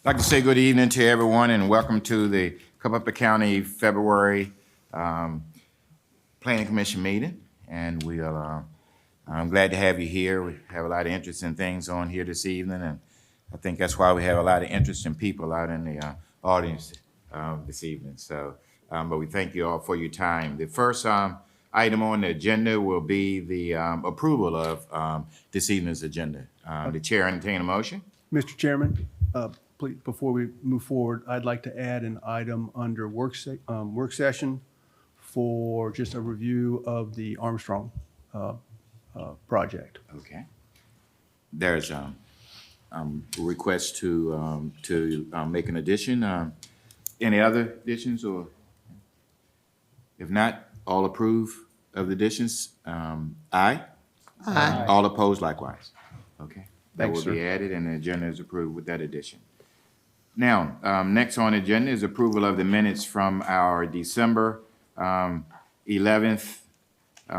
I'd like to say good evening to everyone and welcome to the Culpeper County February Planning Commission meeting. And I'm glad to have you here. We have a lot of interesting things on here this evening, and I think that's why we have a lot of interesting people out in the audience this evening. So, but we thank you all for your time. The first item on the agenda will be the approval of this evening's agenda. The chair entertain a motion. Mr. Chairman, please, before we move forward, I'd like to add an item under work session for just a review of the Armstrong project. Okay. There's a request to make an addition. Any other additions, or if not, all approve of the additions? Aye? Aye. All opposed likewise? Okay. That Thanks, will sir. be added and the agenda is approved with that addition. Now, next on the agenda is approval of the minutes from our December 11th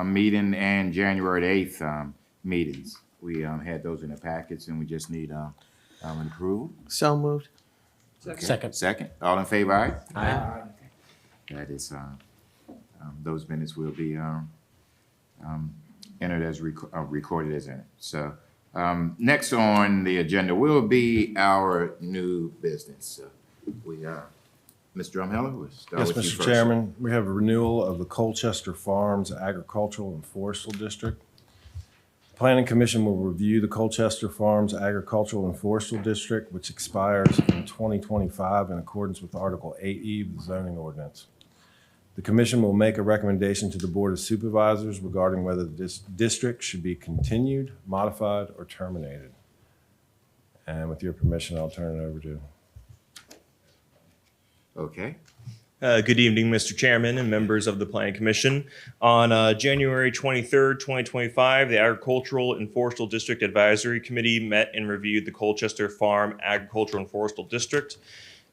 meeting and January the 8th meetings. We had those in the packets and we just need an approval. So moved. Okay. Second. All in favor, aye? Aye. That is, those minutes will be entered as recorded as entered. So next on the agenda will be our new business. Mr. Drumheller, we'll start Yes, with you Mr. first. Chairman, we have a renewal of the Colchester Farms Agricultural and Forestal District. The Planning Commission will review the Colchester Farms Agricultural and Forestal District, which expires in 2025 in accordance with Article 8E of the zoning ordinance. The commission will make a recommendation to the Board of Supervisors regarding whether this district should be continued, modified, or terminated. And with your permission, I'll turn it over to Okay. Good evening, Mr. Chairman and members of the Planning Commission. On January 23rd, 2025, the Agricultural and Forestal District Advisory Committee met and reviewed the Colchester Farm Agricultural and Forestal District.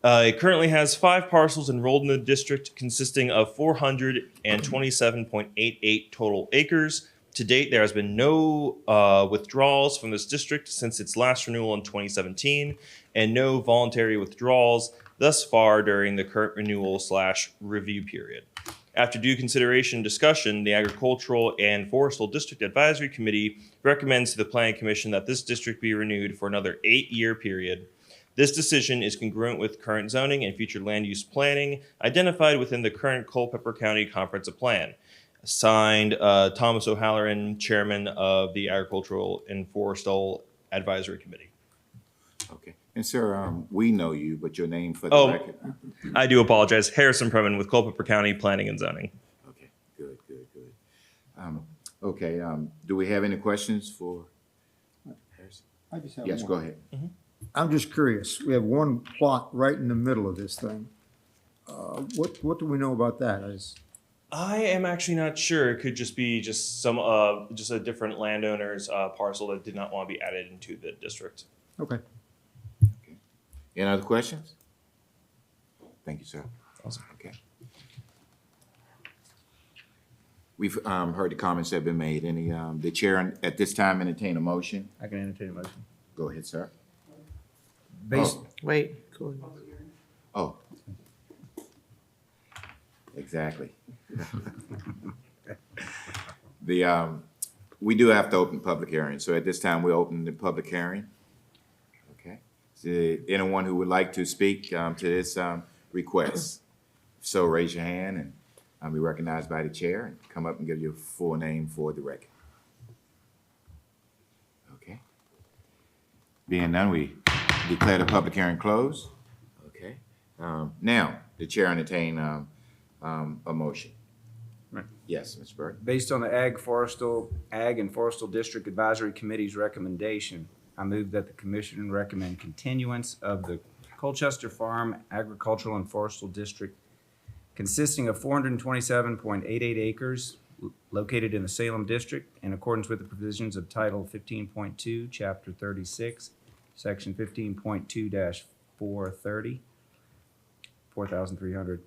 It currently has 5 parcels enrolled in the district, consisting of 427.88 total acres. To date, there has been no withdrawals from this district since its last renewal in 2017, and no voluntary withdrawals thus far during the current renewal/review period. After due consideration and discussion, the Agricultural and Forestal District Advisory Committee recommends to the Planning Commission that this district be renewed for another 8-year period. This decision is congruent with current zoning and future land use planning identified within the current Culpeper County Comprehensive Plan. Signed, Thomas O'Halloran, Chairman of the Agricultural and Forestal Advisory Committee. Okay. And sir, we know you, but your name for the record. I do apologize. Harrison Preman with Culpeper County Planning and Zoning. Okay. Good. Okay. Do we have any questions for Harrison? I just have Yes, one. go ahead. I'm just curious. We have one plot right in the middle of this thing. What do we know about that? I am actually not sure. It could just be just a different landowner's parcel that did not want to be added into the district. Okay. Any other questions? Thank you, sir. Awesome. Okay. We've heard the comments that have been made. Any, the chair at this time entertain a motion? I can entertain a motion. Go ahead, sir. Wait. Cool. Oh. Exactly. We do have to open public hearing. So at this time, we open the public hearing. Okay. Is there anyone who would like to speak to this request? If so, raise your hand and I'll be recognized by the chair and come up and give your full name for the record. Okay. Being none, we declare the public hearing closed. Okay. Now, the chair entertain a motion. Right. Yes, Mr. Burke. Based on the Ag and Forestal District Advisory Committee's recommendation, I move that the commission recommend continuance of the Colchester Farm Agricultural and Forestal District consisting of 427.88 acres located in the Salem District in accordance with the provisions of Title 15.2, Chapter 36, Section 15.2-430, 4,300,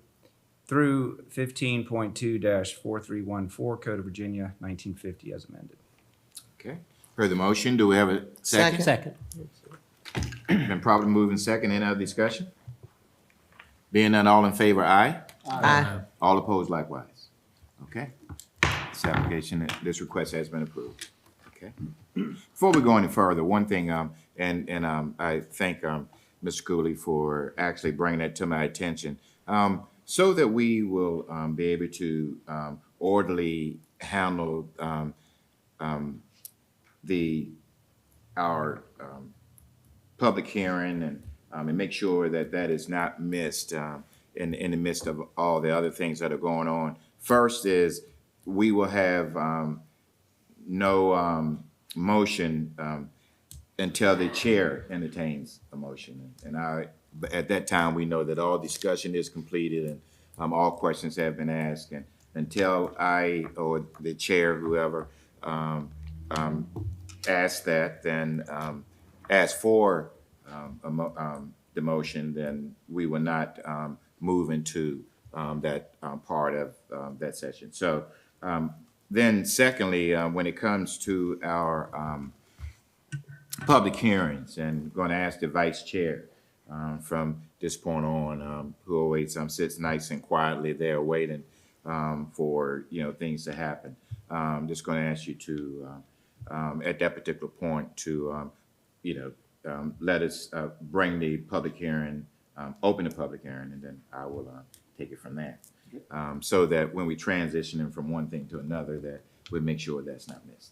through 15.2-4314 Code of Virginia, 1950 as amended. Okay. Heard the motion. Do we have a second? Second. Been properly moved and second. Any other discussion? Being none, all in favor, aye. Aye. All opposed likewise. Okay. This application, this request has been approved. Okay. Before we go any further, one thing, I thank Mr. Cooley for actually bringing that to my attention, so that we will be able to orderly handle our public hearing and make sure that that is not missed in the midst of all the other things that are going on. First is we will have no motion until the chair entertains a motion. And at that time, we know that all discussion is completed and all questions have been asked. And until I or the chair, whoever, ask that, then ask for the motion, then we will not move into that part of that session. So then secondly, when it comes to our public hearings, and going to ask the vice chair from this point on, who always sits nice and quietly there waiting for things to happen. Just going to ask you to at that particular point to let us bring the public hearing, open the public hearing, and then I will take it from there. So that when we transition from one thing to another, that we make sure that's not missed.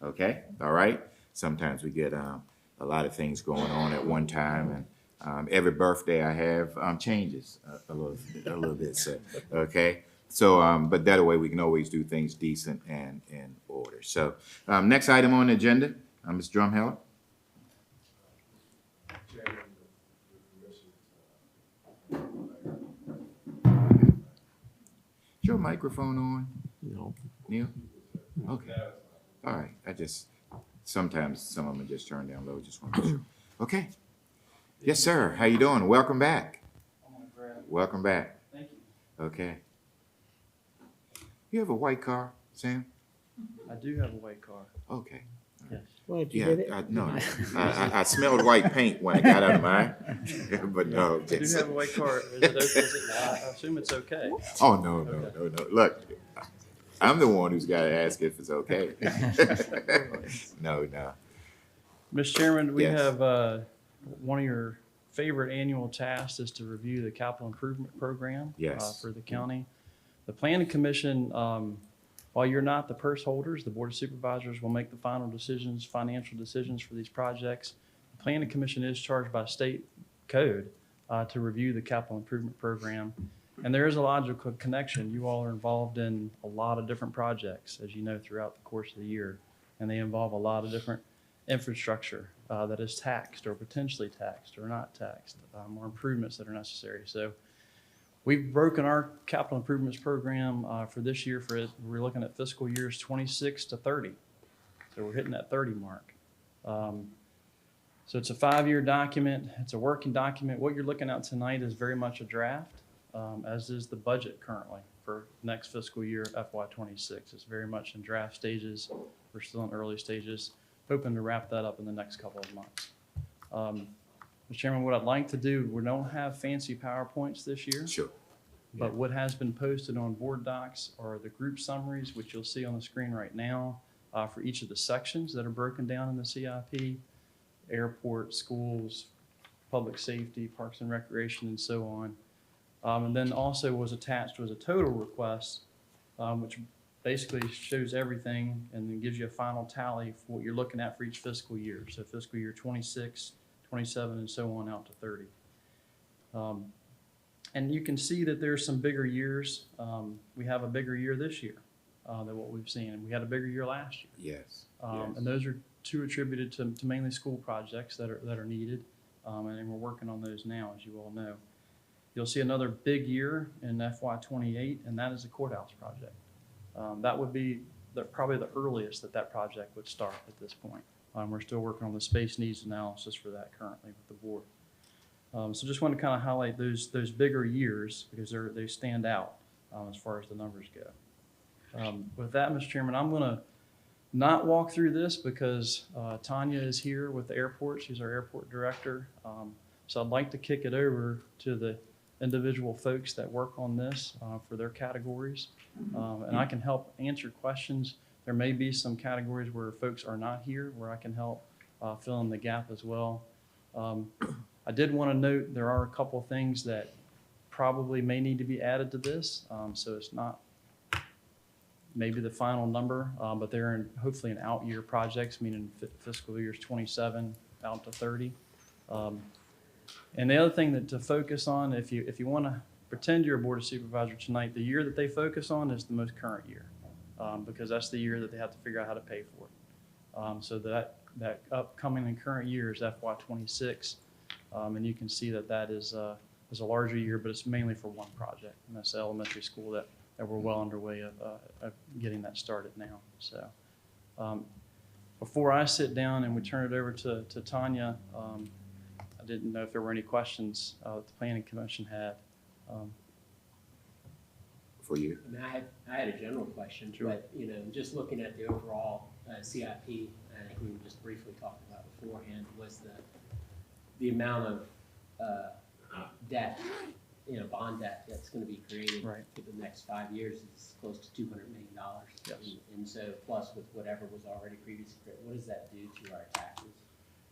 Okay, all right? Sometimes we get a lot of things going on at one time, and every birthday I have changes a little bit. So, okay, so but that way we can always do things decent and in order. So next item on the agenda, Ms. Drumheller. Is your microphone on? No. Neil? Okay. All right. Sometimes some of them just turn down low. Just want to be sure. Okay. Yes, sir. How you doing? Welcome back. Welcome back. Thank you. Okay. You have a white car, Sam? I do have a white car. Okay. Yes. Why did you Yeah, get it? no. I smelled white paint when I got out of mine, but no. I do have a white car. Is it okay? I assume it's okay. Oh, no. Look, I'm the one who's got to ask if it's okay. No. Mr. Chairman, we Yes. have, one of your favorite annual tasks is to review the capital improvement program. Yes. For the county. The planning commission, while you're not the purse holders, the board of supervisors will make the final decisions, financial decisions for these projects. The planning commission is charged by state code, to review the capital improvement program. And there is a logical connection. You all are involved in a lot of different projects, as you know, throughout the course of the year. And they involve a lot of different infrastructure that is taxed or potentially taxed or not taxed, or improvements that are necessary. So we've broken our capital improvements program for this year. We're looking at fiscal years 26 to 30. So we're hitting that 30 mark. So it's a 5-year document. It's a working document. What you're looking at tonight is very much a draft, as is the budget currently for next fiscal year, FY26. It's very much in draft stages. We're still in early stages, hoping to wrap that up in the next couple of months. Mr. Chairman, what I'd like to do, we don't have fancy PowerPoints this year. Sure. But what has been posted on board docs are the group summaries, which you'll see on the screen right now, for each of the sections that are broken down in the CIP, airport, schools, public safety, parks and recreation, and so on. And then also was attached was a total request, which basically shows everything and then gives you a final tally for what you're looking at for each fiscal year. So fiscal year 26, 27, and so on out to 30. And you can see that there's some bigger years. We have a bigger year this year than what we've seen. And we had a bigger year last year. Yes. And those are two attributed to mainly school projects that are needed. And we're working on those now, as you all know. You'll see another big year in FY28, and that is a courthouse project. That would be probably the earliest that project would start at this point. We're still working on the space needs analysis for that currently with the board. So just want to kind of highlight those bigger years because they stand out as far as the numbers go. With that, Mr. Chairman, I'm going to not walk through this because Tanya is here with the airport. She's our airport director. So I'd like to kick it over to the individual folks that work on this for their categories. And I can help answer questions. There may be some categories where folks are not here where I can help fill in the gap as well. I did want to note there are a couple of things that probably may need to be added to this. So it's not maybe the final number, but they're in hopefully in out year projects, meaning fiscal years 27 out to 30. And the other thing that to focus on, if you want to pretend you're a board of supervisor tonight, the year that they focus on is the most current year, because that's the year that they have to figure out how to pay for it. So that upcoming and current year is FY26, and you can see that is a larger year, but it's mainly for one project, and that's the elementary school that we're well underway of getting that started now. So before I sit down and we turn it over to Tanya, I didn't know if there were any questions that the Planning Commission had. For you. I mean, I had a general question, Sure. but, just looking at the overall CIP, I think we just briefly talked about beforehand, was the amount of debt, bond debt that's going to be created Right. for the next 5 years is close to $200 million. Yes. And so plus with whatever was already previously created, what does that do to our taxes?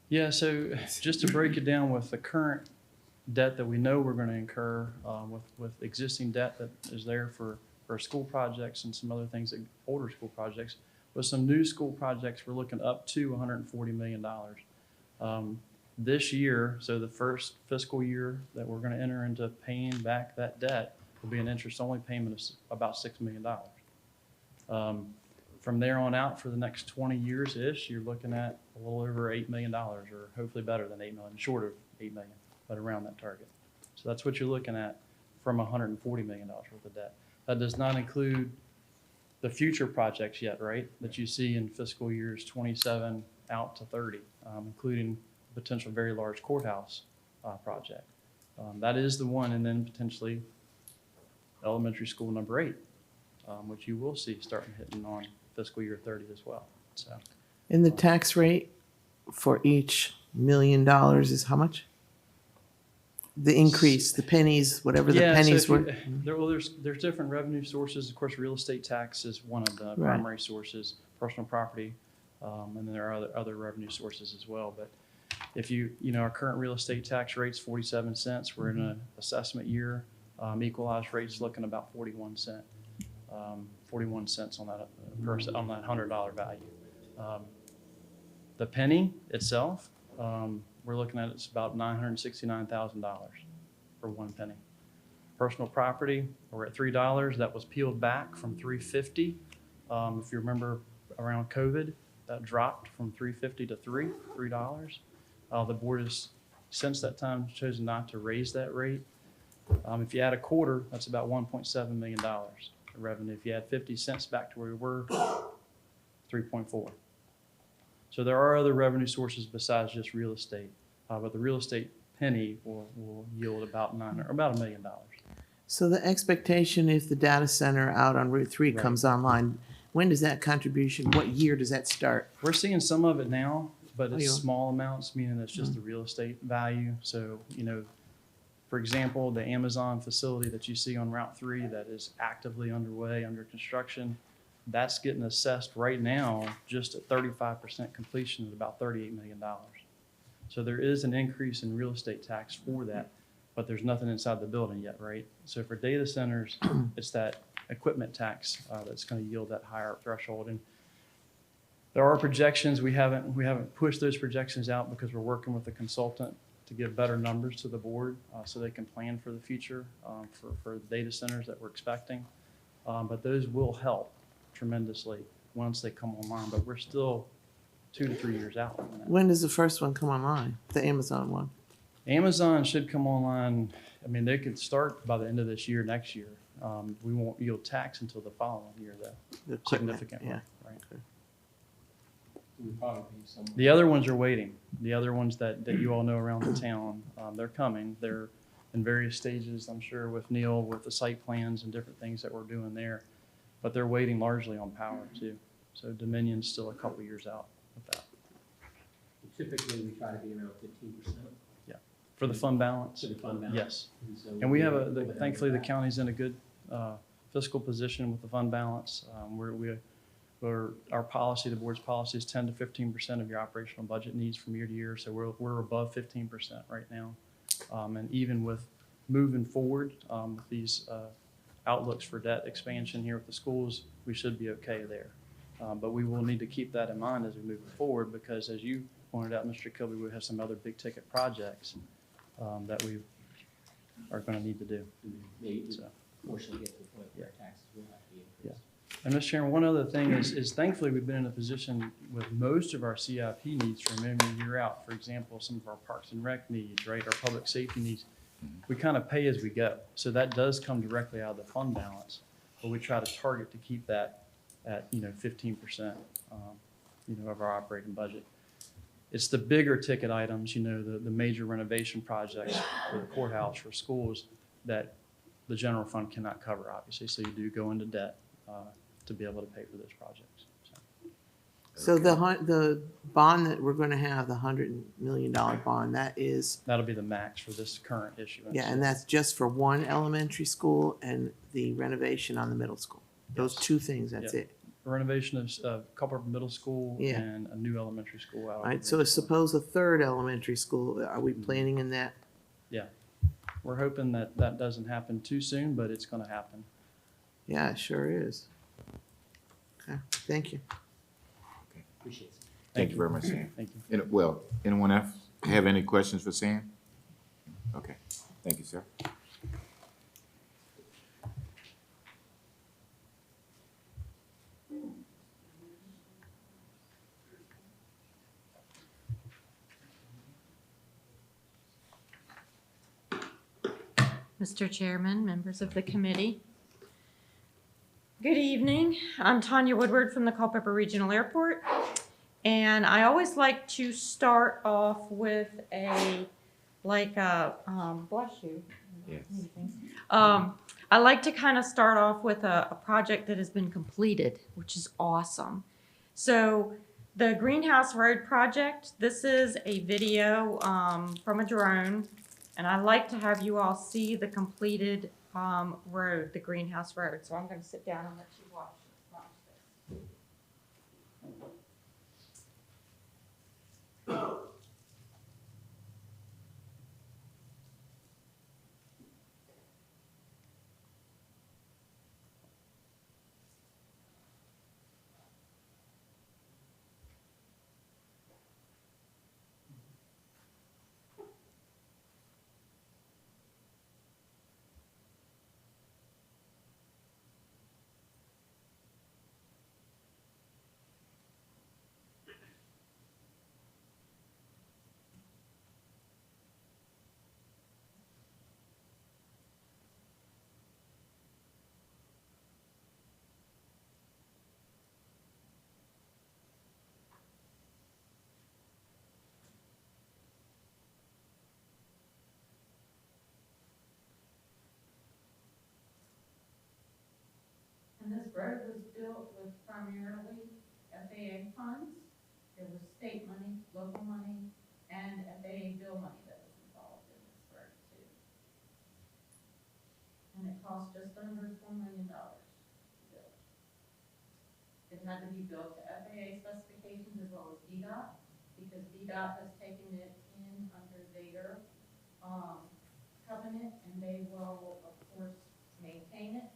Yeah, so just to break it down with the current debt that we know we're going to incur, with existing debt that is there for school projects and some other things, older school projects, with some new school projects, we're looking up to $140 million. This year, so the first fiscal year that we're going to enter into paying back that debt will be an interest-only payment of about $6 million. From there on out, for the next 20 years-ish, you're looking at a little over $8 million, or hopefully better than $8 million, short of $8 million, but around that target. So that's what you're looking at from $140 million worth of debt. That does not include the future projects yet, right, that you see in fiscal years 27 out to 30, including the potential very large courthouse project. That is the one, and then potentially elementary school number 8, which you will see starting hitting on fiscal year 30 as well. So And the tax rate for each $1 million is how much? The increase, the pennies, whatever the yeah, pennies so were. there's different revenue sources. Of course, real estate tax is one of the Right. primary sources, personal property, and then there are other revenue sources as well. But if our current real estate tax rate's 47 cents. We're in an assessment year. Equalized rate's looking about 41 cents. 41 cents on that on that $100 value. The penny itself, we're looking at it's about $969,000 for one penny. Personal property, we're at $3. That was peeled back from $3.50. If you remember around COVID, that dropped from $3.50 to $3. The board has since that time chosen not to raise that rate. If you add a quarter, that's about $1.7 million in revenue. If you add 50 cents back to where we were, 3.4. So there are other revenue sources besides just real estate, but the real estate penny will yield about $1 million. So the expectation is the data center out on Route 3 Right. comes online. When does that contribution, what year does that start? We're seeing some of it now, but Oh, it's you are? small amounts, meaning it's just the real estate value. So, for example, the Amazon facility that you see on Route 3 that is actively underway, under construction, that's getting assessed right now just at 35% completion at about $38 million. So there is an increase in real estate tax for that, but there's nothing inside the building yet, right? So for data centers, it's that equipment tax that's going to yield that higher threshold. And there are projections. We haven't pushed those projections out because we're working with a consultant to give better numbers to the board so they can plan for the future for the data centers that we're expecting. But those will help tremendously once they come online. But we're still 2 to 3 years out from that. When does the first one come online? The Amazon one? Amazon should come online. I mean, they could start by the end of this year, next year. We won't yield tax until the following year, though. The equipment, Significantly, yeah. right? Would probably be somewhere. The other ones are waiting. The other ones that you all know around the town, they're coming. They're in various stages, I'm sure, with Neil, with the site plans and different things that we're doing there. But they're waiting largely on power, too. So Dominion's still a couple years out with that. Typically, we try to be around 15% For the fund balance? for the fund balance. Yes. So And we have we'll be thankfully, the back. county's in a good fiscal position with the fund balance. Our policy, the board's policy is 10 to 15% of your operational budget needs from year to year. So we're above 15% right now. And even with moving forward, with these outlooks for debt expansion here with the schools, we should be okay there. But we will need to keep that in mind as we move forward, because as you pointed out, Mr. Kilby, we have some other big ticket projects that we are going to need to do. Maybe So. fortunately get to the point where taxes will have to be increased. And Mr. Chairman, one other thing is thankfully we've been in a position with most of our CIP needs from year in, year out. For example, some of our parks and rec needs, right, our public safety needs, we kind of pay as we go. So that does come directly out of the fund balance, but we try to target to keep that at, 15%, of our operating budget. It's the bigger ticket items, the major renovation projects for the courthouse, for schools, that the general fund cannot cover, obviously. So you do go into debt to be able to pay for those projects. So the bond that we're gonna have, the $100 million bond, that is, That'll be the max for this current issuance. yeah, and that's just for one elementary school and the renovation on the middle school. Those Yes. two things, that's Yeah. it. Renovation of Culpeper Middle School Yeah. and a new elementary school out. All right, so suppose a third elementary school, are we planning in that? Yeah. We're hoping that that doesn't happen too soon, but it's going to happen. Yeah, it sure is. Okay, thank you. Appreciate it. Thank you very much, Sam. Thank you. Well, anyone else have any questions for Sam? Okay, thank you, sir. Mr. Chairman, members of the committee. Good evening. I'm Tanya Woodward from the Culpeper Regional Airport. And I always like to start off with bless you. Yes. I like to kind of start off with a project that has been completed, which is awesome. So the Greenhouse Road project, this is a video from a drone. And I like to have you all see the completed road, the Greenhouse Road. So I'm going to sit down and let you watch this. And this road was built with primarily FAA funds. There was state money, local money, and FAA bill money that was involved in this road too. And it cost just under $4 million to build. It had to be built to FAA specifications as well as DDOT, because DDOT has taken it in under their covenant, and they will, of course, maintain it.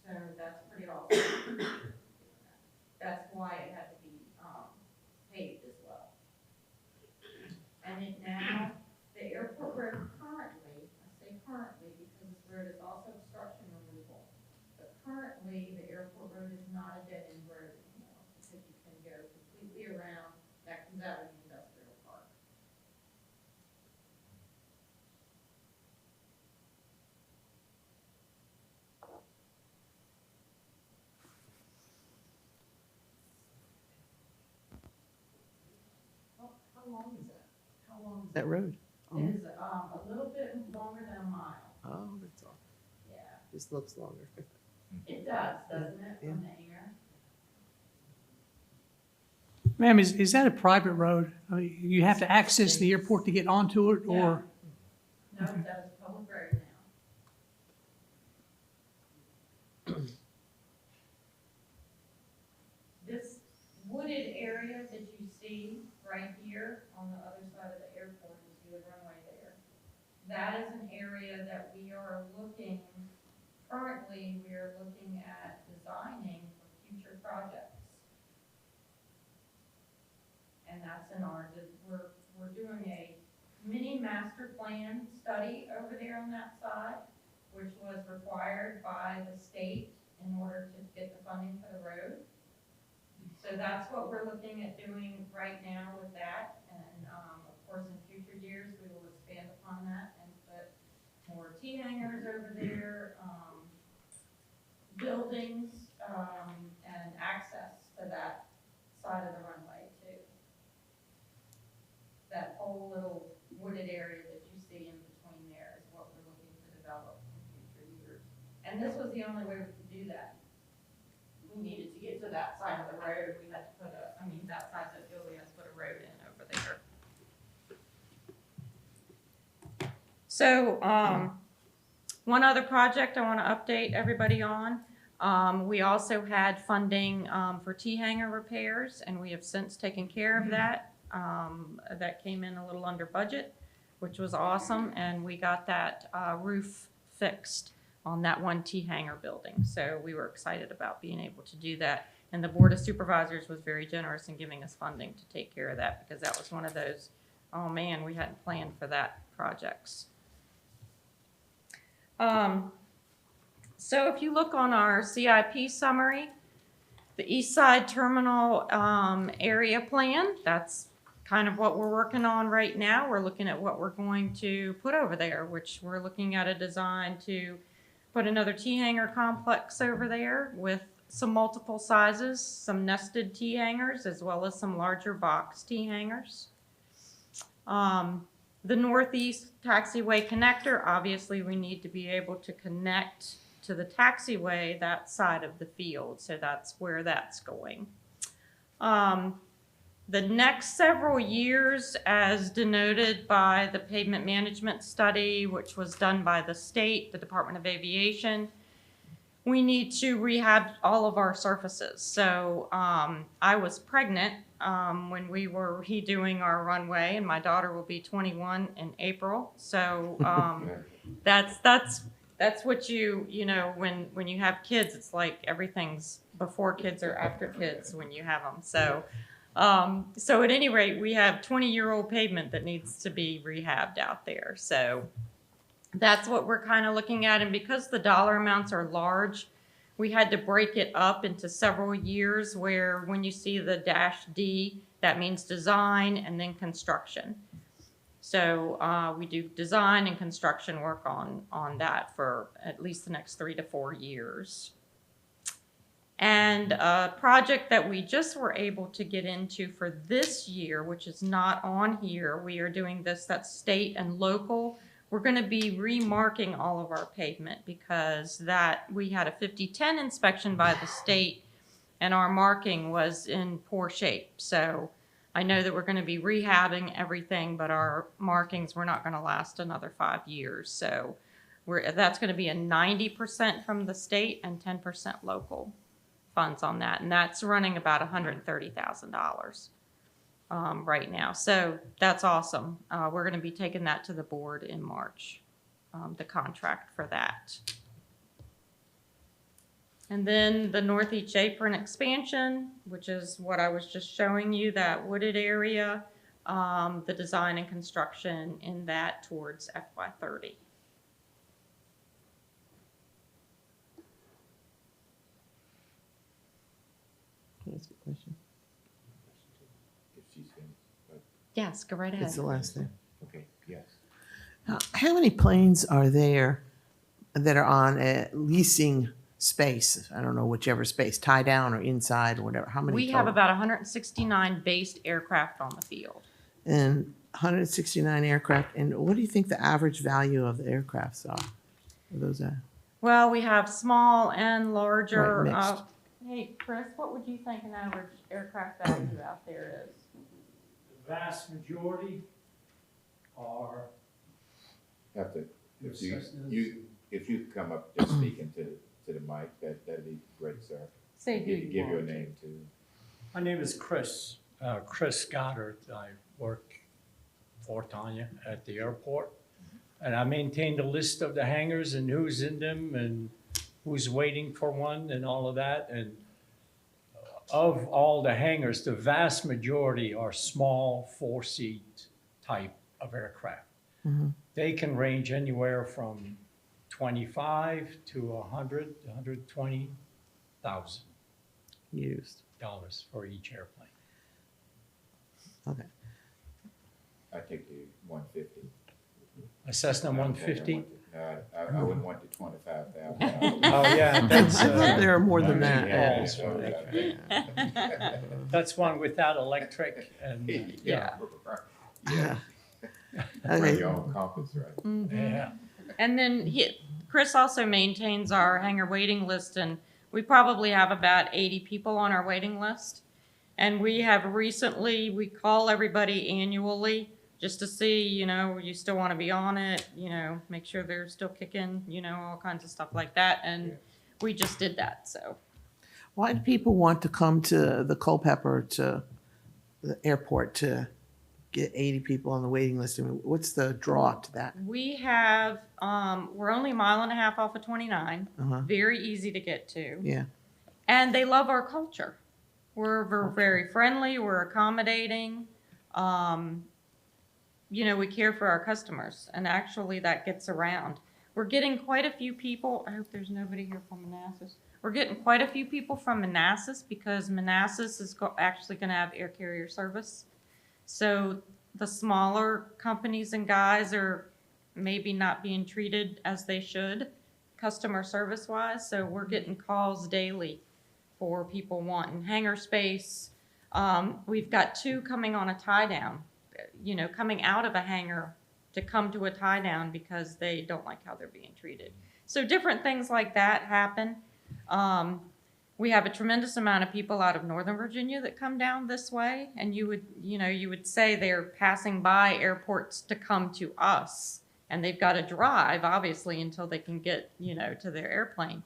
So that's pretty awesome. That's why it had to be paved as well. And it now, the airport road currently, I say currently because this road is also obstruction removal, but currently the airport road is not a dead end road anymore because you can go completely around, that comes out of the industrial park. How long is that? How long is That road? It is a little bit longer than a mile. Oh, that's all. Yeah, This looks longer. it does, doesn't it, from the air? Ma'am, is that a private road? I mean, you have to access the airport to get onto it, or? No, that is public road now. This wooded area that you see right here on the other side of the airport, you see the runway there. That is an area that we are looking, currently, we are looking at designing for future projects. And that's in our, we're doing a mini master plan study over there on that side, which was required by the state in order to get the funding for the road. So that's what we're looking at doing right now with that. And, of course, in future years, we will expand upon that and put more T-hangers over there, buildings, and access to that side of the runway too. That whole little wooded area that you see in between there is what we're looking to develop in future years. And this was the only way we could do that. We needed to get to that side of the road. We had to put that side of the field, we had to put a road in over there. So, one other project I want to update everybody on. We also had funding for T-hanger repairs, and we have since taken care of that. That came in a little under budget, which was awesome, and we got that roof fixed on that one T-hanger building. So we were excited about being able to do that, and the Board of Supervisors was very generous in giving us funding to take care of that, because that was one of those, oh man, we hadn't planned for that projects. So if you look on our CIP summary, the East Side Terminal area plan, that's kind of what we're working on right now. We're looking at what we're going to put over there, which we're looking at a design to put another T-hanger complex over there with some multiple sizes, some nested T-hangers, as well as some larger box T-hangers. The Northeast Taxiway Connector, obviously we need to be able to connect to the taxiway that side of the field, so that's where that's going. The next several years, as denoted by the pavement management study, which was done by the state, the Department of Aviation, we need to rehab all of our surfaces. So I was pregnant when we were redoing our runway, and my daughter will be 21 in April. So that's what you know, when you have kids, it's like everything's before kids or after kids when you have them. So at any rate, we have 20-year-old pavement that needs to be rehabbed out there. So that's what we're kind of looking at. And because the dollar amounts are large, we had to break it up into several years, where when you see the -D, that means design and then construction. So we do design and construction work on that for at least the next 3 to 4 years. And a project that we just were able to get into for this year, which is not on here, we are doing this, that's state and local. We're going to be remarking all of our pavement, because that we had a 5010 inspection by the state and our marking was in poor shape. So I know that we're going to be rehabbing everything, but our markings were not going to last another 5 years. So that's going to be a 90% from the state and 10% local funds on that. And that's running about $130,000 right now. So that's awesome. We're going to be taking that to the board in March, the contract for that. And then the Northeast Apron expansion, which is what I was just showing you, that wooded area, the design and construction in that towards FY30. Can I ask a question? If she's finished, but, Yes, go right ahead. It's the last thing. okay, yes. How many planes are there that are on a leasing space? I don't know, whichever space, tie down or inside or whatever. How many We have total? about 169 based aircraft on the field. And 169 aircraft. And what do you think the average value of the aircrafts are? Are those Well, we have small and larger. Right, mixed. Hey, Chris, what would you think an average aircraft value out there is? The vast majority are Have to, if Cessnas. if you could come up just speaking to the mic, that'd be great, sir. Say who Give you your want. name too. My name is Chris, Chris Goddard. I work for Tanya at the airport. And I maintain the list of the hangars and who's in them and who's waiting for one and all of that. And of all the hangars, the vast majority are small 4-seat type of aircraft. They can range anywhere from 25 to 100, 120,000 Used. dollars for each airplane. Okay. I take the 150. A Cessna 150? I wouldn't want the 25,000. Oh, yeah, that's, There are more than that. Yeah, Oh, that's one without electric and, yeah, Yeah. Bring Okay. your own compass, right? yeah. And then Chris also maintains our hangar waiting list, and we probably have about 80 people on our waiting list. And we have recently, we call everybody annually just to see, you still want to be on it, make sure they're still kicking, all kinds of stuff like that. And we just did that, so. Why do people want to come to the Culpeper, to the airport, to get 80 people on the waiting list? I mean, what's the draw to that? We have, we're only a mile and a half off of 29, Uh-huh. very easy to get to. Yeah. And they love our culture. We're very friendly, we're accommodating. We care for our customers, and actually that gets around. We're getting quite a few people, I hope there's nobody here from Manassas. We're getting quite a few people from Manassas because Manassas is actually gonna have air carrier service. So the smaller companies and guys are maybe not being treated as they should, customer service wise. So we're getting calls daily for people wanting hangar space. We've got 2 coming on a tie down, coming out of a hangar to come to a tie down because they don't like how they're being treated. So different things like that happen. We have a tremendous amount of people out of Northern Virginia that come down this way, and you would say they're passing by airports to come to us, and they've got to drive, obviously, until they can get, to their airplane.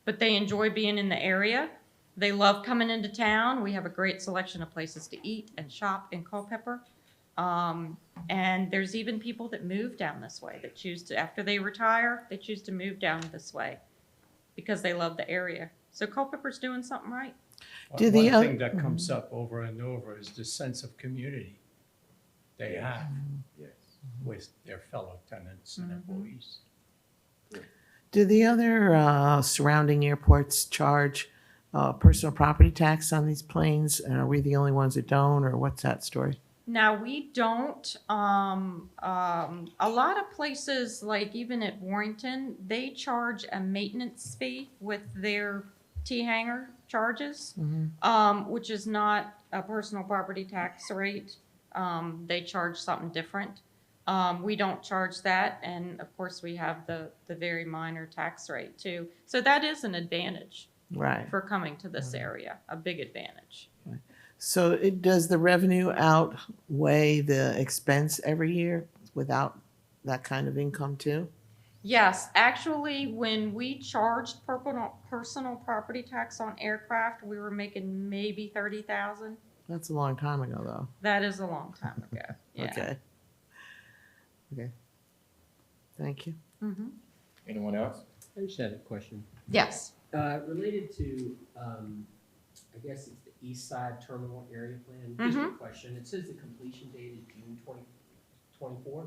But they enjoy being in the area. They love coming into town. We have a great selection of places to eat and shop in Culpeper. And there's even people that move down this way that choose to, after they retire, they choose to move down this way because they love the area. So Culpeper's doing something right. Do the One oth- thing that comes up over and over is the sense of community they have Yes. with their fellow tenants and employees. Do the other surrounding airports charge personal property tax on these planes? And are we the only ones that don't, or what's that story? Now, we don't, a lot of places, like even at Warrington, they charge a maintenance fee with their T-hanger charges, which is not a personal property tax rate. They charge something different. We don't charge that, and of course, we have the very minor tax rate too. So that is an advantage Right. for coming to this area, a big advantage. So does the revenue outweigh the expense every year without that kind of income too? Yes, actually, when we charged personal property tax on aircraft, we were making maybe 30,000. That's a long time ago, though. That is a long time ago. Yeah. Okay. Okay. Thank you. Mm-hmm. Anyone else? I just had a question. Yes. Related to, I guess it's the east side terminal area plan. Just a question. It says the completion date is June 2024.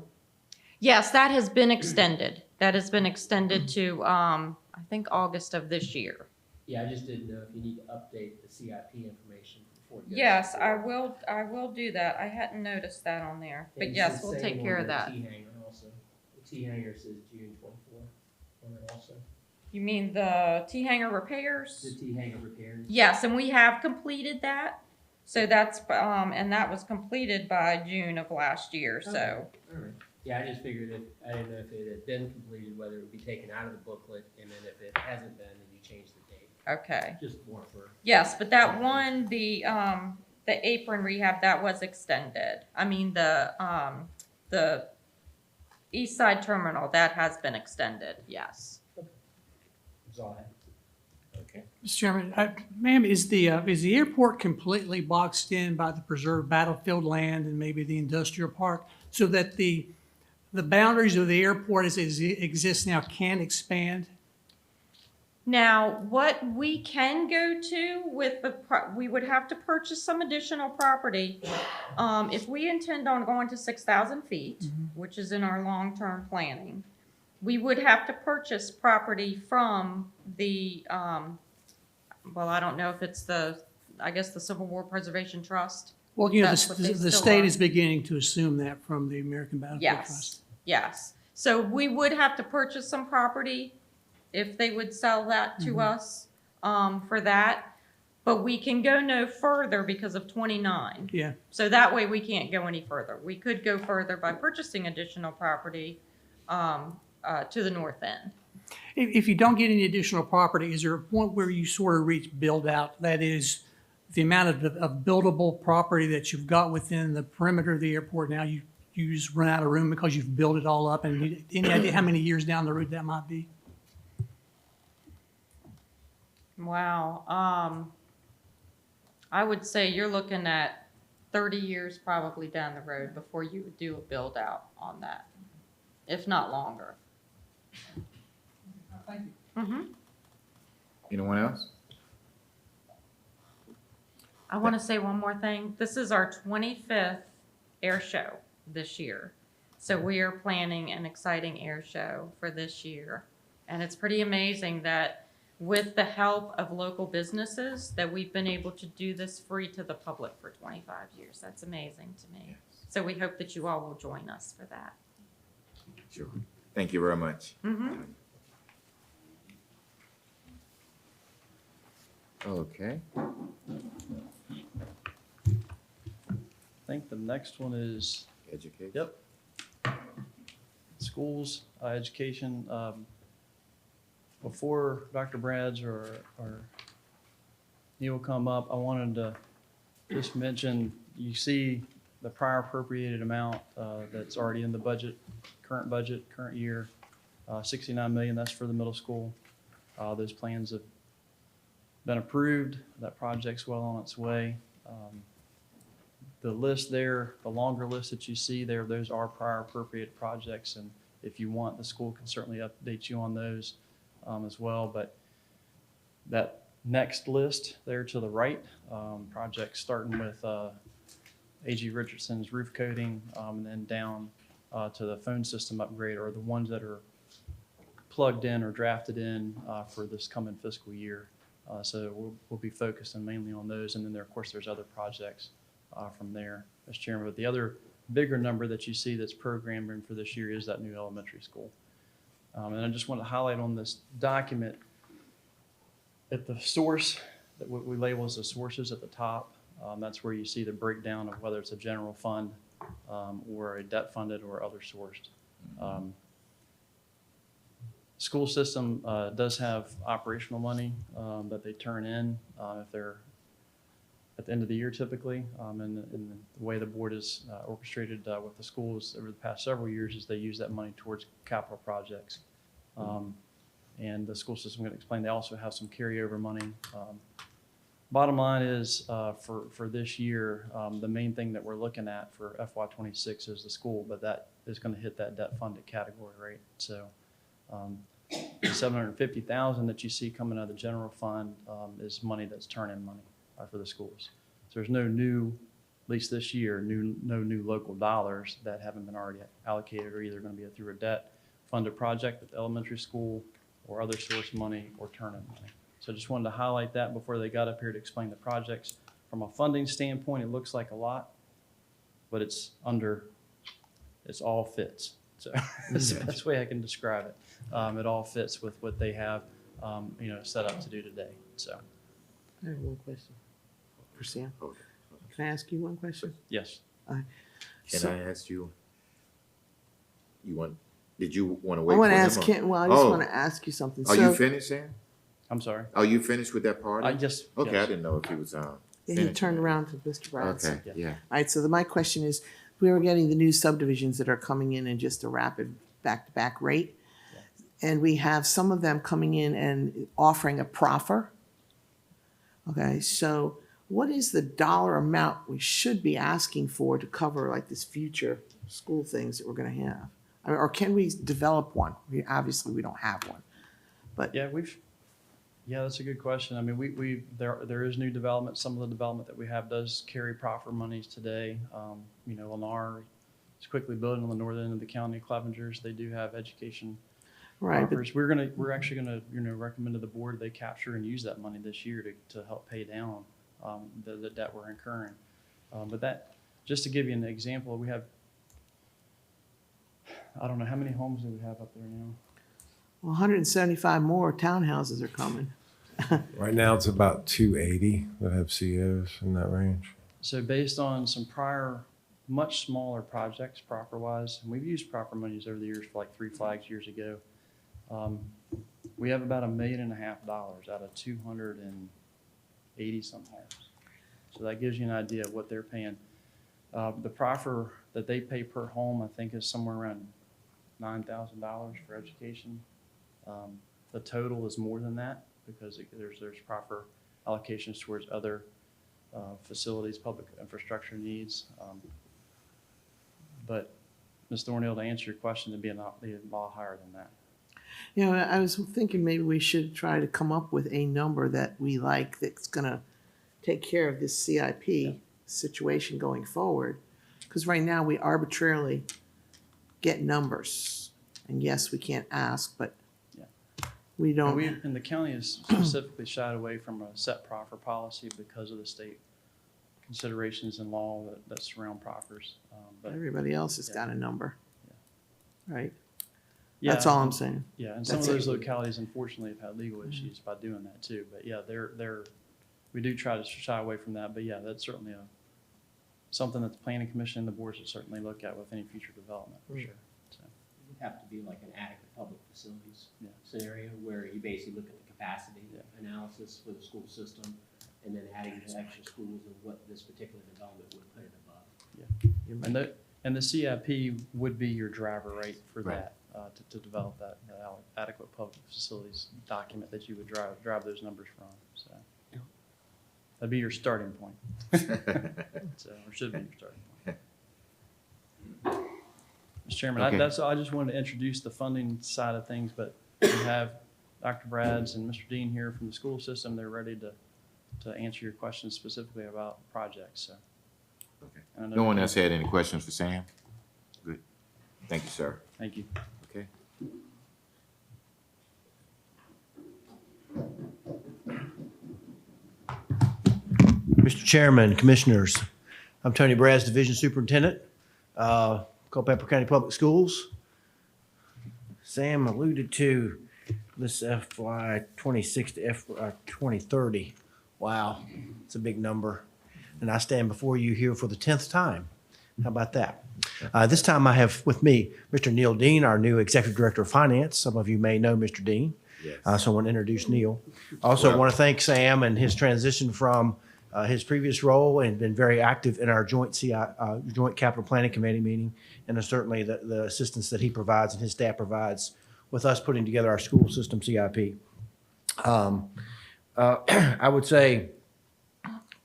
Yes, that has been extended. That has been extended to, I think, August of this year. Yeah, I just didn't know if you need to update the CIP information before. it goes Yes, to I the will. I will do that. I hadn't noticed that on there, And but it's yes, the we'll same take on care of the that. T-hanger also. The T-hanger says June 24 on it also. You mean the T-hanger repairs? The T-hanger repairs. Yes, and we have completed that. So that's, and that was completed by June of last year, so. All right. Yeah, I just figured if, I didn't know if it had been completed, whether it would be taken out of the booklet, and then if it hasn't been, then you change the date. Okay. Just more for. Yes, but that one, the apron rehab, that was extended. I mean, the East Side Terminal, that has been extended, yes. That's all I have. Okay. Mr. Chairman, ma'am, is the airport completely boxed in by the preserved battlefield land and maybe the industrial park so that the boundaries of the airport as it exists now can expand? Now, what we can go to with we would have to purchase some additional property. If we intend on going to 6,000 feet, which is in our long-term planning, we would have to purchase property from the, well, I don't know if it's I guess the Civil War Preservation Trust. Well, you know, That's what they the still state are. is beginning to assume that from the American Battlefield Trust. Yes, yes. So we would have to purchase some property if they would sell that to us, for that. But we can go no further because of 29. Yeah. So that way we can't go any further. We could go further by purchasing additional property, to the north end. If you don't get any additional property, is there a point where you sort of reach build out? That is, the amount of buildable property that you've got within the perimeter of the airport now, you just run out of room because you've built it all up, and any idea how many years down the road that might be? Wow. I would say you're looking at 30 years probably down the road before you would do a build out on that, if not longer. Thank you. Anyone else? I want to say one more thing. This is our 25th air show this year. So we are planning an exciting air show for this year. And it's pretty amazing that with the help of local businesses that we've been able to do this free to the public for 25 years. That's amazing to me. So we hope that you all will join us for that. Sure. Thank you very much. Okay. I think the next one is, Education. yep, schools, education. Before Dr. Brads or Neil come up, I wanted to just mention, you see the prior appropriated amount that's already in the budget, current year, 69 million, that's for the middle school. Those plans have been approved. That project's well on its way. The list there, the longer list that you see there, those are prior appropriated projects, and if you want, the school can certainly update you on those as well. But that next list there to the right, projects starting with A.G. Richardson's roof coating, and then down to the phone system upgrade, are the ones that are plugged in or drafted in for this coming fiscal year. So we'll be focusing mainly on those, and then there, of course, there's other projects from there, Mr. Chairman. But the other bigger number that you see that's programmed in for this year is that new elementary school. And I just want to highlight on this document at the source that we label as the sources at the top. That's where you see the breakdown of whether it's a general fund or a debt funded or other sourced. School system does have operational money that they turn in if they're at the end of the year typically. And the way the board is orchestrated with the schools over the past several years is they use that money towards capital projects. And the school system, I'm going to explain, they also have some carryover money. Bottom line is for this year, the main thing that we're looking at for FY26 is the school, but that is going to hit that debt funded category, right? So the $750,000 that you see coming out of the general fund is money that's turn-in money for the schools. So there's no new, at least this year, no new local dollars that haven't been already allocated or either going to be through a debt funded project at the elementary school or other source money or turn-in money. So I just wanted to highlight that before they got up here to explain the projects. From a funding standpoint, it looks like a lot, but it all fits. So that's the best way I can describe it. It all fits with what they have, set up to do today. So, I have one question. For Sam. Can I ask you one question? yes. Can So- I ask you? Did you want to I wait? want to for him ask or- Ken, well, I just Oh. want to ask you something. Are you finished, Sam? I'm sorry. Oh, you finished with that part? I just. Okay, I yes. didn't know if he was, Yeah, he finished. turned around to Mr. Bradson. Okay, yeah. All right, so my question is, we were getting the new subdivisions that are coming in just a rapid back-to-back rate. And we have some of them coming in and offering a proffer. Okay, so what is the dollar amount we should be asking for to cover like this future school things that we're gonna have? I mean, or can we develop one? Obviously, we don't have one. But Yeah, that's a good question. I mean, there is new development. Some of the development that we have does carry proffer monies today. You know, Lennar is quickly building on the northern end of the county, Clevengers, they do have education right, but proffers. We're actually gonna, recommend to the board they capture and use that money this year to help pay down, the debt we're incurring. But that, just to give you an example, we have, I don't know, how many homes do we have up there now? 175 more townhouses are coming. Right now, it's about 280 that have COs in that range. So based on some prior, much smaller projects, proffer-wise, and we've used proffer monies over the years for like 3 Flags years ago. We have about $1.5 million out of 280 some homes. So that gives you an idea of what they're paying. The proffer that they pay per home, I think, is somewhere around $9,000 for education. The total is more than that because there's proffer allocations towards other facilities, public infrastructure needs. But Ms. Thornhill, to answer your question, it'd be a lot higher than that. You know, I was thinking maybe we should try to come up with a number that we like that's gonna take care of this CIP situation going forward. Because right now we arbitrarily get numbers. And yes, we can't ask, but Yeah. we don't. And the county has specifically shied away from a set proffer policy because of the state considerations in law that surround proffers. But Everybody else has got a number. Right? yeah, That's all I'm saying. Yeah, and some That's of those it. localities unfortunately have had legal issues by doing that too. But yeah, we do try to shy away from that. But yeah, that's certainly something that the planning commission and the board should certainly look at with any future development for sure. So, It would have to be like an adequate public facilities Yeah. scenario where you basically look at the capacity Yeah. analysis for the school system and then adding the extra schools and what this particular development would put it above. And the CIP would be your driver, right, for Right. that, to develop that adequate public facilities document that you would drive those numbers from, so. That'd be your starting point. So, or should be your starting point. Mr. Chairman, Okay. I just wanted to introduce the funding side of things, but we have Dr. Brads and Mr. Dean here from the school system. They're ready to answer your questions specifically about projects, so. Okay. And I know- No one else had any questions for Sam? Good. Thank you, sir. Thank you. Okay. Mr. Chairman, Commissioners, I'm Tony Braz, Division Superintendent, Culpeper County Public Schools. Sam alluded to this FY '26 to FY 2030. Wow, it's a big number. And I stand before you here for the 10th time. How about that? This time I have with me Mr. Neil Dean, our new Executive Director of Finance. Some of you may know Mr. Dean. Yes. So I want to introduce Neil. Also want to thank Sam and his transition from his previous role and been very active in our joint Capital Planning Committee meeting, and certainly the assistance that he provides and his staff provides with us putting together our school system CIP. I would say,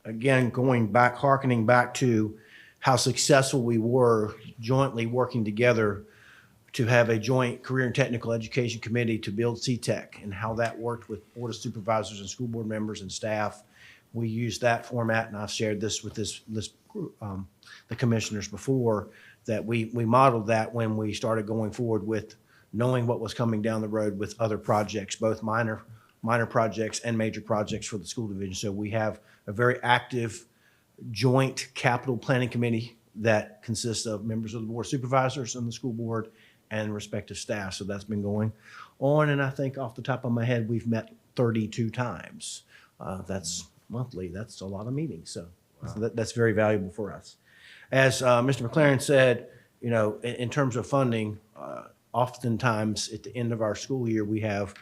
again, hearkening back to how successful we were jointly working together to have a joint career and technical education committee to build CTEC and how that worked with Board of Supervisors and school board members and staff. We used that format, and I've shared this with the commissioners before, that we modeled that when we started going forward with knowing what was coming down the road with other projects, both minor projects and major projects for the school division. So we have a very active joint capital planning committee that consists of members of the Board of Supervisors and the school board and respective staff. So that's been going on, and I think off the top of my head, we've met 32 times. That's monthly. That's a lot of meetings. So that's very valuable for us. As Mr. McLaren said, you know, in terms of funding, oftentimes at the end of our school year, we have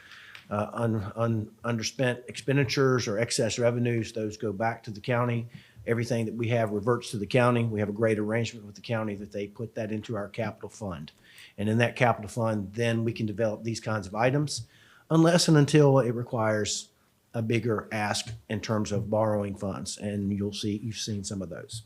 underspent expenditures or excess revenues, those go back to the county. Everything that we have reverts to the county. We have a great arrangement with the county that they put that into our capital fund. And in that capital fund, then we can develop these kinds of items unless and until it requires a bigger ask in terms of borrowing funds. And you'll see, you've seen some of those.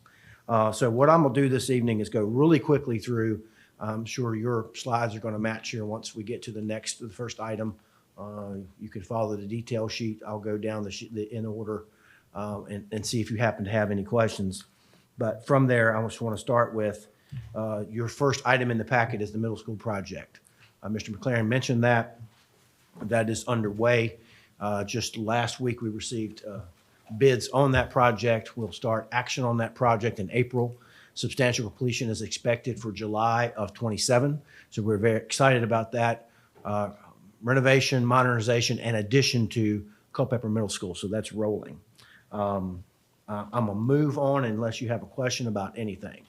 So what I'm gonna do this evening is go really quickly through. I'm sure your slides are gonna match here once we get to the first item. You can follow the detail sheet. I'll go down in order and see if you happen to have any questions. But from there, I just want to start with your first item in the packet is the middle school project. Mr. McLaren mentioned that. That is underway. Just last week, we received bids on that project. We'll start action on that project in April. Substantial completion is expected for July of 27. So we're very excited about that. Renovation, modernization, and addition to Culpeper Middle School. So that's rolling. I'm gonna move on unless you have a question about anything.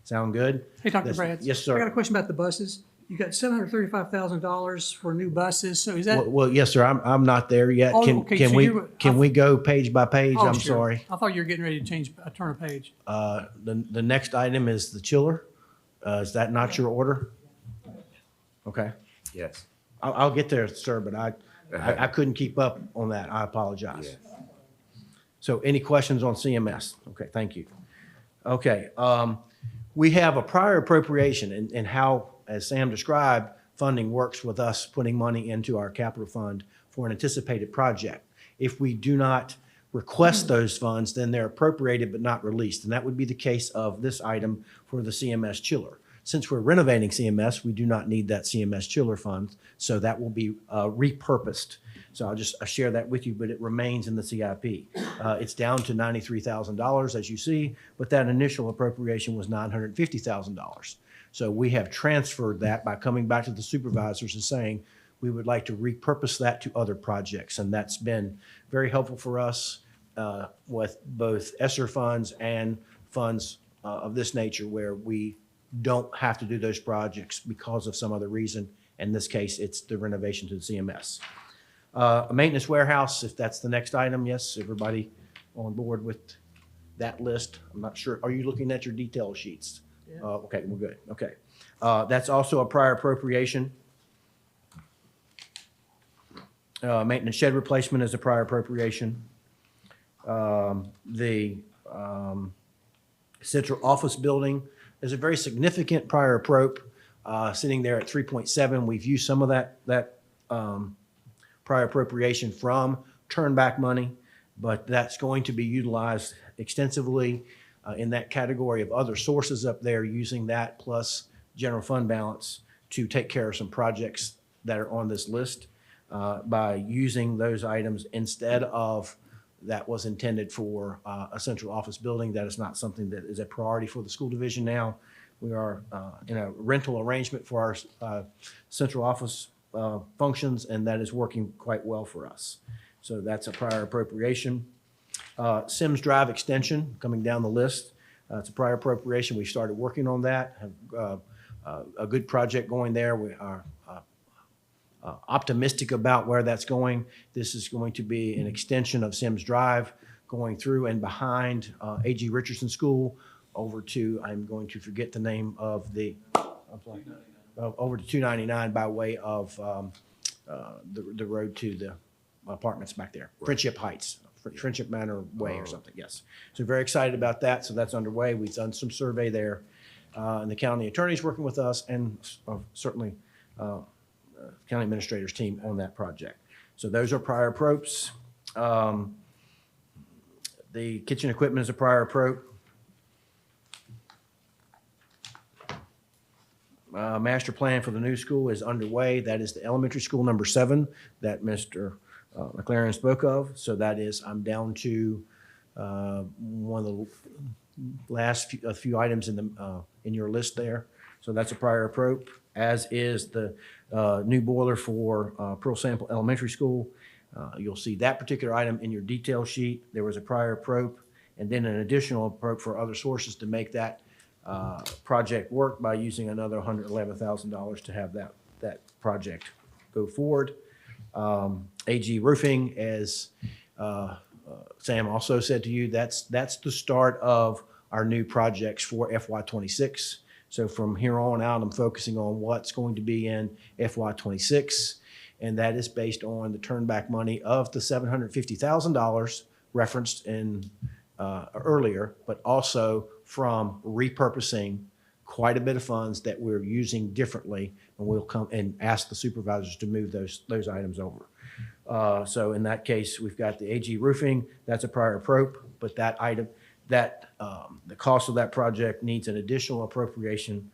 Sound good? Hey, Dr. Brad. Yes, sir. I got a question about the buses. You got $735,000 for new buses, so is that? Well, yes, sir. I'm not there yet. Oh, Can okay, can so we you're- can we go page by page? Oh, I'm sure. sorry. I thought you were getting ready to turn a page. The next item is the chiller. Is that not your order? Okay. Yes. I'll get there, sir, but I couldn't keep up on that. I apologize. So any questions on CMS? Okay, thank you. Okay, we have a prior appropriation and how, as Sam described, funding works with us putting money into our capital fund for an anticipated project. If we do not request those funds, then they're appropriated but not released. And that would be the case of this item for the CMS chiller. Since we're renovating CMS, we do not need that CMS chiller fund, so that will be repurposed. So I'll share that with you, but it remains in the CIP. It's down to $93,000, as you see, but that initial appropriation was $950,000. So we have transferred that by coming back to the supervisors and saying, we would like to repurpose that to other projects. And that's been very helpful for us with both ESSER funds and funds of this nature where we don't have to do those projects because of some other reason. In this case, it's the renovation to the CMS. A maintenance warehouse, if that's the next item, yes, everybody on board with that list? I'm not sure. Are you looking at your detail sheets? Yeah. Okay, we're good. Okay. That's also a prior appropriation. Maintenance shed replacement is a prior appropriation. The central office building is a very significant prior appropriation, sitting there at 3.7. We've used some of that prior appropriation from turn back money, but that's going to be utilized extensively in that category of other sources up there, using that plus general fund balance to take care of some projects that are on this list by using those items instead of that was intended for a central office building. That is not something that is a priority for the school division now. We are in a rental arrangement for our central office functions, and that is working quite well for us. So that's a prior appropriation. Sims Drive extension coming down the list. It's a prior appropriation. We started working on that. Have a good project going there. We are optimistic about where that's going. This is going to be an extension of Sims Drive going through and behind A.G. Richardson School over to, I'm going to forget the name of the, over to 299 by way of the road to the apartments back there. Right. Friendship Heights, Friendship Manor Way or something, yes. So very excited about that. So that's underway. We've done some survey there. And the county attorney's working with us and certainly county administrator's team on that project. So those are prior appropes. The kitchen equipment is a prior approach. Master plan for the new school is underway. That is the elementary school number 7 that Mr. McLaren spoke of. So that is, I'm down to one of the last few items in your list there. So that's a prior approach, as is the new boiler for Pearl Sample Elementary School. You'll see that particular item in your detail sheet. There was a prior approach and then an additional approach for other sources to make that project work by using another $111,000 to have that project go forward. AG Roofing, as Sam also said to you, that's the start of our new projects for FY '26. So from here on out, I'm focusing on what's going to be in FY '26, and that is based on the turnback money of the $750,000 referenced in earlier, but also from repurposing quite a bit of funds that we're using differently, and we'll come and ask the supervisors to move those items over. So in that case, we've got the AG Roofing, that's a prior appropriate, but that item, the cost of that project needs an additional appropriation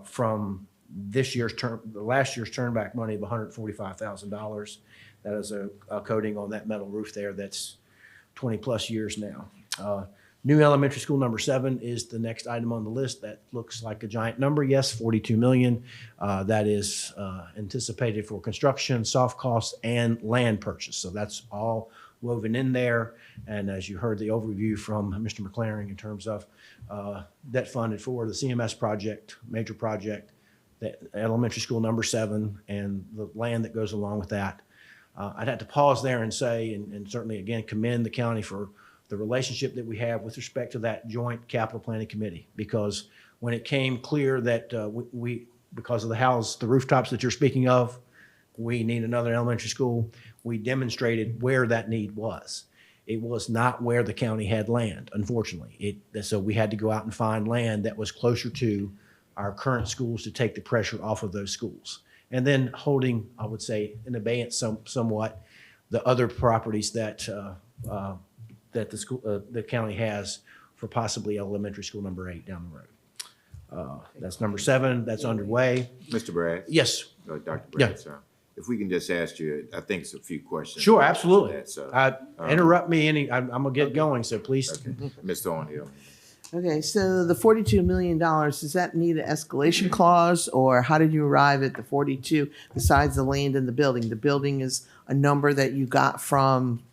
from last year's turnback money of $145,000. That is a coating on that metal roof there that's 20-plus years now. New elementary school number 7 is the next item on the list. That looks like a giant number. Yes, $42 million. That is anticipated for construction, soft costs, and land purchase. So that's all woven in there. And as you heard the overview from Mr. McLaren in terms of debt funded for the CMS project, major project, the elementary school number 7, and the land that goes along with that. I'd have to pause there and say, and certainly again commend the county for the relationship that we have with respect to that joint capital planning committee, because when it came clear that we because of the rooftops that you're speaking of, we need another elementary school, we demonstrated where that need was. It was not where the county had land, unfortunately. So we had to go out and find land that was closer to our current schools to take the pressure off of those schools. And then holding, I would say, in abeyance somewhat, the other properties that the county has for possibly elementary school number 8 down the road. That's number 7. That's underway. Mr. Bragg? Yes. Dr. Yeah. Bragg, sir. If we can just ask you, I think it's a few questions. Sure, absolutely. That, so, Interrupt me I'm gonna get going, so please. Okay. Ms. Thornhill. Okay, so the $42 million, does that need an escalation clause, or how did you arrive at the 42 besides the land and the building? The building is a number that you got from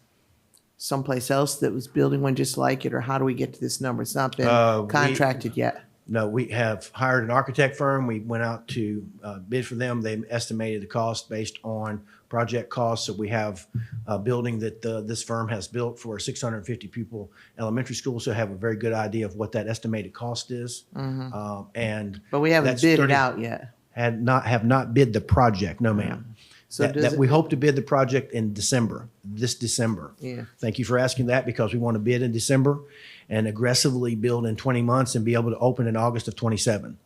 someplace else that was building one just like it, or how do we get to this number? It's not been contracted yet. No, we have hired an architect firm. We went out to bid for them. They estimated the cost based on project costs. So we have a building that this firm has built for a 650 pupil elementary school. So have a very good idea of what that estimated cost is. But we haven't that's bid it out yet. Have not bid the project. No, ma'am. So does we hope to bid the project in December, this December. Yeah. Thank you for asking that, because we want to bid in December and aggressively build in 20 months and be able to open in August of 27.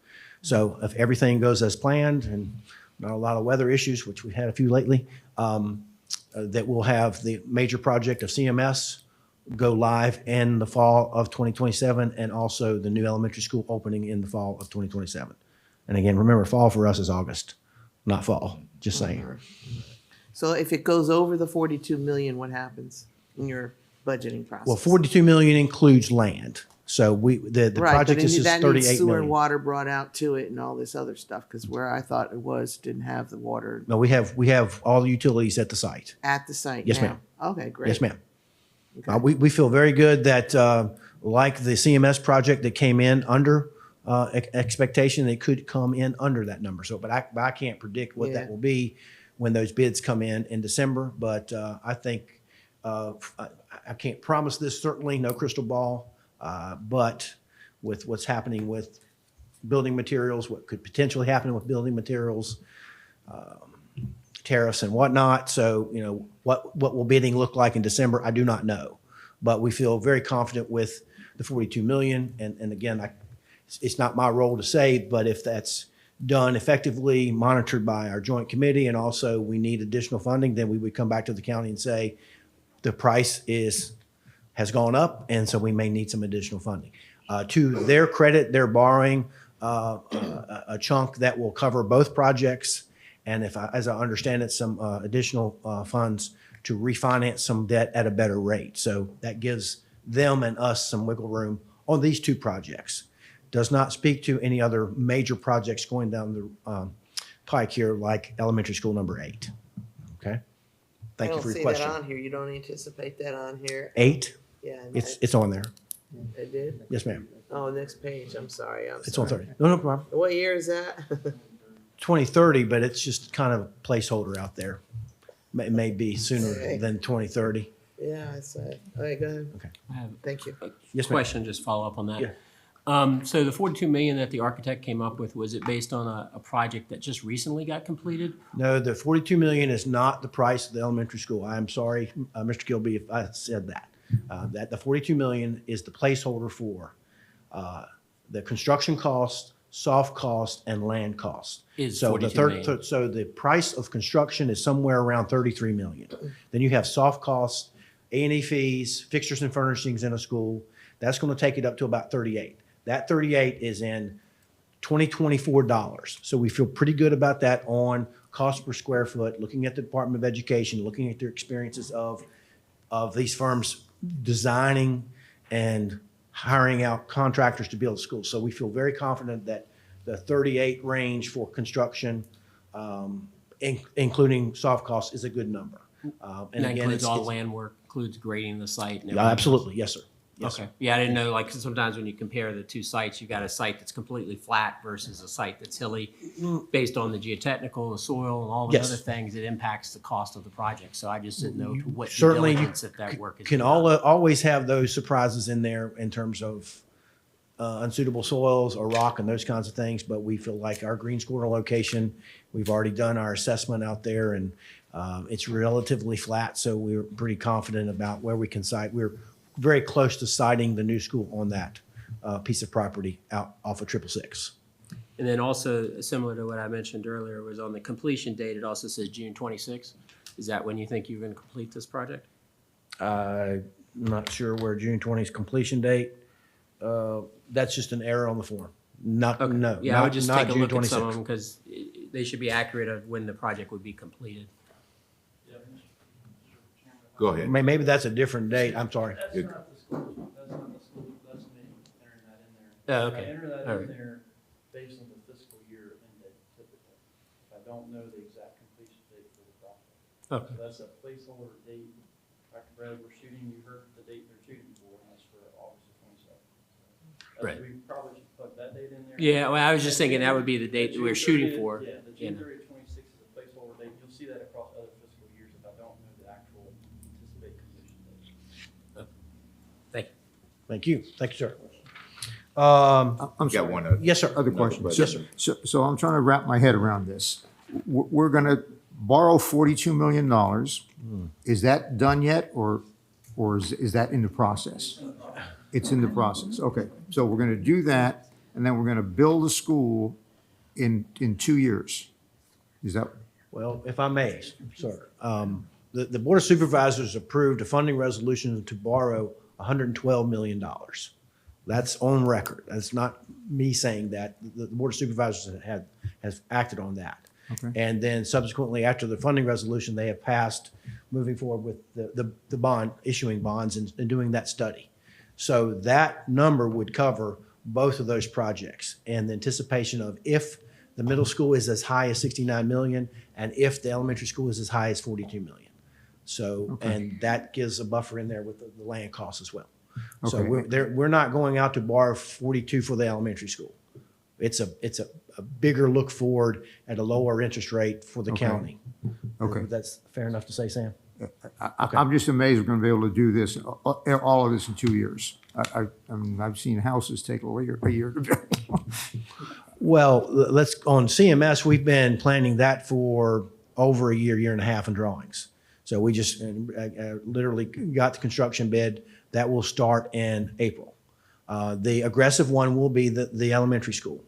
So if everything goes as planned and not a lot of weather issues, which we've had a few lately, that we'll have the major project of CMS go live in the fall of 2027, and also the new elementary school opening in the fall of 2027. And again, remember, fall for us is August, not fall, just saying. So if it goes over the 42 million, what happens in your budgeting process? Well, 42 million includes land. So the Right, project but is just that needs 38 sewer and million. water brought out to it and all this other stuff, because where I thought it was, didn't have the water No, we have all the utilities at the site. at the site Yes, now. ma'am. Okay, great. Yes, ma'am. Okay. We feel very good that, like the CMS project that came in under expectation, it could come in under that number. So, but I can't predict what Yeah. that will be when those bids come in December. But I think I can't promise this, certainly, no crystal ball. But with what's happening with building materials, what could potentially happen with building materials, tariffs and whatnot. So, what will bidding look like in December? I do not know. But we feel very confident with the 42 million. And again, it's not my role to say, but if that's done effectively, monitored by our joint committee, and also we need additional funding, then we would come back to the county and say, the price has gone up, and so we may need some additional funding. To their credit, they're borrowing a chunk that will cover both projects, and as I understand it, some additional funds to refinance some debt at a better rate. So that gives them and us some wiggle room on these two projects. Does not speak to any other major projects going down the pike here, like elementary school number 8. Okay? Thank you for your question. I don't see that on here. You don't anticipate that on here? 8? Yeah. It's on there. It did? Yes, ma'am. Oh, next page. I'm sorry. It's on 30. No problem. What year is that? 2030, but it's just kind of a placeholder out there. may be sooner than 2030. Yeah, I said, all right, go ahead. Okay. I have Thank you. a Yes, ma'am. question, just follow up on that. Yeah. So the 42 million that the architect came up with, was it based on a project that just recently got completed? No, the 42 million is not the price of the elementary school. I'm sorry, Mr. Kilby, if I said that. That the 42 million is the placeholder for the construction cost, soft cost, and land cost. Is So 42 million. so the price of construction is somewhere around 33 million. Then you have soft costs, A&E fees, fixtures and furnishings in a school. That's going to take it up to about 38. That 38 is in 2024 dollars. So we feel pretty good about that on cost per square foot, looking at the Department of Education, looking at their experiences of these firms designing and hiring out contractors to build schools. So we feel very confident that the 38 range for construction, including soft costs, is a good number. And And that again, includes all it's, land work, includes grading the site and yeah, everything? absolutely, yes, sir. Yes, Okay. Yeah, I didn't know, like, sometimes when you compare the two sites, you got a site that's completely flat versus a site that's hilly, based on the geotechnical, the soil, and all the Yes. other things, it impacts the cost of the project. So I just didn't know to what due Certainly, you diligence that work is can done. always have those surprises in there in terms of unsuitable soils or rock and those kinds of things, but we feel like our Greens Corner location, we've already done our assessment out there, and it's relatively flat, so we're pretty confident about where we can site. We're very close to siting the new school on that piece of property out off of 666. And then also, similar to what I mentioned earlier, was on the completion date, it also says June 26. Is that when you think you're going to complete this project? I'm not sure where June 20's completion date. That's just an error on the form. Not, no, Yeah, I would not, just not take a June look at some of 26. them because they should be accurate of when the project would be completed. Go ahead. Maybe that's a different date. I'm sorry. That's not the school, that's not the school, that's me entering that in there. Oh, okay. I enter that All in right. there based on the fiscal year end date typically. I don't know the exact completion date for the project. Okay. So that's a placeholder date. Dr. Brad, we're shooting, you heard the date they're shooting for, and that's for August the 27th. Right. We probably should plug that date in there. Yeah, well, I was just thinking that would be the date that we're shooting for. Yeah, the you June know. 30th, 26th is a placeholder date. You'll see that across other fiscal years if I don't know the actual anticipated completion date. Thank you. Thank you. Thank you, sir. I'm Got sorry. one other. Yes, sir. Other question. Yes, sir. So I'm trying to wrap my head around this. We're going to borrow $42 million. Is that done yet, or is that in the process? It's in the process. Okay. So we're going to do that, and then we're going to build a school in 2 years. Is that? Well, if I may, sir, the Board of Supervisors approved a funding resolution to borrow $112 million. That's on record. That's not me saying that. The Board of Supervisors has acted on that. Okay. And then subsequently, after the funding resolution, they have passed moving forward with the bond, issuing bonds and doing that study. So that number would cover both of those projects, and the anticipation of if the middle school is as high as 69 million and if the elementary school is as high as 42 million. So, and that gives a buffer in there with the land costs as well. So Okay. we're not going out to borrow 42 for the elementary school. It's a bigger look forward at a lower interest rate for the Okay. county. Okay. That's fair enough to say, Sam? I'm just amazed we're going to be able to do this, all of this in 2 years. I mean, I've seen houses take a year to build. Well, on CMS, we've been planning that for over a year and a half in drawings. So we just literally got the construction bid. That will start in April. The aggressive one will be the elementary school.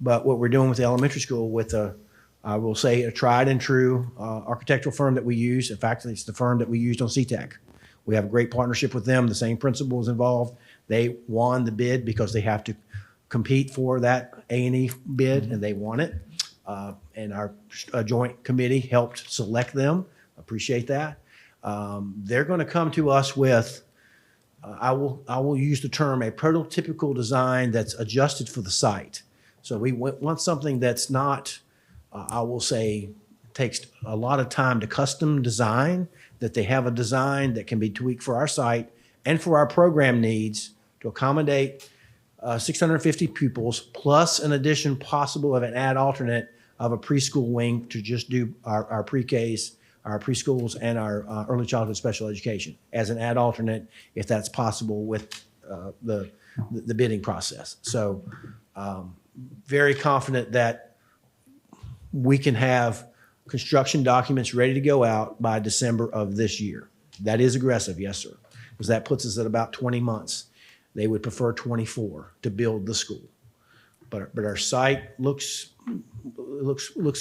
But what we're doing with the elementary school with I will say a tried and true architectural firm that we use. In fact, it's the firm that we used on CTEC. We have a great partnership with them. The same principals involved. They won the bid because they have to compete for that A&E bid, and they won it. And our joint committee helped select them. Appreciate that. They're going to come to us with, I will use the term, a prototypical design that's adjusted for the site. So we want something that's not, I will say, takes a lot of time to custom design, that they have a design that can be tweaked for our site and for our program needs to accommodate 650 pupils, plus an addition possible of an alternate of a preschool wing to just do our pre-Ks, our preschools and our early childhood special education as an ad alternate, if that's possible with the bidding process. So very confident that we can have construction documents ready to go out by December of this year. That is aggressive, yes, sir, because that puts us at about 20 months. They would prefer 24 to build the school. But our site looks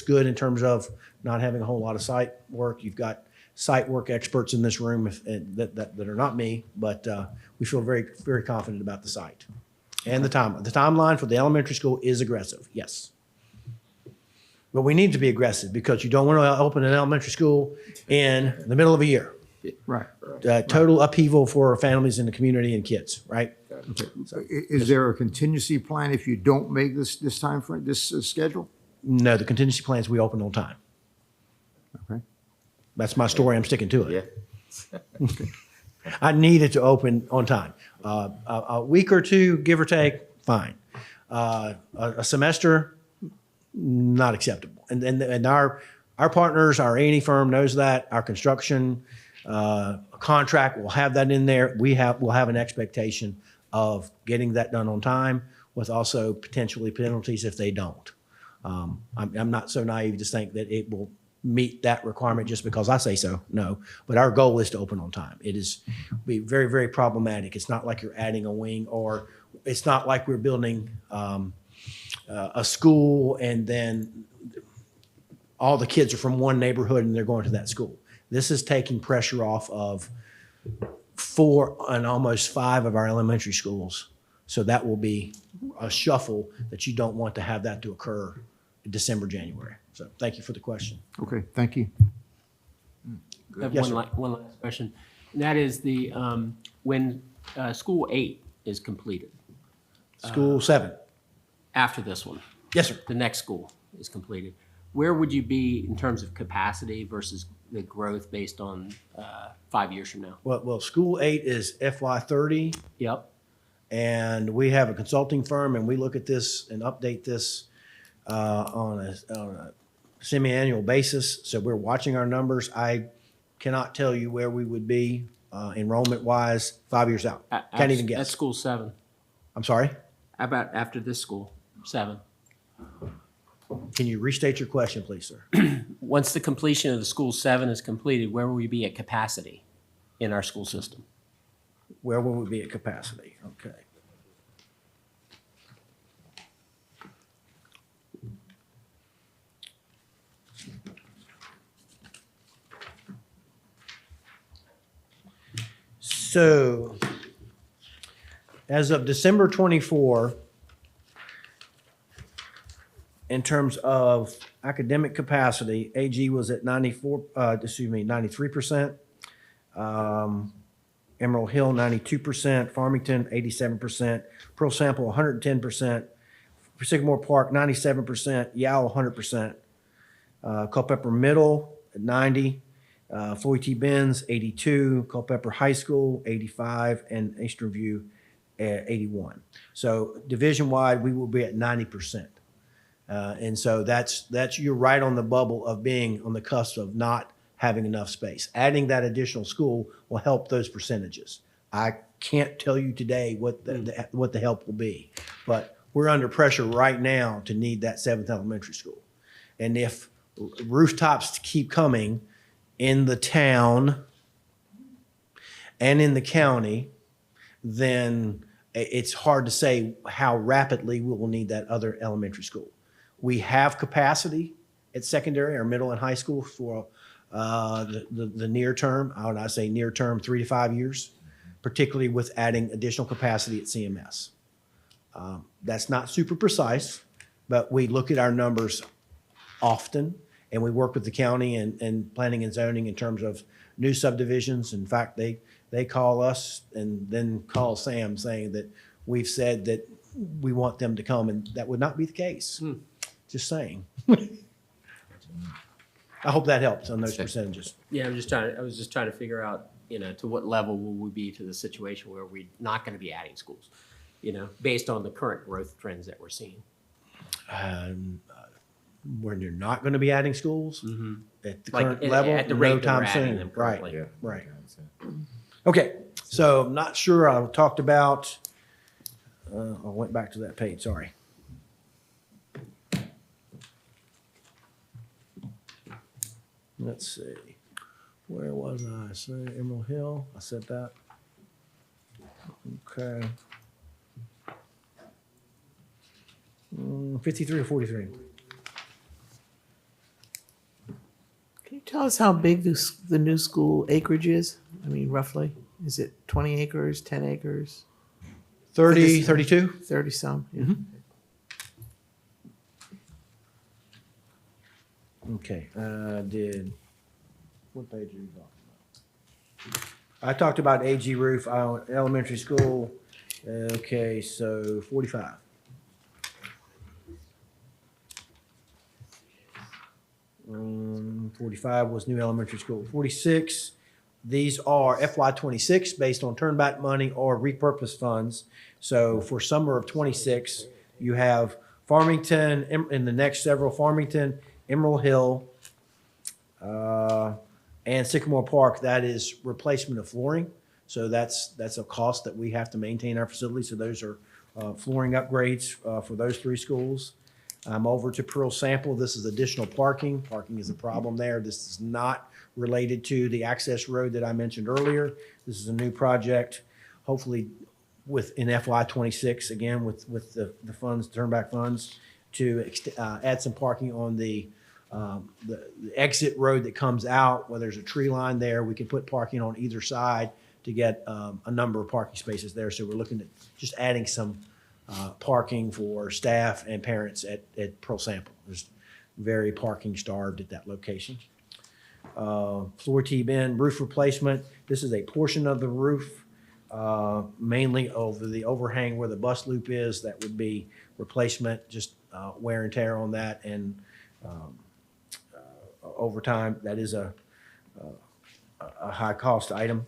good in terms of not having a whole lot of site work. You've got site work experts in this room that are not me, but we feel very, very confident about the site. And the timeline for the elementary school is aggressive, yes. But we need to be aggressive because you don't want to open an elementary school in the middle of a year. Right. Total upheaval for families in the community and kids, right? Okay. So is there a contingency plan if you don't make this time frame, this schedule? No, the contingency plans, we open on time. Okay. That's my story. I'm sticking to it. Yeah. I need it to open on time. A week or two, give or take, fine. A semester, not acceptable. And our partners, our A&E firm knows that. Our construction contract will have that in there. We'll have an expectation of getting that done on time with also potentially penalties if they don't. I'm not so naive to think that it will meet that requirement just because I say so. No, but our goal is to open on time. It is be very, very problematic. It's not like you're adding a wing, or it's not like we're building a school and then all the kids are from one neighborhood and they're going to that school. This is taking pressure off of 4 and almost 5 of our elementary schools. So that will be a shuffle that you don't want to have that to occur in December, January. So thank you for the question. Okay, thank you. I have Yes, one last question. And that is when School 8 is completed, School 7. after this one, Yes, sir. the next school is completed, where would you be in terms of capacity versus the growth based on 5 years from now? Well, School 8 is FY30, Yep. and we have a consulting firm, and we look at this and update this on a semi-annual basis. So we're watching our numbers. I cannot tell you where we would be enrollment-wise 5 years out. Can't even guess. That's School 7. I'm sorry? How about after this school, 7? Can you restate your question, please, sir? Once the completion of the School 7 is completed, where will we be at capacity in our school system? Where will we be at capacity? Okay. So, as of December 24, in terms of academic capacity, AG was at 93%. Emerald Hill, 92%, Farmington, 87%, Pearl Sample, 110%, Sycamore Park, 97%, Yow, 100%, Culpeper Middle at 90, Floyd T. Benz, 82, Culpeper High School, 85, and Eastern View at 81. So division-wide, we will be at 90%. And so that's you're right on the bubble of being on the cusp of not having enough space. Adding that additional school will help those percentages. I can't tell you today what the help will be, but we're under pressure right now to need that 7th elementary school. And if rooftops keep coming in the town and in the county, then it's hard to say how rapidly we will need that other elementary school. We have capacity at secondary or middle and high school for the near term. When I say near term, 3 to 5 years, particularly with adding additional capacity at CMS. That's not super precise, but we look at our numbers often, and we work with the county and planning and zoning in terms of new subdivisions. In fact, they call us and then call Sam saying that we've said that we want them to come, and that would not be the case. Just saying. I hope that helps on those percentages. Yeah, I was just trying to figure out, to what level will we be to the situation where we're not going to be adding schools, based on the current growth trends that we're seeing. when you're not going to be adding schools at the Like, current at- level, at the rate no that time we're adding soon. them Right, currently. Yeah. right. Okay, so I'm not sure. I talked about. I went back to that page. Sorry. Let's see. Where was I? Say Emerald Hill. I said that. Okay. 53 or 43. Can you tell us how big the new school acreage is? I mean, roughly, is it 20 acres, 10 acres, 30, this- 32? 30 some? Yeah. Okay, what page are you talking about? I talked about AG roof, elementary school. Okay, so 45. Um, 45 was new elementary school. 46, these are FY 26 based on turnback money or repurposed funds. So for summer of 26, you have Farmington, in the next several, Farmington, Emerald Hill, and Sycamore Park. That is replacement of flooring. So that's a cost that we have to maintain our facility. So those are flooring upgrades for those three schools. I'm over to Pearl Sample. This is additional parking. Parking is a problem there. This is not related to the access road that I mentioned earlier. This is a new project, hopefully in FY 26, again, with the funds, turnback funds, to add some parking on the exit road that comes out. Where there's a tree line there, we can put parking on either side to get a number of parking spaces there. So we're looking at just adding some parking for staff and parents at Pearl Sample. There's very parking starved at that location. Floor T-bend, roof replacement. This is a portion of the roof, mainly over the overhang where the bus loop is. That would be replacement, just wear and tear on that, and over time, that is a high cost item.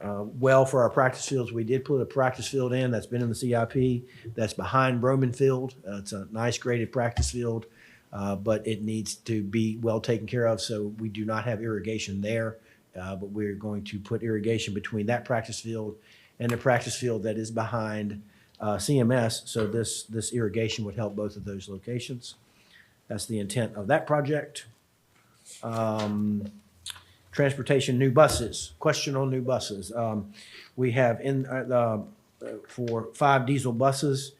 Well, for our practice fields, we did put a practice field in that's been in the CIP. That's behind Broman Field. It's a nice graded practice field, but it needs to be well taken care of. So we do not have irrigation there, but we're going to put irrigation between that practice field and the practice field that is behind CMS. So this irrigation would help both of those locations. That's the intent of that project. Transportation, new buses. Question on new buses. We have for 5 diesel buses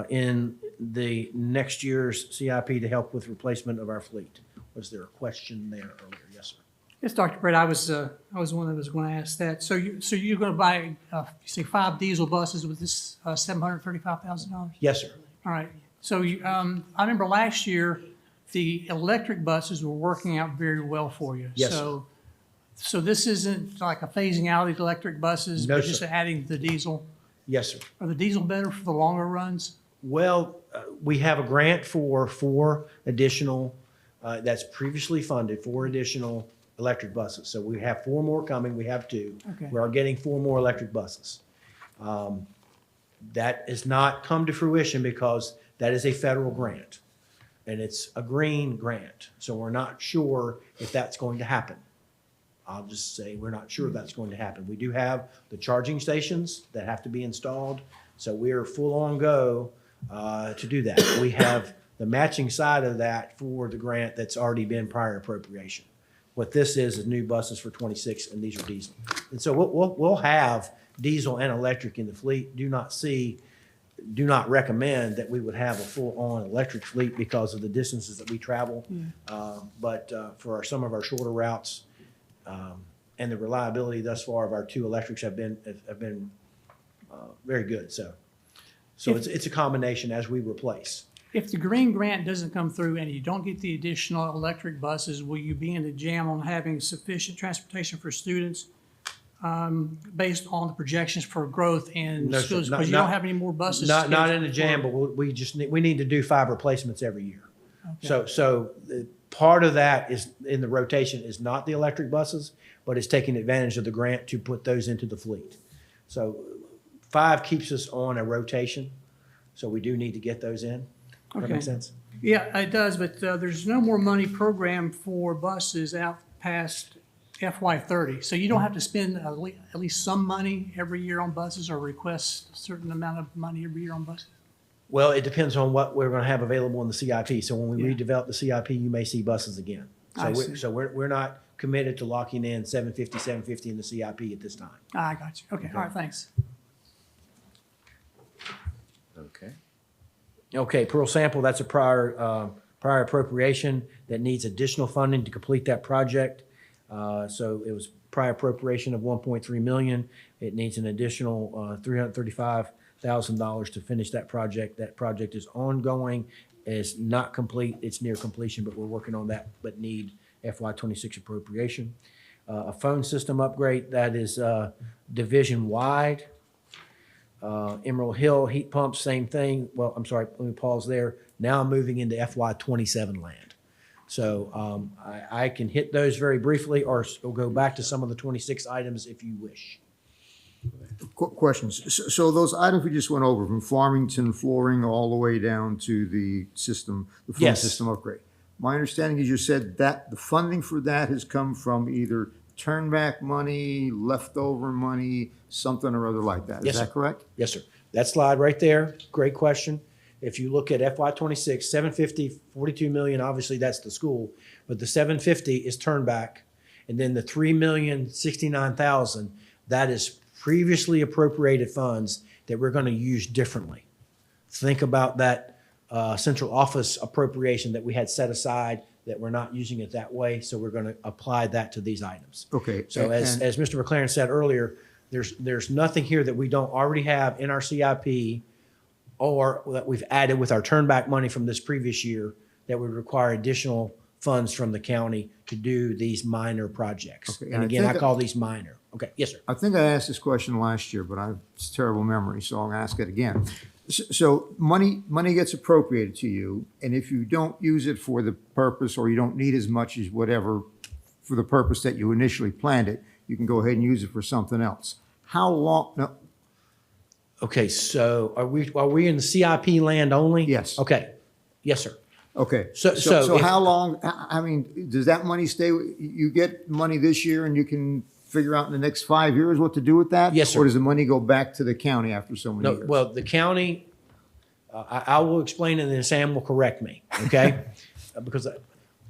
in the next year's CIP to help with replacement of our fleet. Was there a question there earlier? Yes, sir. Yes, Dr. Brett, I was the one that was going to ask that. So you're going to buy, you say 5 diesel buses with this $735,000? Yes, sir. All right. So I remember last year, the electric buses were working out very well for you. Yes, sir. So this isn't like a phasing out of the electric buses, No, but just sir. adding the diesel? Yes, sir. Are the diesel better for the longer runs? Well, we have a grant for 4 additional, that's previously funded, 4 additional electric buses. So we have 4 more coming. We have 2. Okay. We are getting 4 more electric buses. That has not come to fruition because that is a federal grant. And it's a green grant. So we're not sure if that's going to happen. I'll just say we're not sure that's going to happen. We do have the charging stations that have to be installed. So we are full on go to do that. We have the matching side of that for the grant that's already been prior appropriation. What this is new buses for 26, and these are diesel. And so we'll have diesel and electric in the fleet. Do not recommend that we would have a full-on electric fleet because of the distances that we travel. But for some of our shorter routes, and the reliability thus far of our 2 electrics have been very good. So it's a combination as we replace. If the green grant doesn't come through and you don't get the additional electric buses, will you be in a jam on having sufficient transportation for students based on the projections for growth in No, sir. schools? Not- Because you don't have any more buses. Not in scheduled a jam, for- but we need to do 5 replacements every year. So part of that is in the rotation is not the electric buses, but it's taking advantage of the grant to put those into the fleet. So 5 keeps us on a rotation. So we do need to get those in. Does that Okay. make sense? Yeah, it does, but there's no more money programmed for buses out past FY '30. So you don't have to spend at least some money every year on buses or request a certain amount of money every year on buses? Well, it depends on what we're going to have available in the CIP. So when we Yeah. redevelop the CIP, you may see buses again. I see. So we're not committed to locking in 750 in the CIP at this time. I got you. Okay, all right, thanks. Okay. Okay, Pearl Sample, that's a prior appropriation that needs additional funding to complete that project. So it was prior appropriation of 1.3 million. It needs an additional $335,000 to finish that project. That project is ongoing. It's not complete. It's near completion, but we're working on that, but need FY '26 appropriation. A phone system upgrade that is division-wide. Emerald Hill heat pumps, same thing. Well, I'm sorry, let me pause there. Now I'm moving into FY '27 land. So I can hit those very briefly or go back to some of the 26 items if you wish. Questions. So those items we just went over, from Farmington flooring all the way down to the system, the phone Yes. system upgrade. My understanding is you said that the funding for that has come from either turn back money, leftover money, something or other like that. Yes, Is sir. that correct? Yes, sir. That slide right there, great question. If you look at FY '26, 750, 42 million, obviously that's the school, but the 750 is turned back. And then the 3,069,000, that is previously appropriated funds that we're going to use differently. Think about that central office appropriation that we had set aside that we're not using it that way. So we're going to apply that to these items. Okay. So as Mr. McLaren said earlier, there's nothing here that we don't already have in our CIP or that we've added with our turnback money from this previous year that would require additional funds from the county to do these minor projects. Okay, And and I again, I think- call these minor. Okay, yes, sir. I think I asked this question last year, but I have terrible memory, so I'm gonna ask it again. So money gets appropriated to you, and if you don't use it for the purpose, or you don't need as much as whatever, for the purpose that you initially planned it, you can go ahead and use it for something else. How long, no, Okay, so are we in the CIP land only? Yes. Okay, yes, sir. okay. So if- how long, I mean, does that money stay, you get money this year and you can figure out in the next 5 years what to do with that? Yes, sir. Or does the money go back to the county after so many No, years? well, the county, I will explain and then Sam will correct me, okay?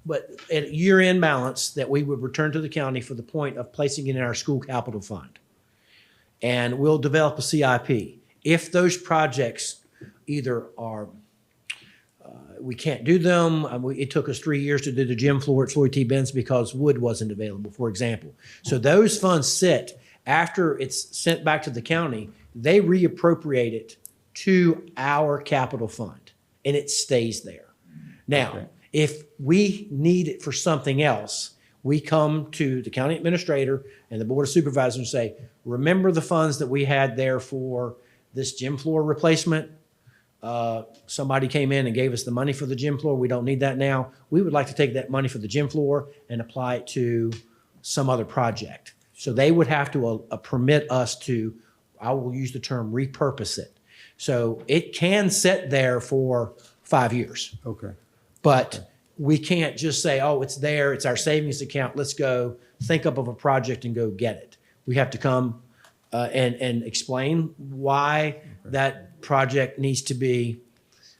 But at year-end balance, that we would return to the county for the point of placing it in our school capital fund. And we'll develop a CIP. If those projects either are, we can't do them, it took us 3 years to do the gym floor at Floyd T. Benz because wood wasn't available, for example. So those funds sit, after it's sent back to the county, they reappropriate it to our capital fund, and it stays there. Now, if we need it for something else, we come to the county administrator and the board of supervisors and say, remember the funds that we had there for this gym floor replacement? Somebody came in and gave us the money for the gym floor. We don't need that now. We would like to take that money for the gym floor and apply it to some other project. So they would have to permit us to, I will use the term, repurpose it. So it can sit there for 5 years. Okay. But we can't just say, oh, it's there, it's our savings account, let's go think up of a project and go get it. We have to come and explain why that project needs to be,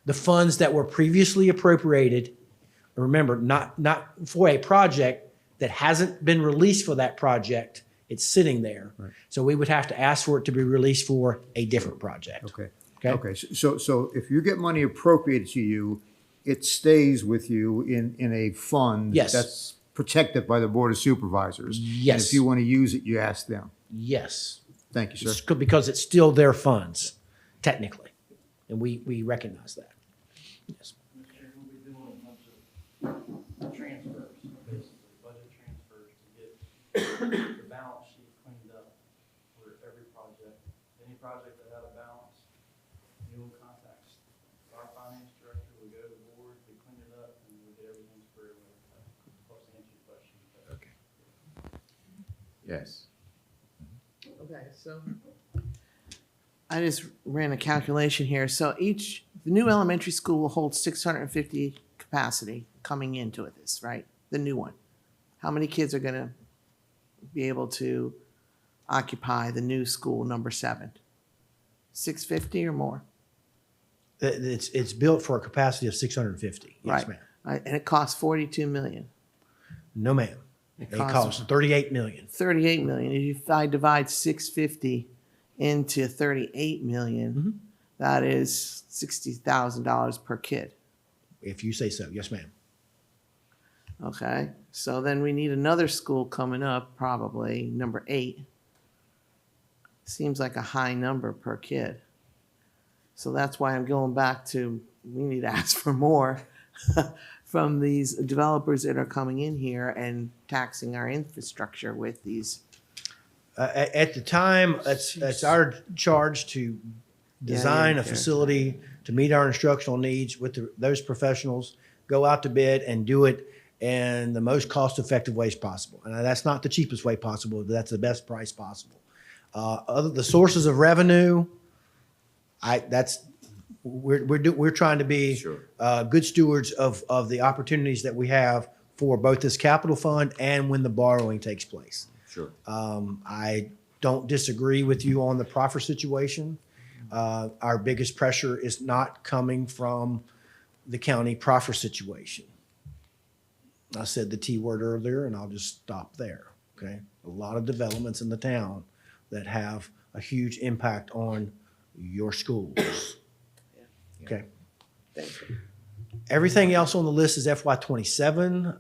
the funds that were previously appropriated, remember, not for a project that hasn't been released for that project, it's sitting there. Right. So we would have to ask for it to be released for a different project. Okay. Okay. Okay, so if you get money appropriated to you, it stays with you in a fund. Yes. That's protected by the Board of Supervisors. And Yes. if you want to use it, you ask them. Yes. Thank you, sir. It's good because it's still their funds, technically, and we recognize that. Yes. We'll be doing a bunch of transfers, basically budget transfers to get the balance sheet cleaned up for every project. Any project that had a balance, you'll contact our finance director, we go to the board, we clean it up, and we get everything squared away. Of course, to answer your question. Okay. Yes. Okay, so I just ran a calculation here. So each the new elementary school will hold 650 capacity coming into this, right? The new one. How many kids are gonna be able to occupy the new school number 7? 650 or more? It's built for a capacity of 650. Yes, Right. ma'am. And it costs 42 million. No, ma'am. It It costs- costs 38 million. 38 million. If I divide 650 into 38 million, that is $60,000 per kid. If you say so. Yes, ma'am. Okay, so then we need another school coming up, probably number 8. Seems like a high number per kid. So that's why I'm going back to, we need to ask for more from these developers that are coming in here and taxing our infrastructure with these. At the time, it's our charge to design yeah, a facility to meet our instructional needs with those professionals, go out to bid and do it in the most cost-effective ways possible. And that's not the cheapest way possible, but that's the best price possible. The sources of revenue, we're trying to be Sure. good stewards of the opportunities that we have for both this capital fund and when the borrowing takes place. Sure. I don't disagree with you on the proffer situation. Our biggest pressure is not coming from the county proffer situation. I said the T word earlier, and I'll just stop there, okay? A lot of developments in the town that have a huge impact on your schools. Okay? Thank you. Everything else on the list is FY '27,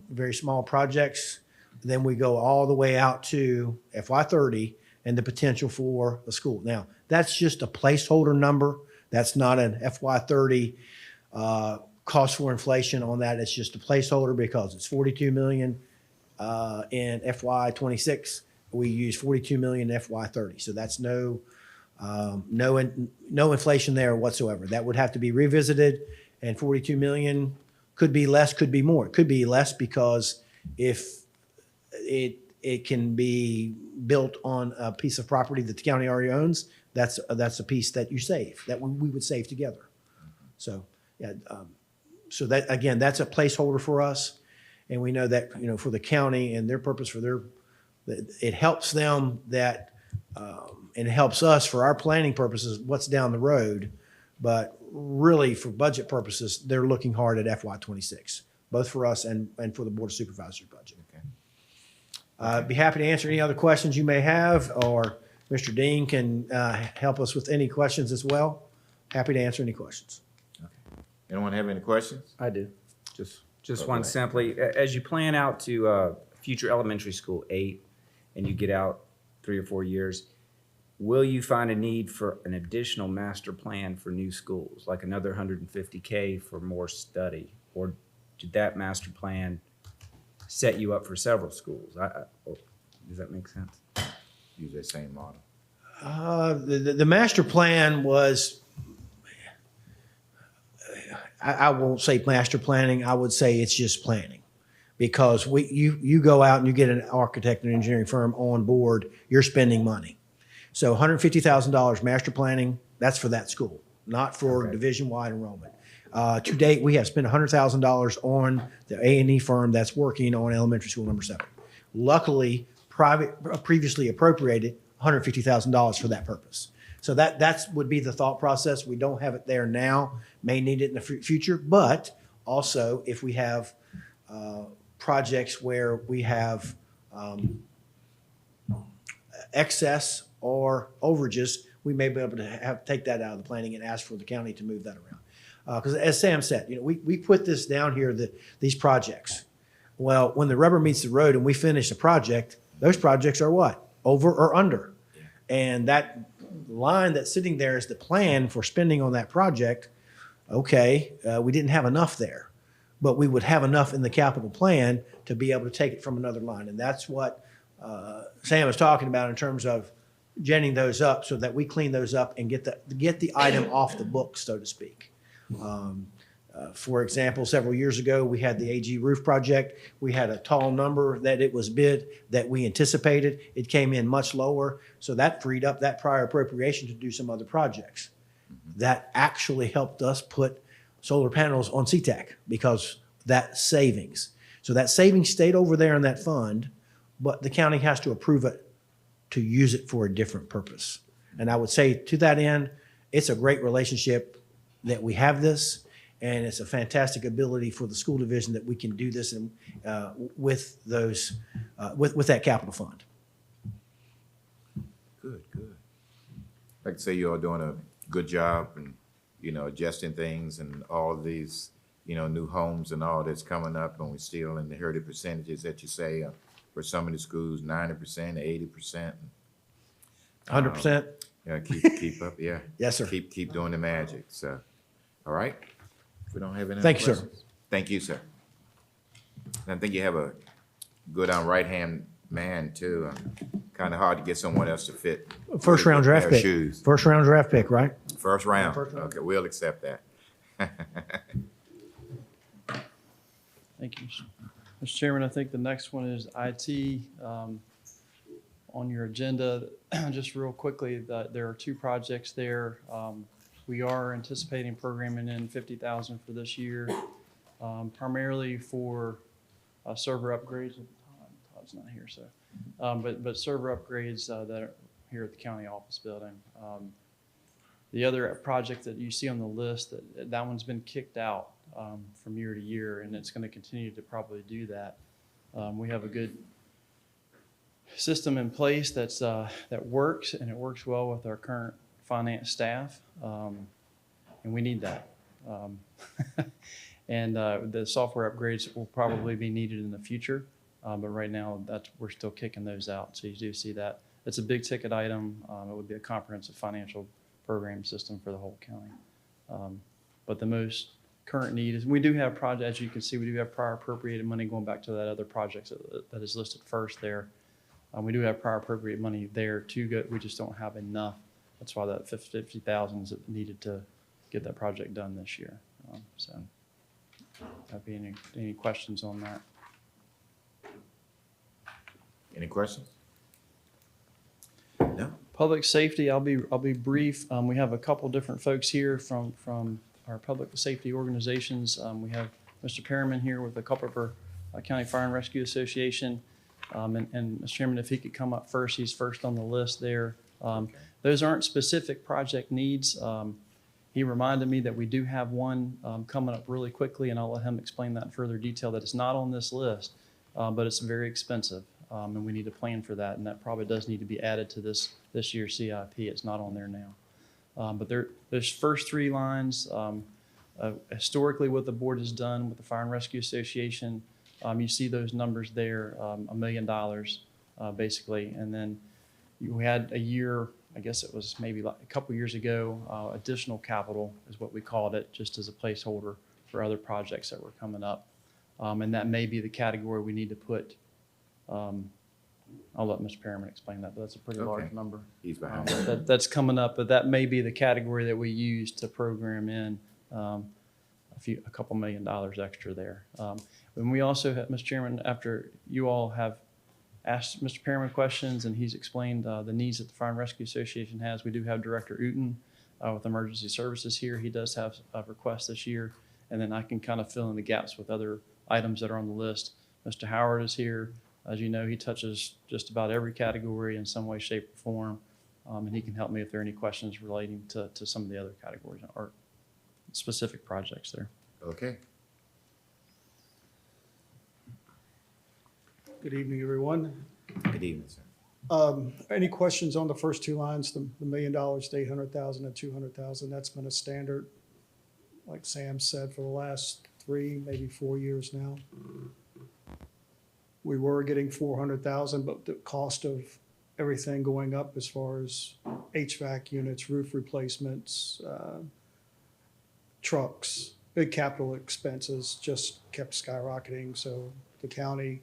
very small projects. Then we go all the way out to FY '30 and the potential for a school. Now, that's just a placeholder number. That's not an FY '30 cost for inflation on that. It's just a placeholder because it's 42 million in FY '26. We use 42 million in FY '30. So that's no inflation there whatsoever. That would have to be revisited, and 42 million could be less, could be more. It could be less because if it can be built on a piece of property that the county already owns, that's a piece that you save, that we would save together. So, yeah, so that, again, that's a placeholder for us. And we know that, for the county and their purpose it helps them that, and it helps us for our planning purposes, what's down the road. But really, for budget purposes, they're looking hard at FY '26, both for us and for the Board of Supervisors budget. Okay. Be happy to answer any other questions you may have, or Mr. Dean can help us with any questions as well. Happy to answer any questions. Anyone have any questions? I do. Just Go one ahead. simply, as you plan out to future elementary school 8, and you get out 3 or 4 years, will you find a need for an additional master plan for new schools, like another $150K for more study? Or did that master plan set you up for several schools? Does that make sense? Use that same model. The master plan was, I won't say master planning, I would say it's just planning. Because you go out and you get an architect and engineering firm on board, you're spending money. So $150,000 master planning, that's for that school, not for division-wide enrollment. To date, we have spent $100,000 on the A&E firm that's working on elementary school number 7. Luckily, previously appropriated $150,000 for that purpose. So that would be the thought process. We don't have it there now, may need it in the future, but also if we have projects where we have excess or overages, we may be able to take that out of the planning and ask for the county to move that around. Because as Sam said, we put this down here, these projects. Well, when the rubber meets the road and we finish the project, those projects are what? Over or under. And that line that's sitting there is the plan for spending on that project. Okay, we didn't have enough there, but we would have enough in the capital plan to be able to take it from another line. And that's what Sam is talking about in terms of genning those up so that we clean those up and get the item off the books, so to speak. For example, several years ago, we had the AG roof project. We had a tall number that it was bid that we anticipated. It came in much lower, so that freed up that prior appropriation to do some other projects. that actually helped us put solar panels on SeaTac because that savings. So that savings stayed over there in that fund, but the county has to approve it to use it for a different purpose. And I would say to that end, it's a great relationship that we have this, and it's a fantastic ability for the school division that we can do this in, with those, with that capital fund. Good, good. Like I say, you all doing a good job and, adjusting things and all these, new homes and all that's coming up, and we still in the heritage percentages that you say, for some of the schools, 90%, 80%. 100%. Yeah, keep up, yeah. Yes, sir. Keep doing the magic, so, all right? If we don't have any other Thank you, sir. questions. Thank you, sir. And I think you have a good right-hand man, too. Kind of hard to get someone else to fit. First round their draft pick. shoes. First round draft pick, right? First round. First round. Okay, we'll accept that. Thank you. Mr. Chairman, I think the next one is IT. On your agenda, just real quickly, there are two projects there. We are anticipating programming in $50,000 for this year, primarily for server upgrades. Todd's not here, so, but server upgrades that are here at the county office building. The other project that you see on the list, that one's been kicked out from year to year, and it's going to continue to probably do that. We have a good system in place that works, and it works well with our current finance staff, and we need that. And the software upgrades will probably be needed in the future, but right now we're still kicking those out. So you do see that. It's a big ticket item. It would be a comprehensive financial program system for the whole county. But the most current need is, we do have projects, as you can see, we do have prior appropriated money going back to that other project that is listed first there. We do have prior appropriate money there to go. We just don't have enough. That's why that 50,000 is needed to get that project done this year. So, have any questions on that? Any questions? No? Public safety, I'll be brief. We have a couple different folks here from our public safety organizations. We have Mr. Perriman here with the Culpeper County Fire and Rescue Association. And Mr. Chairman, if he could come up first, he's first on the list there. Those aren't specific project needs. He reminded me that we do have one coming up really quickly, and I'll let him explain that in further detail, that it's not on this list, but it's very expensive, and we need to plan for that, and that probably does need to be added to this year's CIP. It's not on there now. But those first three lines, historically what the board has done with the Fire and Rescue Association, you see those numbers there, $1 million basically. And then we had a year, I guess it was maybe like a couple years ago, additional capital is what we called it, just as a placeholder for other projects that were coming up. And that may be the category we need to put. I'll let Mr. Perriman explain that, but that's a pretty large number. He's behind. That's coming up, but that may be the category that we use to program in a couple $1 million extra there. And we also have, Mr. Chairman, after you all have asked Mr. Perriman questions and he's explained the needs that the Fire and Rescue Association has, we do have Director Uten with Emergency Services here. He does have a request this year, and then I can kind of fill in the gaps with other items that are on the list. Mr. Howard is here. As you know, he touches just about every category in some way, shape, or form, and he can help me if there are any questions relating to some of the other categories or specific projects there. Okay. Good evening, everyone. Good evening, sir. Any questions on the first two lines, the $1 million, the 800,000 and 200,000? That's been a standard, like Sam said, for the last 3, maybe 4 years now. We were getting 400,000, but the cost of everything going up as far as HVAC units, roof replacements, trucks, big capital expenses just kept skyrocketing. So the county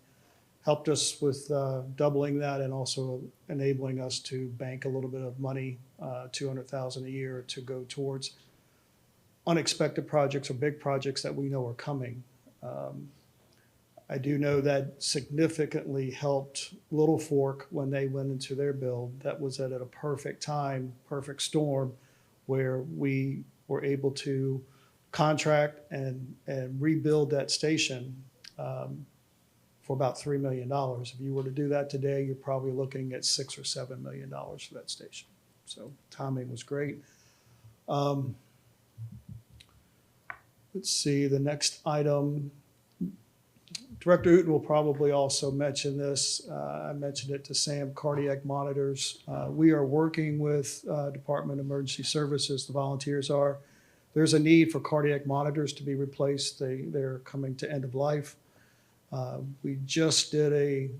helped us with doubling that and also enabling us to bank a little bit of money, $200,000 a year, to go towards unexpected projects or big projects that we know are coming. I do know that significantly helped Little Fork when they went into their build. That was at a perfect time, perfect storm, where we were able to contract and rebuild that station for about $3 million. If you were to do that today, you're probably looking at $6 or $7 million for that station. So timing was great. Let's see, the next item. Director Uten will probably also mention this. I mentioned it to Sam, cardiac monitors. We are working with Department of Emergency Services, the volunteers are. There's a need for cardiac monitors to be replaced. They're coming to end of life. We just did a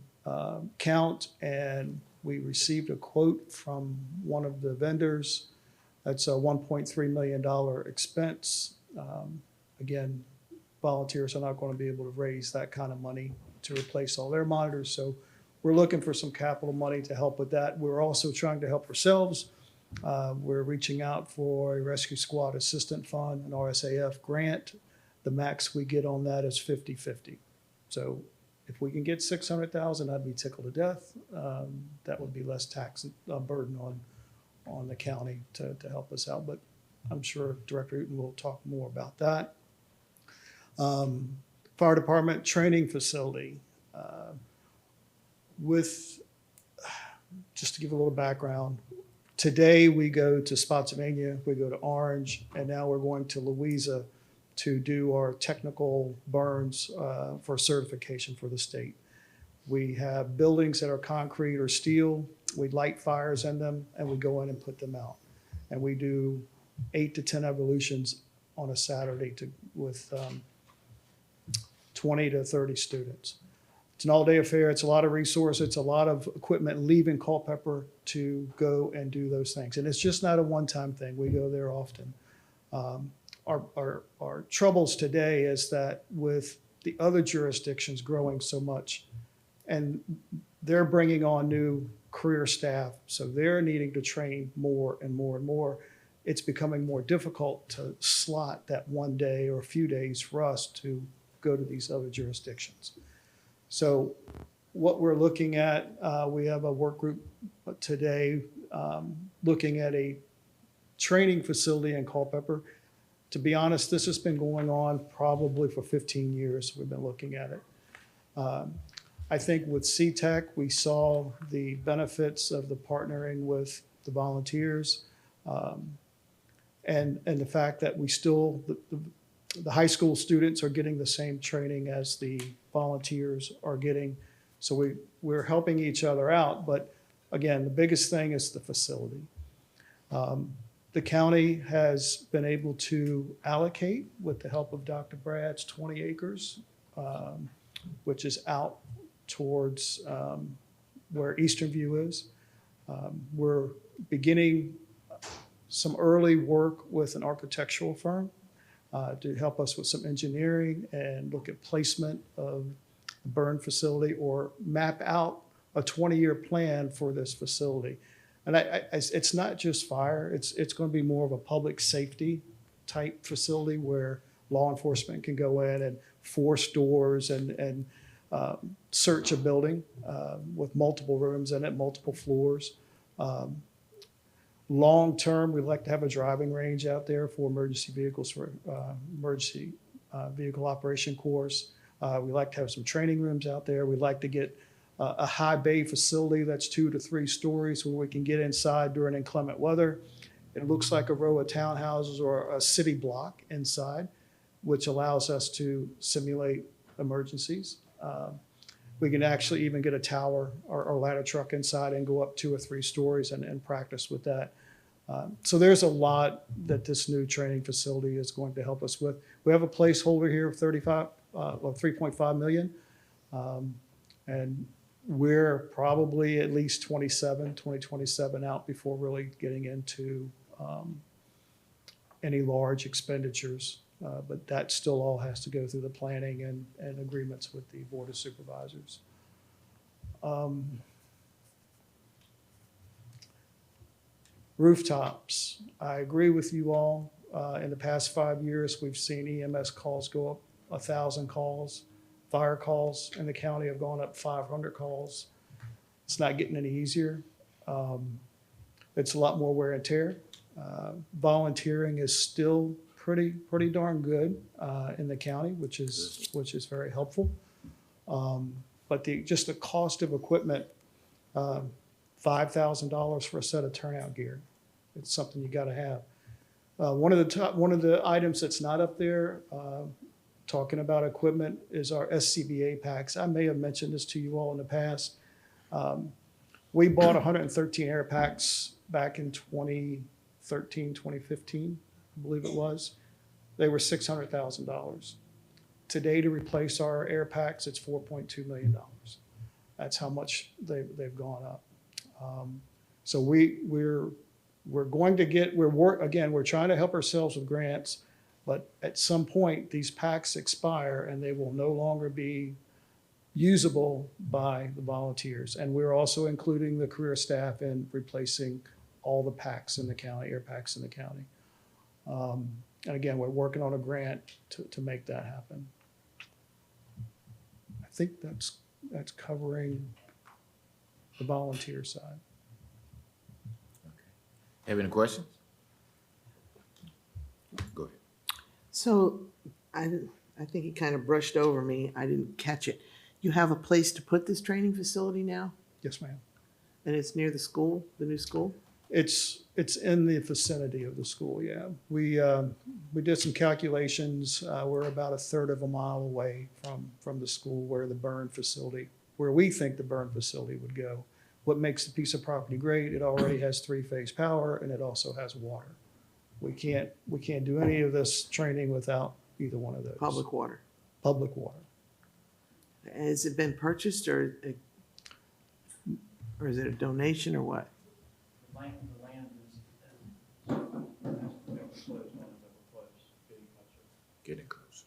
count and we received a quote from one of the vendors. That's a $1.3 million expense. Again, volunteers are not going to be able to raise that kind of money to replace all their monitors. So we're looking for some capital money to help with that. We're also trying to help ourselves. We're reaching out for a Rescue Squad Assistant Fund, an RSAF grant. The max we get on that is 50-50. So if we can get 600,000, I'd be tickled to death. That would be less tax burden on the county to help us out. But I'm sure Director Uten will talk more about that. Fire Department training facility. Just to give a little background, today we go to Spotsylvania, we go to Orange, and now we're going to Louisa to do our technical burns for certification for the state. We have buildings that are concrete or steel. We light fires in them, and we go in and put them out. And we do 8 to 10 evolutions on a Saturday with 20 to 30 students. It's an all-day affair. It's a lot of resources. It's a lot of equipment leaving Culpeper to go and do those things. And it's just not a one-time thing. We go there often. Our troubles today is that with the other jurisdictions growing so much, and they're bringing on new career staff, so they're needing to train more and more and more. It's becoming more difficult to slot that one day or a few days for us to go to these other jurisdictions. So what we're looking at, we have a work group today looking at a training facility in Culpeper. To be honest, this has been going on probably for 15 years. We've been looking at it. I think with CTEC, we saw the benefits of the partnering with the volunteers and the fact that we still, the high school students are getting the same training as the volunteers are getting. So we're helping each other out. But again, the biggest thing is the facility. The county has been able to allocate, with the help of Dr. Brad's, 20 acres, which is out towards where Eastern View is. We're beginning some early work with an architectural firm to help us with some engineering and look at placement of the burn facility or map out a 20-year plan for this facility. And it's not just fire, it's going to be more of a public safety type facility where law enforcement can go in and force doors and search a building with multiple rooms in it, multiple floors. Long term, we'd like to have a driving range out there for emergency vehicles, for emergency vehicle operation course. We'd like to have some training rooms out there. We'd like to get a high bay facility that's 2 to 3 stories where we can get inside during inclement weather. It looks like a row of townhouses or a city block inside, which allows us to simulate emergencies. We can actually even get a tower or ladder truck inside and go up 2 or 3 stories and practice with that. So there's a lot that this new training facility is going to help us with. We have a placeholder here of 3.5 million. And we're probably at least 2027 out before really getting into any large expenditures. But that still all has to go through the planning and agreements with the Board of Supervisors. Rooftops. I agree with you all. In the past 5 years, we've seen EMS calls go up 1,000 calls. Fire calls in the county have gone up 500 calls. It's not getting any easier. It's a lot more wear and tear. Volunteering is still pretty darn good in the county, which is very helpful. But just the cost of equipment, $5,000 for a set of turnout gear. It's something you got to have. One of the items that's not up there, talking about equipment, is our SCBA packs. I may have mentioned this to you all in the past. We bought 113 air packs back in 2013, 2015, I believe it was. They were $600,000. Today, to replace our air packs, it's $4.2 million. That's how much they've gone up. So we're going to get, we're trying to help ourselves with grants, but at some point, these packs expire and they will no longer be usable by the volunteers. And we're also including the career staff in replacing all the packs in the county, air packs in the county. And again, we're working on a grant to make that happen. I think that's covering the volunteer side. Have any questions? Go ahead. So I think he kind of brushed over me. I didn't catch it. You have a place to put this training facility now? Yes, ma'am. And it's near the school, the new school? It's in the vicinity of the school, yeah. We did some calculations. We're about a third of a mile away from the school where we think the burn facility would go. What makes the piece of property great, it already has 3-phase power and it also has water. We can't do any of this training without either one of those. Public water. Public water. Has it been purchased or is it a donation or what? The land is, Getting close.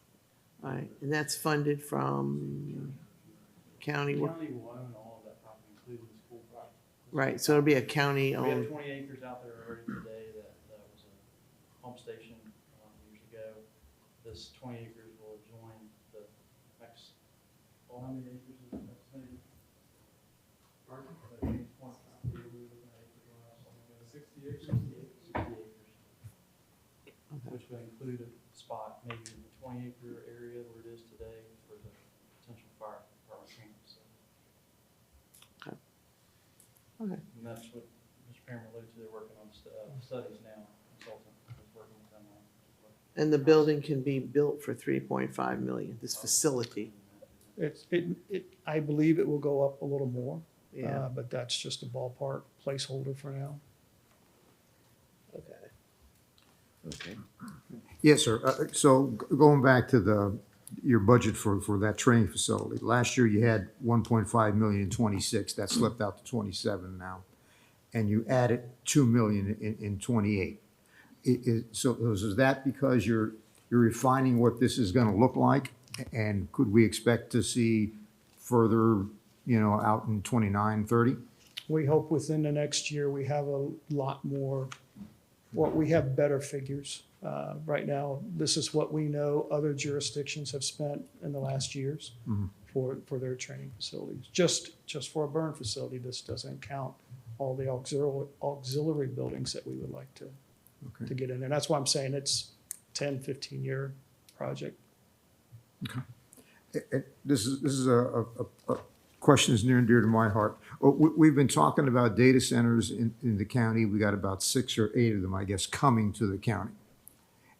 All right, and that's funded from county? the county will own all of that property, including the school property. Right, so it'll be a county We have owned, 20 acres out there already today that was a pump station years ago. This 20 acres will adjoin the next, well, how many acres is it estimated? Pardon? 60 acres. 60 acres. Which would include a spot maybe in the 20-acre area where it is today for the potential fire department training facility. okay. And that's what Mr. Pamela alluded to, they're working on studies now, consultant is working with them on. And the building can be built for 3.5 million, this facility. I believe it will go up a little more, Yeah. but that's just a ballpark placeholder for now. Okay. Okay. Yes, sir. So going back to your budget for that training facility, last year you had 1.5 million in 26, that slipped out to 27 now. And you added 2 million in 28. So is that because you're refining what this is gonna look like? And could we expect to see further, out in 29, 30? We hope within the next year, we have a lot more, we have better figures. Right now, this is what we know other jurisdictions have spent in the last years for their training facilities. Just for a burn facility, this doesn't count all the auxiliary buildings that we would like to get in there. That's why I'm saying it's 10, 15-year project. This is a question that's near and dear to my heart. We've been talking about data centers in the county. We got about 6 or 8 of them, I guess, coming to the county.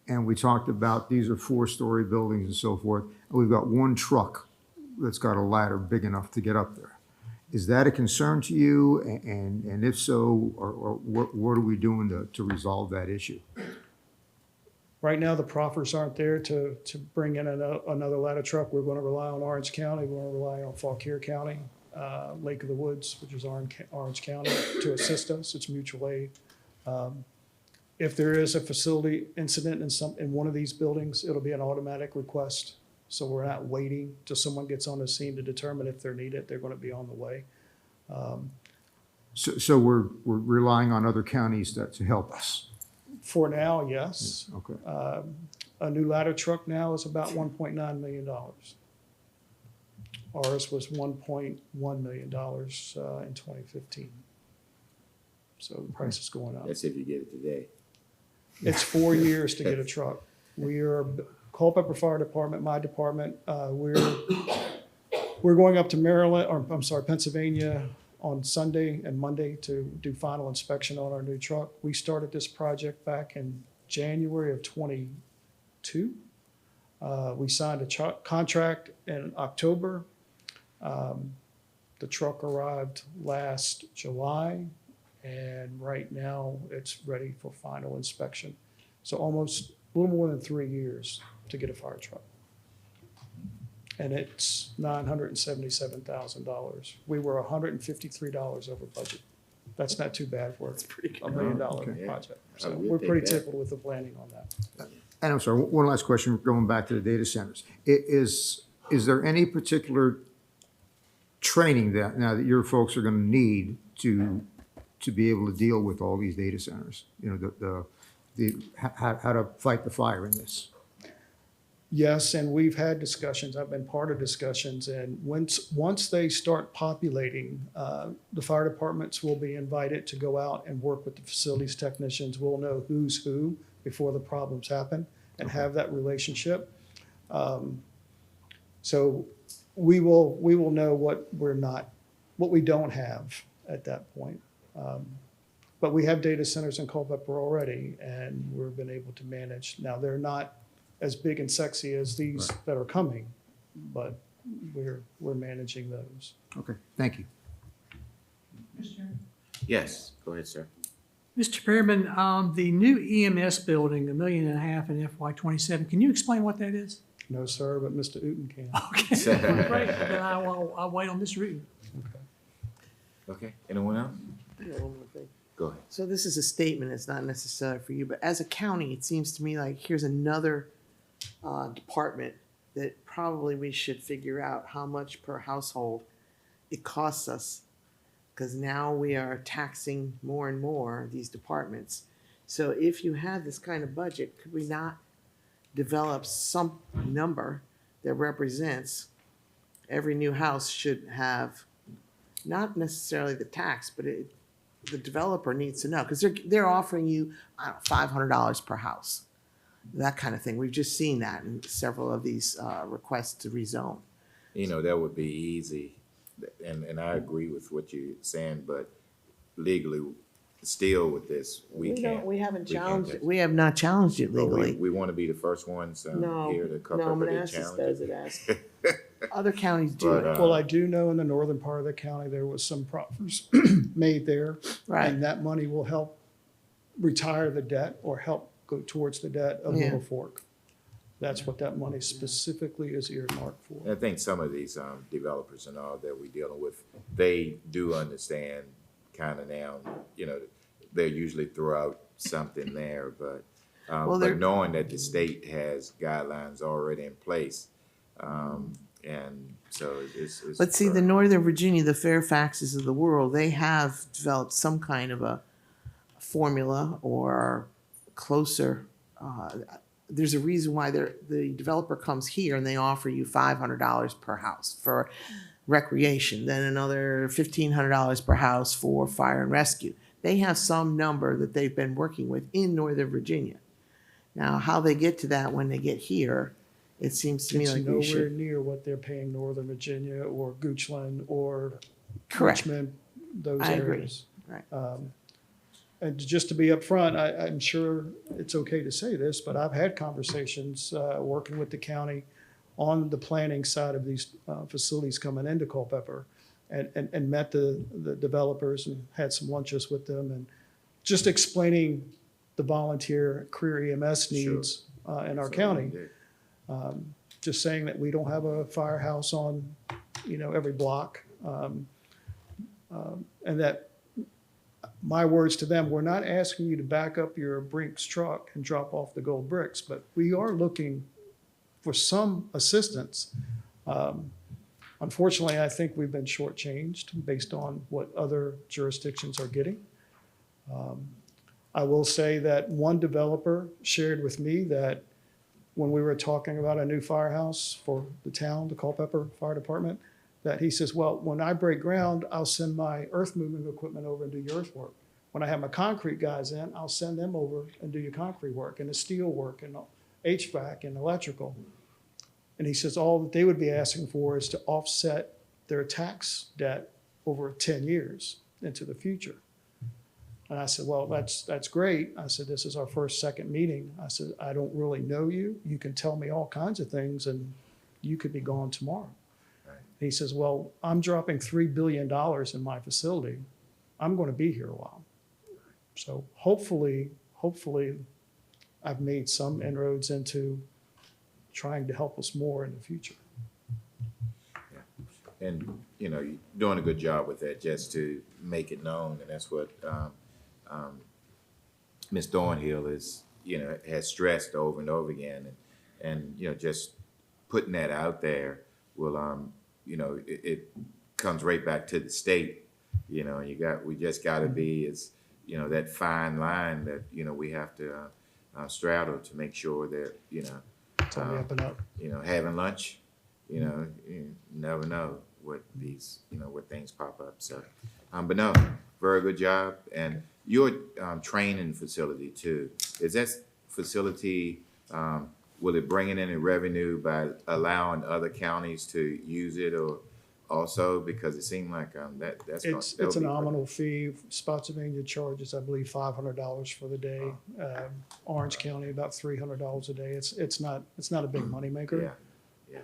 And we talked about these are 4-story buildings and so forth. And we've got one truck that's got a ladder big enough to get up there. Is that a concern to you? And if so, or what are we doing to resolve that issue? Right now, the proffers aren't there to bring in another ladder truck. We're going to rely on Orange County. We're going to rely on Fauquier County, Lake of the Woods, which is Orange County, to assist us. It's mutual aid. If there is a facility incident in one of these buildings, it'll be an automatic request. So we're not waiting till someone gets on the scene to determine if they're needed. They're going to be on the way. So we're relying on other counties to help us. For now, yes. Okay. A new ladder truck now is about $1.9 million. Ours was $1.1 million in 2015. So the price is going up. That's if you get it today. It's 4 years to get a truck. We are, Culpeper Fire Department, my department, we're going up to Maryland, or I'm sorry, Pennsylvania on Sunday and Monday to do final inspection on our new truck. We started this project back in January of '22. We signed a contract in October. The truck arrived last July, and right now it's ready for final inspection. So almost a little more than 3 years to get a fire truck. And it's $977,000. We were $153 over budget. That's not too bad for a $1 million Okay. project. I So would we're think pretty that. tickled with the planning on that. And I'm sorry, one last question, going back to the data centers. Is there any particular training that, now that your folks are gonna need to be able to deal with all these data centers? You know, how to fight the fire in this? Yes, and we've had discussions, I've been part of discussions, and once they start populating, the fire departments will be invited to go out and work with the facilities technicians. We'll know who's who before the problems happen and have that relationship. So we will know what we don't have at that point. But we have data centers in Culpeper already, and we've been able to manage. Now, they're not as big and sexy as these that are coming, but we're managing those. Okay, thank you. Yes, go ahead, sir. Mr. Pearman, the new EMS building, $1.5 million in FY '27, can you explain what that is? No, sir, but Mr. Uten can. Okay, great. Then I'll wait on Mr. Uten. Okay, anyone else? Yeah, one more thing. Go ahead. So this is a statement, it's not necessary for you, but as a county, it seems to me like here's another department that probably we should figure out how much per household it costs us. Because now we are taxing more and more these departments. So if you have this kind of budget, could we not develop some number that represents every new house should have, not necessarily the tax, but the developer needs to know, because they're offering you, I don't know, $500 per house, that kind of thing. We've just seen that in several of these requests to rezone. You know, that would be easy, and I agree with what you're saying, but legally, still with this, we can't. We haven't we can't challenged do it. We have not challenged it But legally. we want to be the first ones No, here to come no, up with a Manassas challenge. does it as, other counties do But, it. Well, I do know in the northern part of the county, there was some proffers made there. Right. And that money will help retire the debt or help go towards the debt of Yeah. Little Fork. That's what that money specifically is earmarked for. I think some of these developers and all that we're dealing with, they do understand kind of now, you know, they usually throw out something there, but Well, they're- knowing that the state has guidelines already in place, and so it's. But see, the Northern Virginia, the Fairfaxes of the world, they have developed some kind of a formula or closer. There's a reason why the developer comes here and they offer you $500 per house for recreation, then another $1,500 per house for fire and rescue. They have some number that they've been working with in Northern Virginia. Now, how they get to that when they get here, it seems to me It's like we nowhere should. near what they're paying Northern Virginia or Goochland or Correct. Richmond, those I agree. areas. Right. And just to be upfront, I'm sure it's okay to say this, but I've had conversations working with the county on the planning side of these facilities coming into Culpeper and met the developers and had some lunches with them and just explaining the volunteer career EMS needs in our county. Just saying that we don't have a firehouse on, every block. And that my words to them, we're not asking you to back up your Brinks truck and drop off the gold bricks, but we are looking for some assistance. Unfortunately, I think we've been shortchanged based on what other jurisdictions are getting. I will say that one developer shared with me that when we were talking about a new firehouse for the town, the Culpeper Fire Department, that he says, well, when I break ground, I'll send my earth moving equipment over and do your earthwork. When I have my concrete guys in, I'll send them over and do your concrete work and the steel work and HVAC and electrical. And he says all that they would be asking for is to offset their tax debt over 10 years into the future. And I said, well, that's great. I said, this is our second meeting. I said, I don't really know you. You can tell me all kinds of things and you could be gone tomorrow. Right. He says, well, I'm dropping $3 billion in my facility. I'm going to be here a while. So hopefully I've made some inroads into trying to help us more in the future. And, you know, you're doing a good job with that, just to make it known, and that's what Ms. Thornhill is, you know, has stressed over and over again, and you know, just putting that out there will, you know, it comes right back to the state, you know. We just got to be, as you know, that fine line that, you know, we have to straddle to make sure that, you know, It's on the up and up. you know, having lunch, you know, you never know what these, you know, what things pop up. So, but no, very good job. And your training facility too, is that facility, will it bring in any revenue by allowing other counties to use it, or also, because it seemed like that's It's a nominal fee. Spotsylvania charges, I believe, $500 for the day. Orange County, about $300 a day. It's not a big moneymaker. Yeah.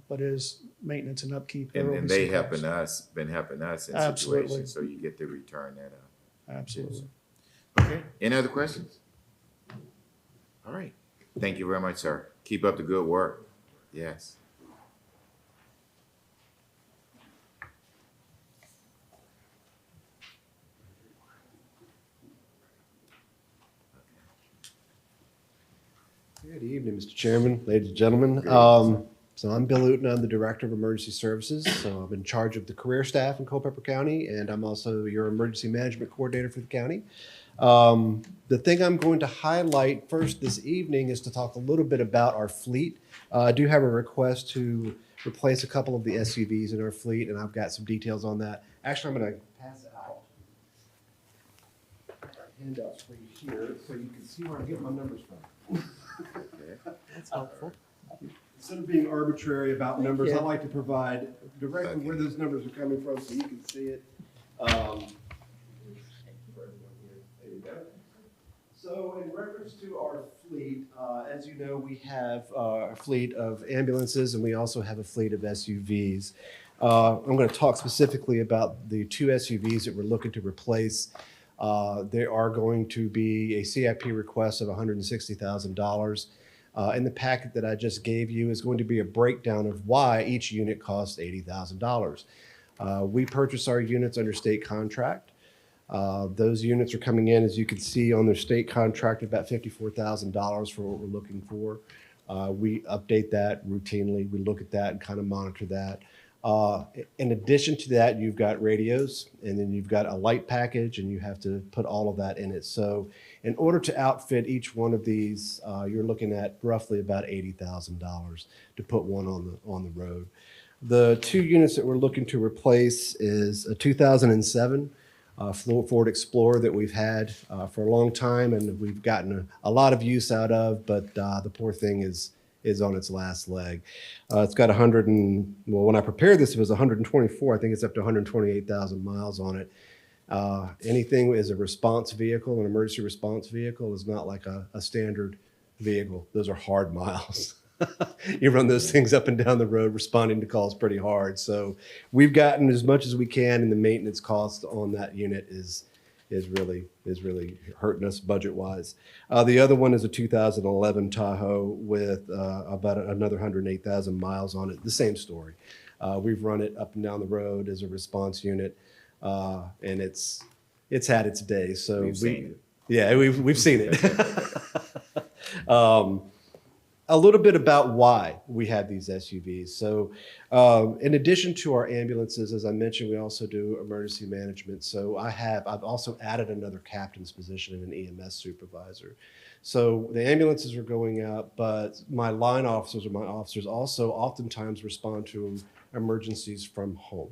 But it is maintenance and upkeep. And they been helping us in Absolutely. situations, so you get to return that up. Absolutely. Okay, any other questions? All right, thank you very much, sir. Keep up the good work. Yes. Good evening, Mr. Chairman, ladies and gentlemen. So I'm Bill Uten. I'm the Director of Emergency Services. So I'm in charge of the career staff in Culpeper County, and I'm also your Emergency Management Coordinator for the county. The thing I'm going to highlight first this evening is to talk a little bit about our fleet. I do have a request to replace a couple of the SUVs in our fleet, and I've got some details on that. Actually, I'm going to pass out handouts for you here so you can see where I'm getting my numbers from. That's helpful. Instead of being arbitrary about numbers, I you. like to provide directly where those numbers are coming from so you can see it. For everyone here. There you go. So in reference to our fleet, as you know, we have a fleet of ambulances and we also have a fleet of SUVs. I'm going to talk specifically about the two SUVs that we're looking to replace. There are going to be a CIP request of $160,000. In the packet that I just gave you is going to be a breakdown of why each unit costs $80,000. We purchase our units under state contract. Those units are coming in, as you can see on their state contract, about $54,000 for what we're looking for. We update that routinely. We look at that and kind of monitor that. In addition to that, you've got radios, and then you've got a light package, and you have to put all of that in it. So in order to outfit each one of these, you're looking at roughly about $80,000 to put one on the road. The two units that we're looking to replace is a 2007 Ford Explorer that we've had for a long time, and we've gotten a lot of use out of, but the poor thing is on its last leg. It's got when I prepared this, it was 124. I think it's up to 128,000 miles on it. Anything is a response vehicle, an emergency response vehicle, is not like a standard vehicle. Those are hard miles. You run those things up and down the road, responding to calls pretty hard. So we've gotten as much as we can, and the maintenance cost on that unit is really hurting us budget-wise. The other one is a 2011 Tahoe with about another 108,000 miles on it. The same story. We've run it up and down the road as a response unit, and it's had its day. So We've seen it. Yeah, we've seen it. A little bit about why we have these SUVs. So in addition to our ambulances, as I mentioned, we also do emergency management. So I've also added another captain's position and an EMS supervisor. So the ambulances are going out, but my line officers or my officers also oftentimes respond to emergencies from home.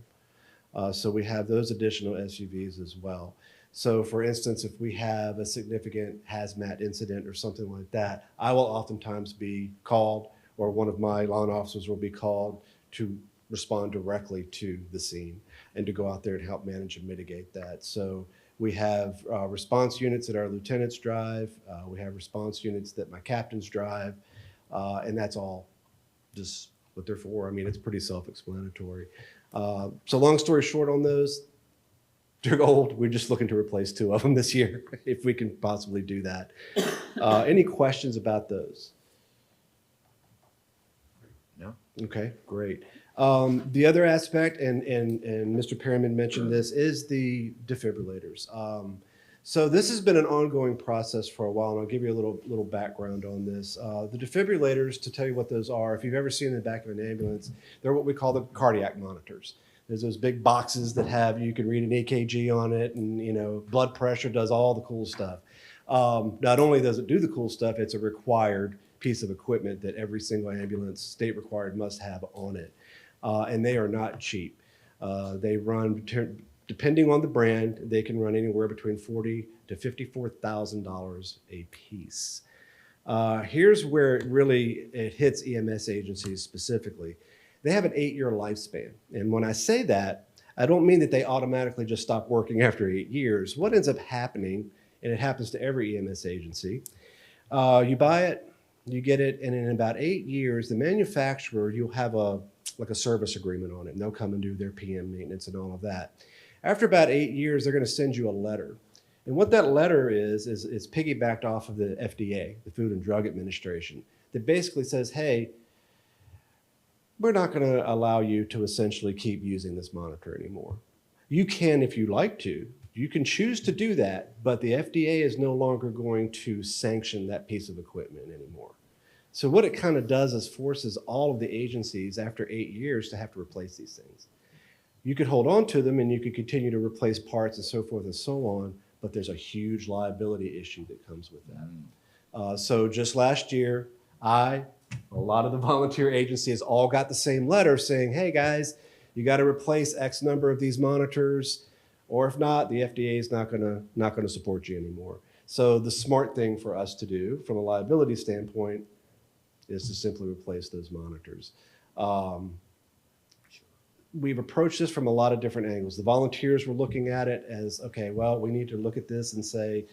So we have those additional SUVs as well. So for instance, if we have a significant hazmat incident or something like that, I will oftentimes be called, or one of my lawn officers will be called to respond directly to the scene and to go out there and help manage and mitigate that. So we have response units that our lieutenants drive. We have response units that my captains drive. And that's all just what they're for. I mean, it's pretty self-explanatory. So long story short on those, they're old. We're just looking to replace 2 of them this year, if we can possibly do that. Any questions about those? No. Okay, great. The other aspect, and Mr. Perriman mentioned this, is the defibrillators. So this has been an ongoing process for a while, and I'll give you a little background on this. The defibrillators, to tell you what those are, if you've ever seen in the back of an ambulance, they're what we call the cardiac monitors. There's those big boxes that have, you can read an EKG on it, and blood pressure, does all the cool stuff. Not only does it do the cool stuff, it's a required piece of equipment that every single ambulance, state required, must have on it. And they are not cheap. They run, depending on the brand, they can run anywhere between $40,000 to $54,000 a piece. Here's where it hits EMS agencies specifically. They have an 8-year lifespan. And when I say that, I don't mean that they automatically just stop working after 8 years. What ends up happening, and it happens to every EMS agency, you buy it, you get it, and in about 8 years, the manufacturer, you'll have a service agreement on it, and they'll come and do their PM maintenance and all of that. After about 8 years, they're going to send you a letter. And what that letter is piggybacked off of the FDA, the Food and Drug Administration, that basically says, hey, we're not going to allow you to essentially keep using this monitor anymore. You can if you like to. You can choose to do that, but the FDA is no longer going to sanction that piece of equipment anymore. So what it kind of does is forces all of the agencies after 8 years to have to replace these things. You could hold on to them and you could continue to replace parts and so forth and so on, but there's a huge liability issue that comes with that. So just last year, a lot of the volunteer agencies all got the same letter saying, hey guys, you got to replace X number of these monitors, or if not, the FDA is not going to support you anymore. So the smart thing for us to do from a liability standpoint is to simply replace those monitors. We've approached this from a lot of different angles. The volunteers were looking at it as, okay, well, we need to look at this and say,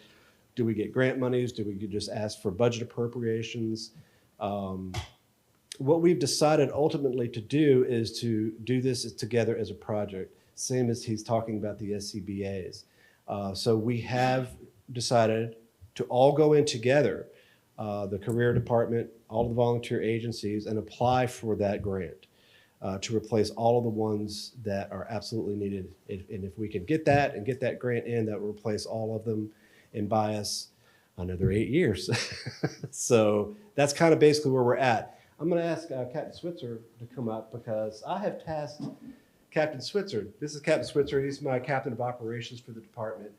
do we get grant monies? Do we just ask for budget appropriations? What we've decided ultimately to do is to do this together as a project, same as he's talking about the SCBAs. So we have decided to all go in together, the career department, all of the volunteer agencies, and apply for that grant to replace all of the ones that are absolutely needed. And if we can get that and get that grant in, that will replace all of them and buy us another 8 years. So that's kind of basically where we're at. I'm going to ask Captain Switzer to come up because I have tasked Captain Switzer. This is Captain Switzer. He's my captain of operations for the department.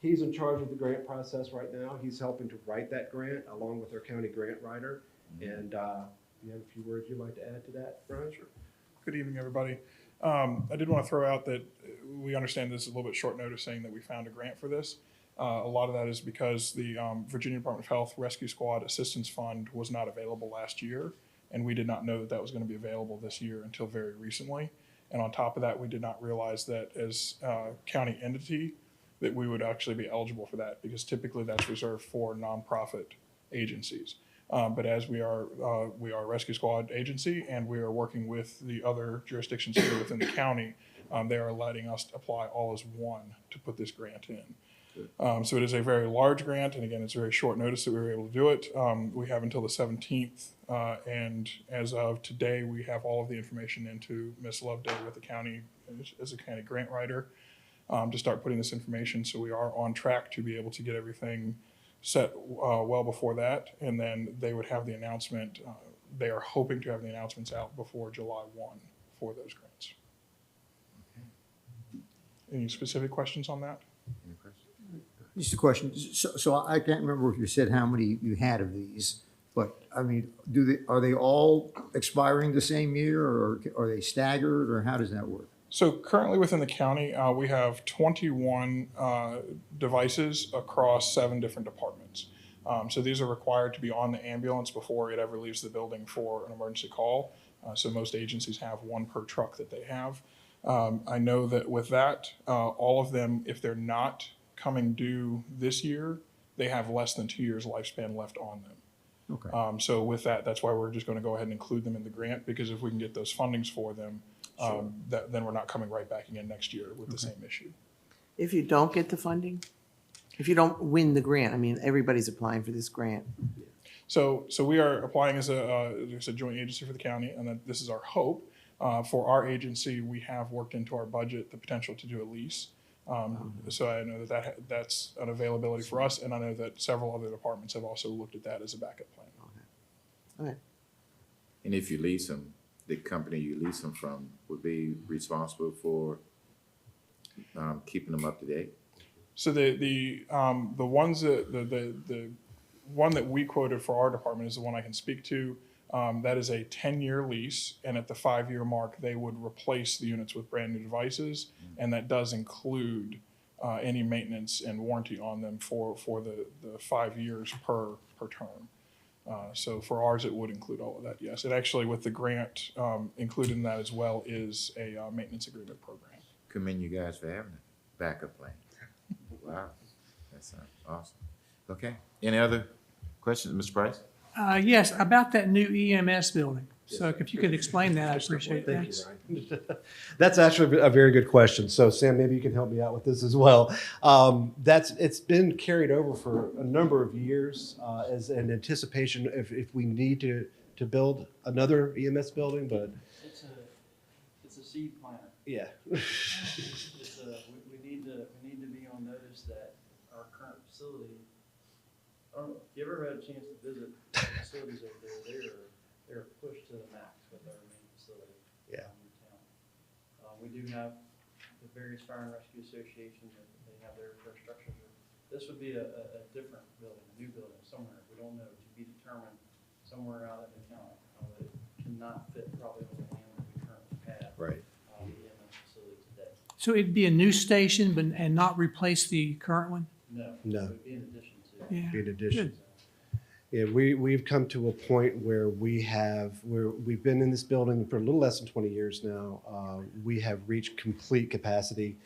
He's in charge of the grant process right now. He's helping to write that grant along with our county grant writer. And you have a few words you'd like to add to that, Brian? Sure. Good evening, everybody. I did want to throw out that we understand this is a little bit short notice saying that we found a grant for this. A lot of that is because the Virginia Department of Health Rescue Squad Assistance Fund was not available last year, and we did not know that that was going to be available this year until very recently. And on top of that, we did not realize that as a county entity that we would actually be eligible for that, because typically that's reserved for nonprofit agencies. But as we are a rescue squad agency and we are working with the other jurisdictions here within the county, they are letting us apply all as one to put this grant in. So it is a very large grant, and again, it's very short notice that we were able to do it. We have until the 17th, and as of today, we have all of the information into Ms. Loveday with the county as a county grant writer to start putting this information. So we are on track to be able to get everything set well before that, and then they would have the announcement. They are hoping to have the announcements out before July 1 for those grants. Okay. Any specific questions on that? Any questions? Just a question. So I can't remember if you said how many you had of these, but I mean, are they all expiring the same year, or are they staggered, or how does that work? So currently within the county, we have 21 devices across 7 different departments. So these are required to be on the ambulance before it ever leaves the building for an emergency call. So most agencies have 1 per truck that they have. I know that with that, all of them, if they're not coming due this year, they have less than 2 years lifespan left on them. Okay. So with that, that's why we're just going to go ahead and include them in the grant, because if we can get those fundings for them, then we're not coming right back again next year with the same issue. If you don't get the funding, if you don't win the grant, I mean, everybody's applying for this grant. So we are applying as a joint agency for the county, and then this is our hope. For our agency, we have worked into our budget the potential to do a lease. So I know that's an availability for us, and I know that several other departments have also looked at that as a backup plan. Okay. And if you lease them, the company you lease them from would be responsible for keeping them up to date? So the ones that the one that we quoted for our department is the one I can speak to. That is a 10-year lease, and at the 5-year mark, they would replace the units with brand new devices, and that does include any maintenance and warranty on them for the 5 years per term. So for ours, it would include all of that, yes. And actually, with the grant included in that as well is a maintenance agreement program. Commend you guys for having a backup plan. Wow, that's awesome. Okay, any other questions, Mr. Price? Yes, about that new EMS building. So if you could explain that, I'd appreciate it. Thank Thanks. you, Ryan. That's actually a very good question. So Sam, maybe you can help me out with this as well. It's been carried over for a number of years as an anticipation if we need to build another EMS building, but It's a seed planter. yeah. We need to be on notice that our current facility, I don't know, if you ever had a chance to visit facilities over there, they're pushed to the max with our main facility. Yeah. In town. We do have the various fire and rescue associations, and they have their structures. This would be a different building, a new building somewhere, we don't know, to be determined somewhere out in the county. It cannot fit probably on the land that we currently have. Right. In the facility today. So it'd be a new station and not replace the current one? No. No. It would be in addition to. Yeah. In addition. Good. Yeah, we've come to a point where we've been in this building for a little less than 20 years now. We have reached complete capacity.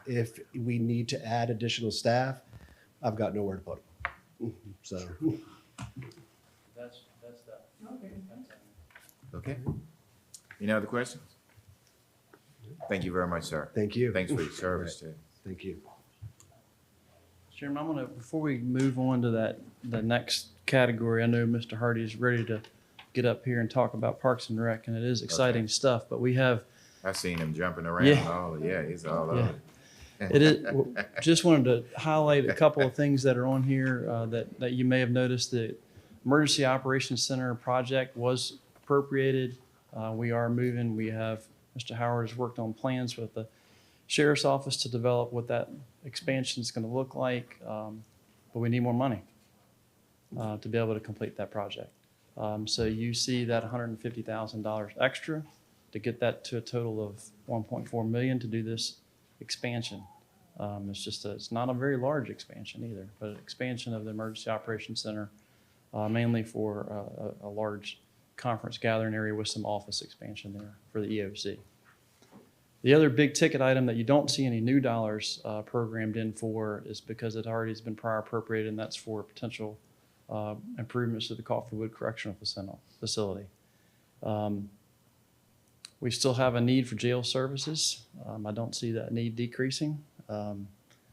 If we need to add additional staff, I've got nowhere to put them. So, That's that. Okay. Okay. Any other questions? Thank you very much, sir. thank you. Thanks for your service too. Thank you. Chairman, I'm gonna, before we move on to the next category, I know Mr. Hardy is ready to get up here and talk about Parks and Rec, and it is exciting stuff, but we have, I seen him jumping around. Yeah. Oh, yeah, he's all Yeah. over. it is, just wanted to highlight a couple of things that are on here, that you may have noticed. The Emergency Operations Center project was appropriated. We are moving. We have, Mr. Howard has worked on plans with the Sheriff's Office to develop what that expansion is going to look like, but we need more money to be able to complete that project. So you see that $150,000 extra to get that to a total of $1.4 million to do this expansion. It's not a very large expansion either, but an expansion of the Emergency Operations Center, mainly for a large conference gathering area with some office expansion there for the EOC. The other big ticket item that you don't see any new dollars programmed in for is because it already has been prior appropriated, and that's for potential improvements to the Coffeywood Correctional Facility. We still have a need for jail services. I don't see that need decreasing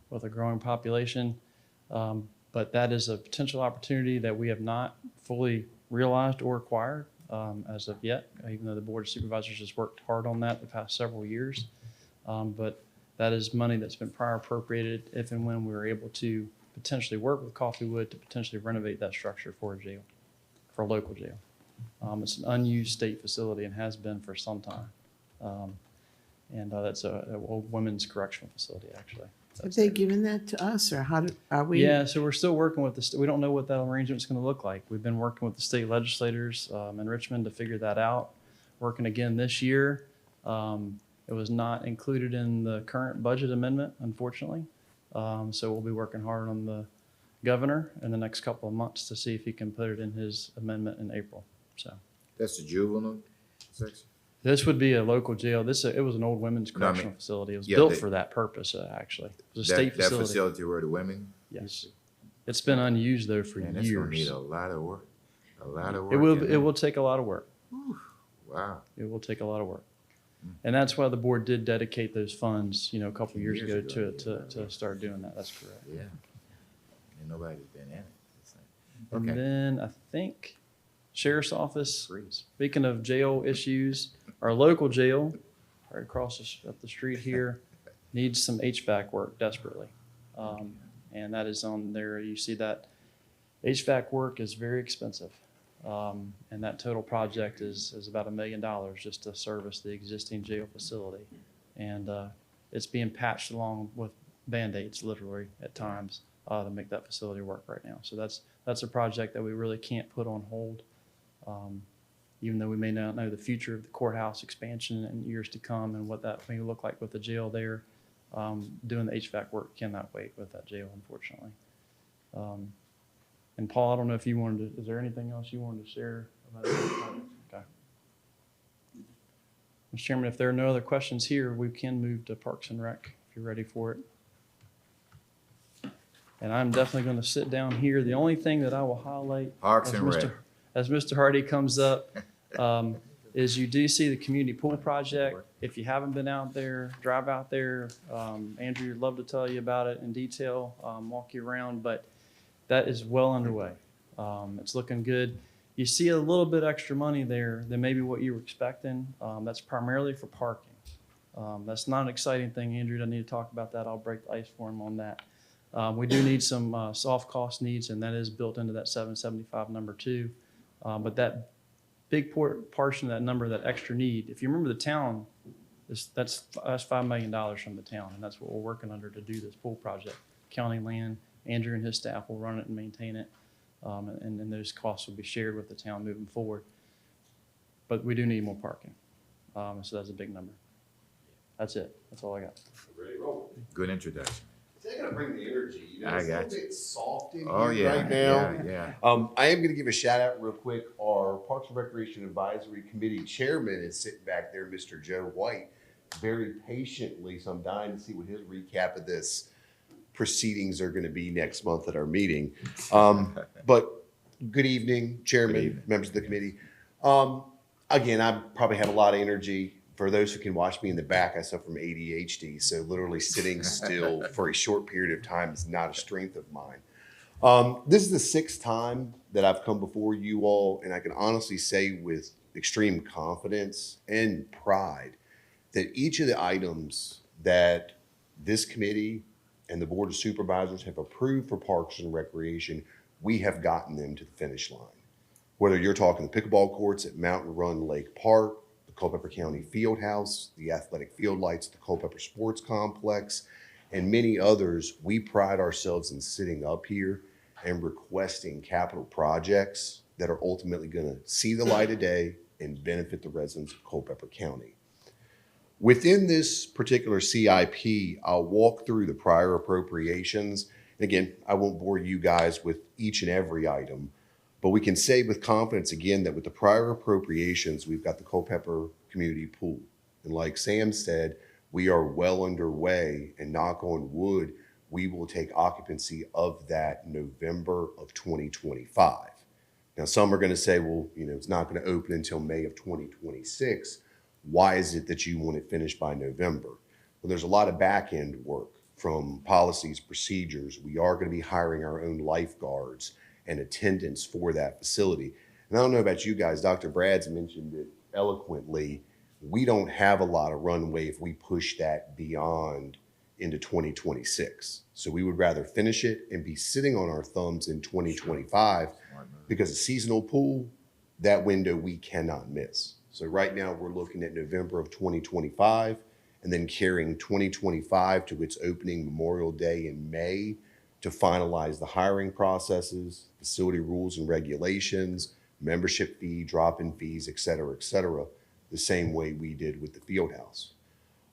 with a growing population, but that is a potential opportunity that we have not fully realized or acquired as of yet, even though the Board of Supervisors has worked hard on that the past several years. But that is money that's been prior appropriated if and when we were able to potentially work with Coffeywood to potentially renovate that structure for a jail, for a local jail. It's an unused state facility and has been for some time. And that's a women's correctional facility, actually. Have they given that to us, or are we? Yeah, so we're still working with we don't know what that arrangement's going to look like. We've been working with the state legislators in Richmond to figure that out. Working again this year. It was not included in the current budget amendment, unfortunately. So we'll be working hard on the governor in the next couple of months to see if he can put it in his amendment in April. So That's the juvenile section? this would be a local jail. It was an old women's No, I mean- correctional facility. It was Yeah, built they- for that purpose, actually. It was a state That facility. facility where the women? Yes. It's been unused though for Man, that's gonna need years. a lot of work, a lot of work. It will, in it will take a lot of work. Wow. It will take a lot of work. And that's why the board did dedicate those funds, a couple of years ago to start doing that. That's correct. Yeah. And nobody's been in it. And Okay. then I think sheriff's office, speaking of jail issues, our local jail, right across up the street here, needs some HVAC work desperately. And that is on there. You see that HVAC work is very expensive. And that total project is about $1 million just to service the existing jail facility. And it's being patched along with Band-Aids literally at times to make that facility work right now. So that's a project that we really can't put on hold. Even though we may not know the future of the courthouse expansion in years to come and what that may look like with the jail there, doing the HVAC work cannot wait with that jail, unfortunately. And Paul, I don't know if you wanted to, is there anything else you wanted to share about that project? Okay. Mr. Chairman, if there are no other questions here, we can move to Parks and Rec if you're ready for it. And I'm definitely going to sit down here. The only thing that I will highlight Parks and Rec. as Mr. Hardy comes up is you do see the community pool project. If you haven't been out there, drive out there. Andrew would love to tell you about it in detail, walk you around, but that is well underway. It's looking good. You see a little bit extra money there than maybe what you were expecting. That's primarily for parking. That's not an exciting thing. Andrew doesn't need to talk about that. I'll break the ice for him on that. We do need some soft cost needs, and that is built into that 775 number too. But that big portion of that number, that extra need, if you remember the town, that's $5 million from the town, and that's what we're working under to do this pool project. County land, Andrew and his staff will run it and maintain it, and then those costs will be shared with the town moving forward. But we do need more parking, so that's a big number. That's it. That's all I got. Good introduction. They're gonna bring the energy. I It's a got little bit soft in Oh, here yeah, right now. yeah. I am gonna give a shout out real quick. Our Parks and Recreation Advisory Committee Chairman is sitting back there, Mr. Joe White, very patiently. So I'm dying to see what his recap of this proceedings are gonna be next month at our meeting. But good evening, Chairman, members of the committee. Again, I probably have a lot of energy. For those who can watch me in the back, I suffer from ADHD, so literally sitting still for a short period of time is not a strength of mine. This is the sixth time that I've come before you all, and I can honestly say with extreme confidence and pride that each of the items that this committee and the Board of Supervisors have approved for Parks and Recreation, we have gotten them to the finish line. Whether you're talking the pickleball courts at Mountain Run Lake Park, Culpeper County Fieldhouse, the athletic field lights, the Culpeper Sports Complex, and many others, we pride ourselves in sitting up here and requesting capital projects that are ultimately going to see the light of day and benefit the residents of Culpeper County. Within this particular CIP, I'll walk through the prior appropriations. And again, I won't bore you guys with each and every item, but we can say with confidence again that with the prior appropriations, we've got the Culpeper Community Pool. And like Sam said, we are well underway, and knock on wood, we will take occupancy of that November of 2025. Now, some are going to say, well, it's not going to open until May of 2026. Why is it that you want it finished by November? Well, there's a lot of back end work from policies, procedures. We are going to be hiring our own lifeguards and attendance for that facility. And I don't know about you guys, Dr. Brad's mentioned it eloquently. We don't have a lot of runway if we push that beyond into 2026. So we would rather finish it and be sitting on our thumbs in 2025 because a seasonal pool, that window we cannot miss. So right now we're looking at November of 2025 and then carrying 2025 to its opening Memorial Day in May to finalize the hiring processes, facility rules and regulations, membership fee, drop-in fees, et cetera, the same way we did with the field house.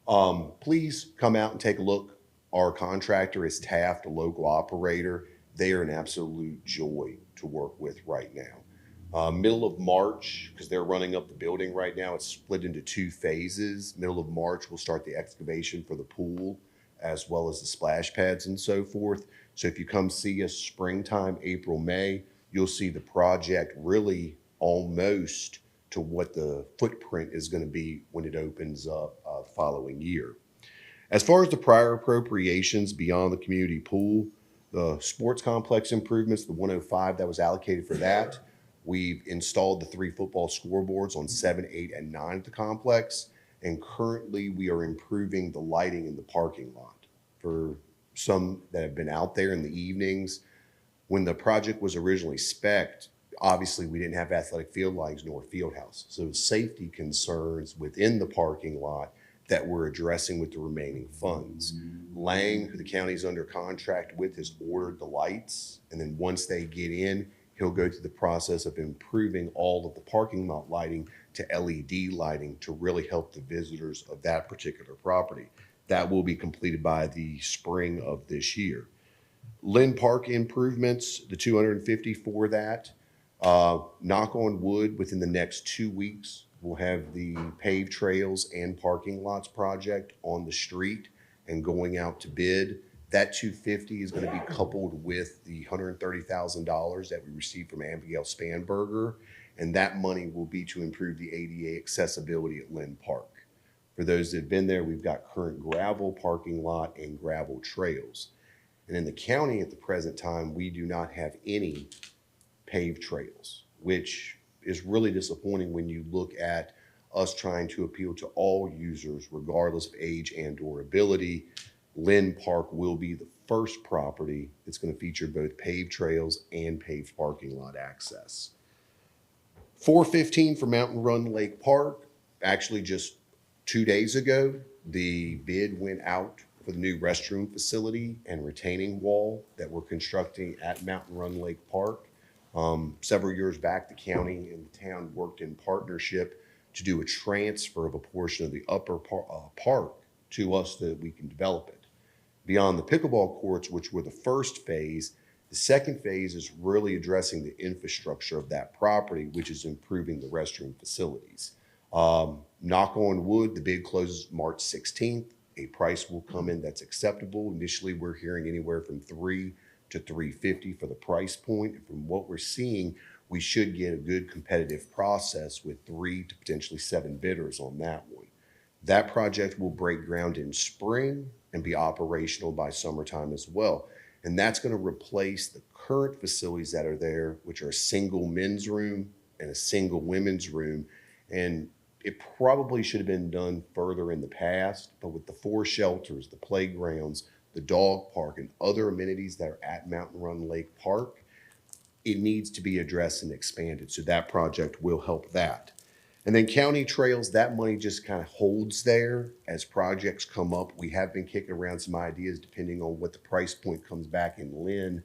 Please come out and take a look. Our contractor is Taft, a local operator. They are an absolute joy to work with right now. Middle of March, because they're running up the building right now, it's split into 2 phases. Middle of March, we'll start the excavation for the pool, as well as the splash pads and so forth. So if you come see us springtime, April, May, you'll see the project really almost to what the footprint is going to be when it opens up the following year. As far as the prior appropriations beyond the community pool, the sports complex improvements, the 105 that was allocated for that, we've installed the 3 football scoreboards on 7, 8, and 9 at the complex. And currently we are improving the lighting in the parking lot. For some that have been out there in the evenings, when the project was originally spec'd, obviously we didn't have athletic field lights nor field house. So safety concerns within the parking lot that we're addressing with the remaining funds. Lang, who the county's under contract with, has ordered the lights. And then once they get in, he'll go through the process of improving all of the parking lot lighting to LED lighting to really help the visitors of that particular property. That will be completed by the spring of this year. Lynn Park improvements, the 250 for that. Knock on wood, within the next 2 weeks, we'll have the paved trails and parking lots project on the street and going out to bid. That 250 is going to be coupled with the $130,000 that we received from Abigail Spanberger, and that money will be to improve the ADA accessibility at Lynn Park. For those that have been there, we've got current gravel parking lot and gravel trails. And in the county at the present time, we do not have any paved trails, which is really disappointing when you look at us trying to appeal to all users, regardless of age and or ability. Lynn Park will be the first property that's going to feature both paved trails and paved parking lot access. 415 for Mountain Run Lake Park. Actually, just 2 days ago, the bid went out for the new restroom facility and retaining wall that we're constructing at Mountain Run Lake Park. Several years back, the county and the town worked in partnership to do a transfer of a portion of the upper park to us so that we can develop it. Beyond the pickleball courts, which were the first phase, the second phase is really addressing the infrastructure of that property, which is improving the restroom facilities. Knock on wood, the bid closes March 16th. A price will come in that's acceptable. Initially, we're hearing anywhere from $300 to $350 for the price point. And from what we're seeing, we should get a good competitive process with 3 to potentially 7 bidders on that one. That project will break ground in spring and be operational by summertime as well. And that's going to replace the current facilities that are there, which are a single men's room and a single women's room. And it probably should have been done further in the past, but with the 4 shelters, the playgrounds, the dog park, and other amenities that are at Mountain Run Lake Park, it needs to be addressed and expanded. So that project will help that. And then county trails, that money just kind of holds there as projects come up. We have been kicking around some ideas depending on what the price point comes back in Lynn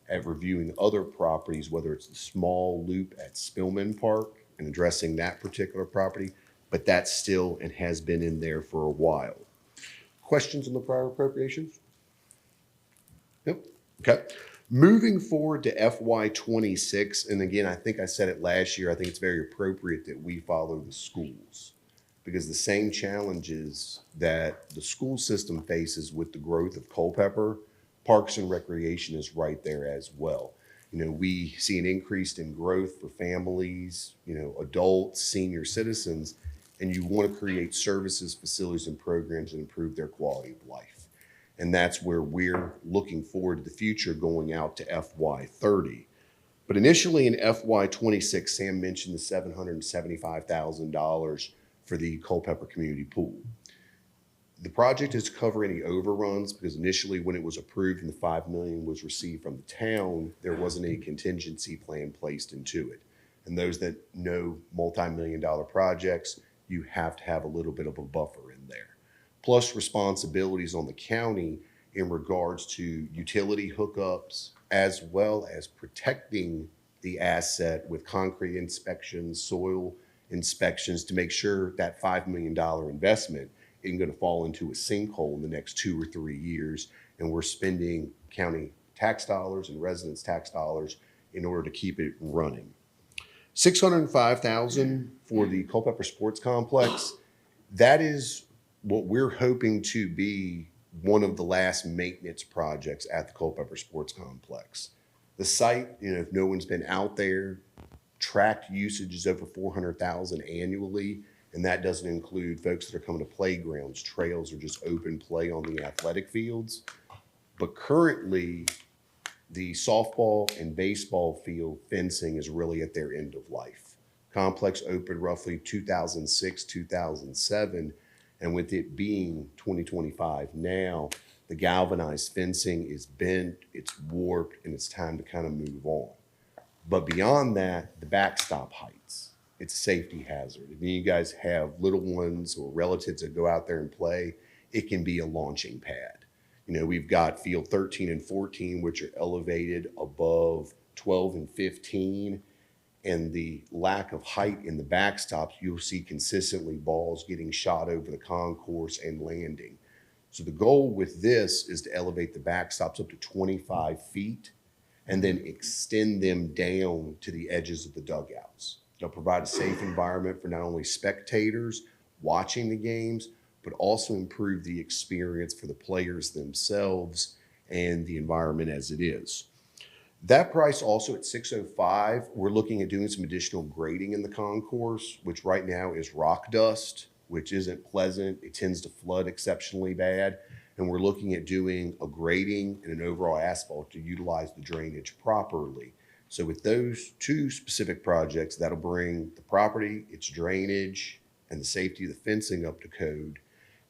at reviewing other properties, whether it's the small loop at Spillman Park and addressing that particular property, but that's still and has been in there for a while. Questions on the prior appropriations? Yep. Okay. Moving forward to FY26, and again, I think I said it last year, I think it's very appropriate that we follow the schools because the same challenges that the school system faces with the growth of Culpeper, Parks and Recreation is right there as well. You know, we see an increase in growth for families, you know, adults, senior citizens, and you want to create services, facilities, and programs that improve their quality of life. And that's where we're looking forward to the future going out to FY30. But initially in FY26, Sam mentioned the $775,000 for the Culpeper Community Pool. The project is to cover any overruns because initially when it was approved and the $5 million was received from the town, there wasn't any contingency plan placed into it. And those that know multi-million-dollar projects, you have to have a little bit of a buffer in there. Plus responsibilities on the county in regards to utility hookups, as well as protecting the asset with concrete inspections, soil inspections to make sure that $5 million investment going to fall into a sinkhole in the next 2 or 3 years, and we're spending county tax dollars and residents' tax dollars in order to keep it running. $605,000 for the Culpeper Sports Complex. That is what we're hoping to be one of the last maintenance projects at the Culpeper Sports Complex. The site, if no one's been out there, tracked usage is over 400,000 annually, and that doesn't include folks that are coming to playgrounds, trails, or just open play on the athletic fields. But currently, the softball and baseball field fencing is really at their end of life. Complex opened roughly 2006, 2007, and with it being 2025 now, the galvanized fencing is bent, it's warped, and it's time to kind of move on. But beyond that, the backstop heights, it's a safety hazard. If you guys have little ones or relatives that go out there and play, it can be a launching pad. We've got field 13 and 14, which are elevated above 12 and 15. And the lack of height in the backstops, you'll see consistently balls getting shot over the concourse and landing. So the goal with this is to elevate the backstops up to 25 feet and then extend them down to the edges of the dugouts. They'll provide a safe environment for not only spectators watching the games, but also improve the experience for the players themselves and the environment as it is. That price also at $605, we're looking at doing some additional grading in the concourse, which right now is rock dust, which isn't pleasant. It tends to flood exceptionally bad. And we're looking at doing a grading and an overall asphalt to utilize the drainage properly. So with those two specific projects, that'll bring the property, its drainage, and the safety of the fencing up to code,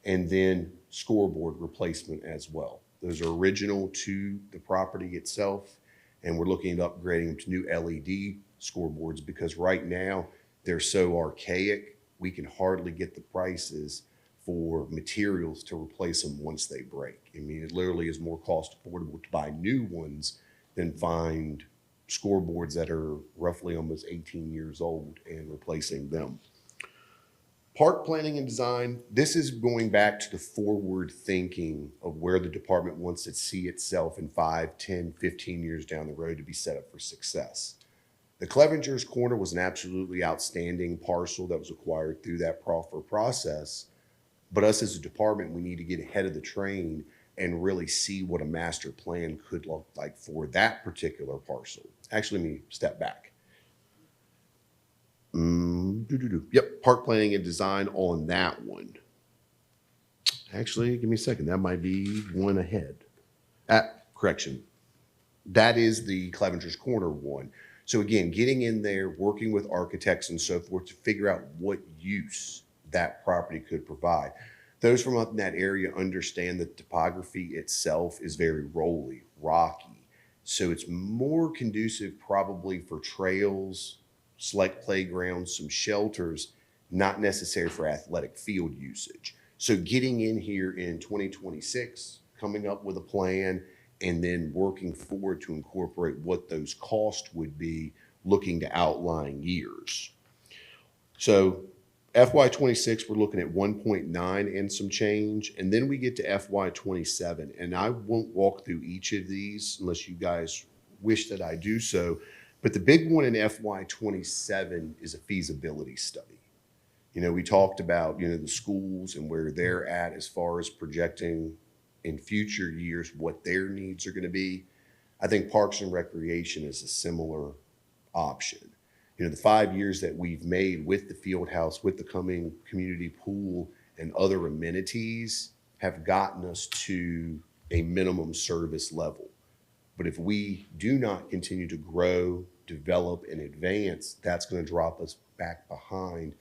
and then scoreboard replacement as well. Those are original to the property itself, and we're looking at upgrading them to new LED scoreboards because right now they're so archaic, we can hardly get the prices for materials to replace them once they break. I mean, it literally is more cost affordable to buy new ones than find scoreboards that are roughly almost 18 years old and replacing them. Park planning and design, this is going back to the forward thinking of where the department wants to see itself in 5, 10, 15 years down the road to be set up for success. The Clevenger's Corner was an absolutely outstanding parcel that was acquired through that proffer process. But us as a department, we need to get ahead of the train and really see what a master plan could look like for that particular parcel. Actually, let me step back. Yep, park planning and design on that one. Actually, give me a second. That might be one ahead. Correction. That is the Clevenger's Corner one. So again, getting in there, working with architects and so forth to figure out what use that property could provide. Those from up in that area understand that the topography itself is very rolly, rocky. So it's more conducive probably for trails, select playgrounds, some shelters, not necessary for athletic field usage. So getting in here in 2026, coming up with a plan, and then working forward to incorporate what those costs would be, looking to outlying years. So FY26, we're looking at 1.9 and some change, and then we get to FY27, and I won't walk through each of these unless you guys wish that I do so, but the big one in FY27 is a feasibility study. We talked about, the schools and where they're at as far as projecting in future years what their needs are going to be. I think Parks and Recreation is a similar option. The 5 years that we've made with the field house, with the coming community pool and other amenities have gotten us to a minimum service level. But if we do not continue to grow, develop, and advance, that's going to drop us back behind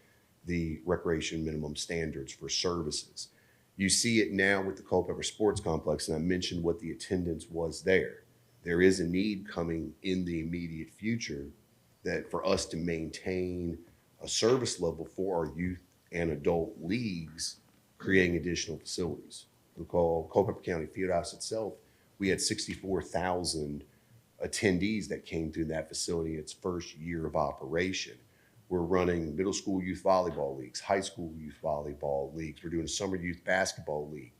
the recreation minimum standards for services. You see it now with the Culpeper Sports Complex, and I mentioned what the attendance was there. There is a need coming in the immediate future that for us to maintain a service level for our youth and adult leagues, creating additional facilities. Recall Culpeper County Fieldhouse itself, we had 64,000 attendees that came through that facility its first year of operation. We're running middle school youth volleyball leagues, high school youth volleyball leagues. We're doing a summer youth basketball league.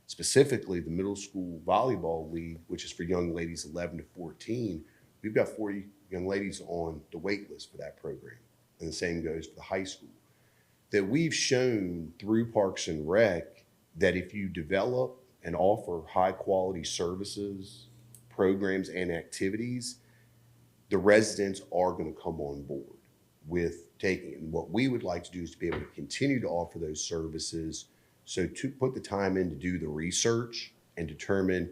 Specifically, the middle school volleyball league, which is for young ladies 11 to 14, we've got 40 young ladies on the wait list for that program. And the same goes for the high school. That we've shown through Parks and Rec that if you develop and offer high quality services, programs, and activities, the residents are going to come on board with taking it. And what we would like to do is to be able to continue to offer those services. So to put the time in to do the research and determine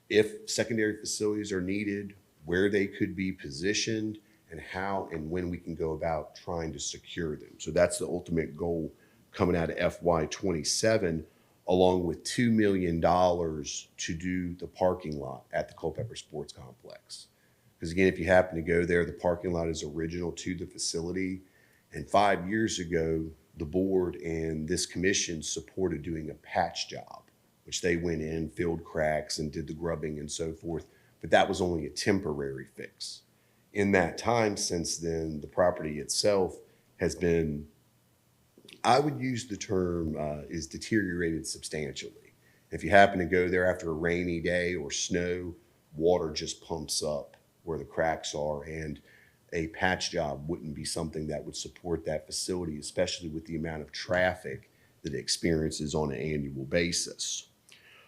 if secondary facilities are needed, where they could be positioned, and how and when we can go about trying to secure them. So that's the ultimate goal coming out of FY27, along with $2 million to do the parking lot at the Culpeper Sports Complex. Because again, if you happen to go there, the parking lot is original to the facility. And 5 years ago, the board and this commission supported doing a patch job, which they went in, filled cracks, and did the grubbing and so forth. But that was only a temporary fix. In that time since then, the property itself has been, I would use the term, is deteriorated substantially. If you happen to go there after a rainy day or snow, water just pumps up where the cracks are, and a patch job wouldn't be something that would support that facility, especially with the amount of traffic that it experiences on an annual basis.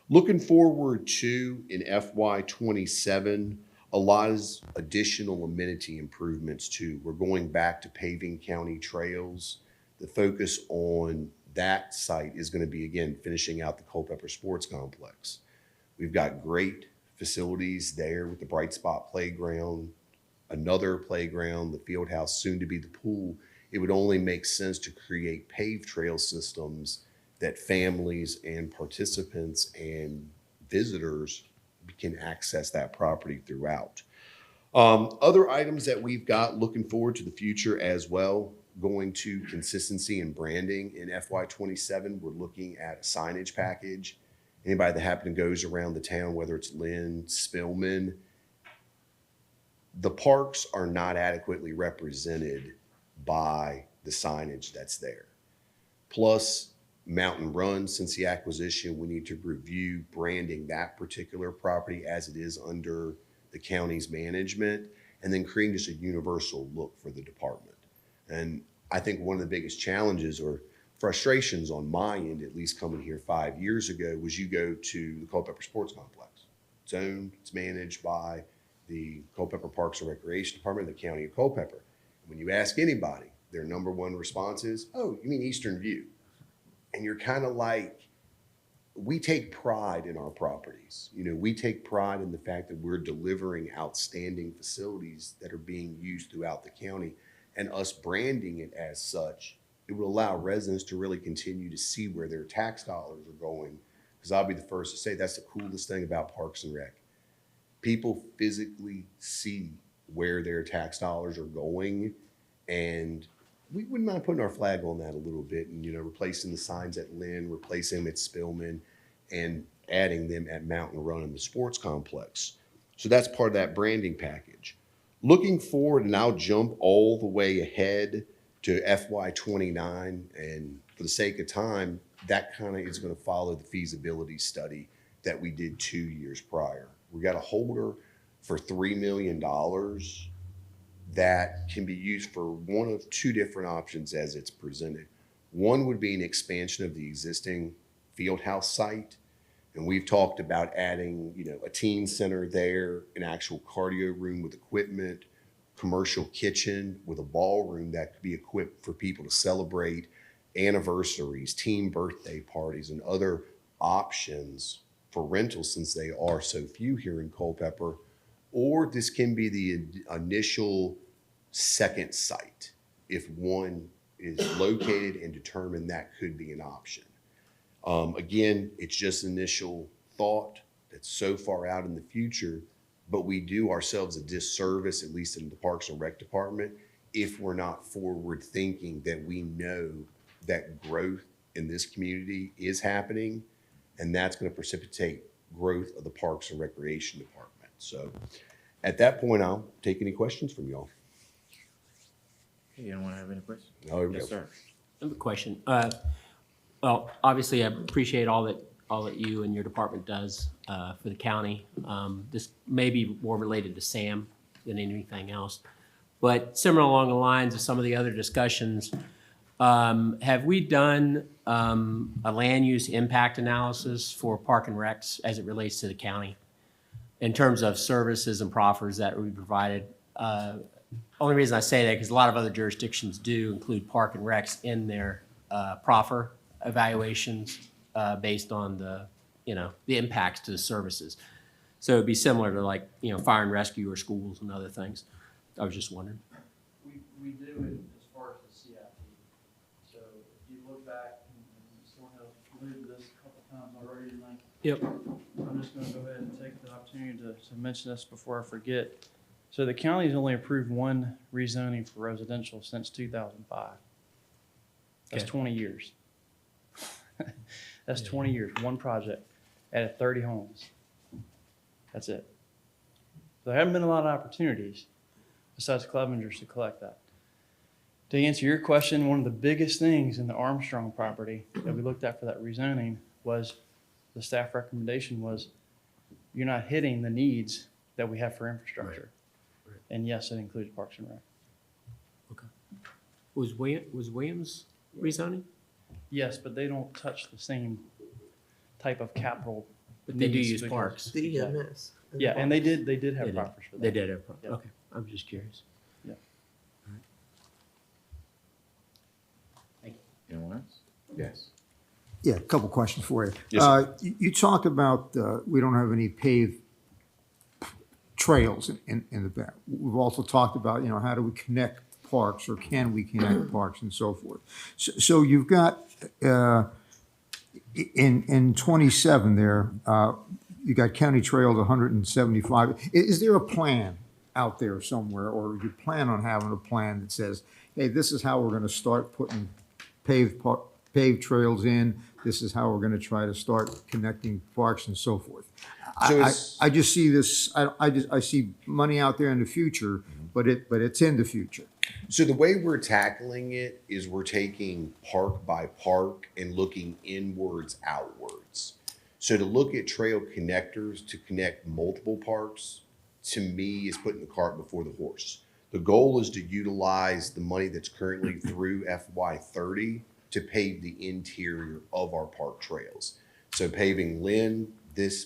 Looking forward to in FY27, a lot of additional amenity improvements too. We're going back to paving county trails. The focus on that site is going to be, again, finishing out the Culpeper Sports Complex. We've got great facilities there with the Bright Spot Playground, another playground, the field house, soon to be the pool. It would only make sense to create paved trail systems that families and participants and visitors can access that property throughout. Other items that we've got looking forward to the future as well, going to consistency and branding in FY27, we're looking at a signage package. Anybody that happen to goes around the town, whether it's Lynn, Spillman, the parks are not adequately represented by the signage that's there. Plus, Mountain Run, since the acquisition, we need to review branding that particular property as it is under the county's management, and then creating just a universal look for the department. And I think one of the biggest challenges or frustrations on my end, at least coming here 5 years ago, was you go to the Culpeper Sports Complex. It's owned, it's managed by the Culpeper Parks and Recreation Department of the County of Culpeper. When you ask anybody, their number one response is, "Oh, you mean Eastern View?" And you're kind of like, we take pride in our properties. You know, we take pride in the fact that we're delivering outstanding facilities that are being used throughout the county, and us branding it as such, it will allow residents to really continue to see where their tax dollars are going. Because I'll be the first to say that's the coolest thing about Parks and Rec. People physically see where their tax dollars are going, and we wouldn't mind putting our flag on that a little bit and, you know, replacing the signs at Lynn, replacing them at Spillman, and adding them at Mountain Run and the sports complex. So that's part of that branding package. Looking forward, and I'll jump all the way ahead to FY29, and for the sake of time, that kind of is going to follow the feasibility study that we did 2 years prior. We got a holder for $3 million that can be used for one of two different options as it's presented. One would be an expansion of the existing field house site. And we've talked about adding, you know, a teen center there, an actual cardio room with equipment, commercial kitchen with a ballroom that could be equipped for people to celebrate anniversaries, team birthday parties, and other options for rentals since they are so few here in Culpeper. Or this can be the initial second site if one is located and determined that could be an option. Again, it's just initial thought that's so far out in the future, but we do ourselves a disservice, at least in the Parks and Rec Department, if we're not forward thinking that we know that growth in this community is happening, and that's going to precipitate growth of the Parks and Recreation Department. So at that point, I'll take any questions from y'all. You don't want to have any questions? Oh, here we Yes, go. sir. I have a question. Well, obviously, I appreciate all that you and your department does for the county. This may be more related to Sam than anything else. But similar along the lines of some of the other discussions, have we done a land use impact analysis for Park and Recs as it relates to the county in terms of services and proffers that we provided? Only reason I say that because a lot of other jurisdictions do include Park and Recs in their proffer evaluations based on the impacts to the services. So it'd be similar to like, fire and rescue or schools and other things. I was just wondering. We do it as far as the CIP. So if you look back, and sort of alluded to this a couple times already tonight. Yep. I'm just gonna go ahead and take the opportunity to mention this before I forget. So the county's only approved one rezoning for residential since 2005. That's Okay. 20 years. That's 20 years, one project, added 30 homes. That's it. So there haven't been a lot of opportunities besides Clevengers to collect that. To answer your question, one of the biggest things in the Armstrong property that we looked at for that rezoning was, the staff recommendation was, you're not hitting the needs that we have for infrastructure. Right. And yes, it includes Parks and Rec. Was Williams rezoning? Yes, but they don't touch the same type of capital. But they do needs use because- parks. The EMS. Yeah, and they did have They did. proffers for that. They did have, Yeah. okay, I'm just curious. Anyone else? Yes. Yeah, a couple questions for you. Yes, sir. You talk about, we don't have any paved trails in the back. We've also talked about, how do we connect parks, or can we connect parks and so forth. So you've got, in 27 there, you got county trails 175. Is there a plan out there somewhere, or you plan on having a plan that says, hey, this is how we're gonna start putting paved trails in, this is how we're gonna try to start connecting parks and so forth? So it's- I just see this, I see money out there in the future, but it's in the future. So the way we're tackling it is we're taking park by park and looking inwards, outwards. So to look at trail connectors to connect multiple parks, to me, is putting the cart before the horse. The goal is to utilize the money that's currently through FY30 to pave the interior of our park trails. So paving Lynn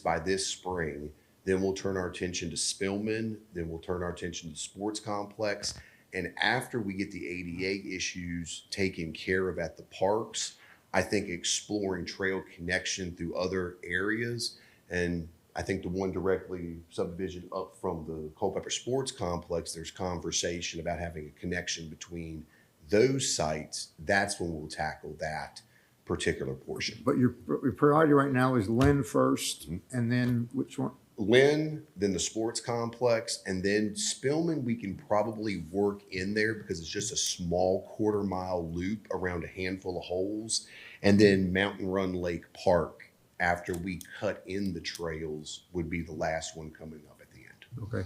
by this spring, then we'll turn our attention to Spillman, then we'll turn our attention to the sports complex. And after we get the ADA issues taken care of at the parks, I think exploring trail connection through other areas. And I think the one directly subdivision up from the Culpeper Sports Complex, there's conversation about having a connection between those sites. That's when we'll tackle that particular portion. But your priority right now is Lynn first, and then which one? Lynn, then the sports complex, and then Spillman we can probably work in there because it's just a small quarter-mile loop around a handful of holes. And then Mountain Run Lake Park, after we cut in the trails, would be the last one coming up at the end. Okay.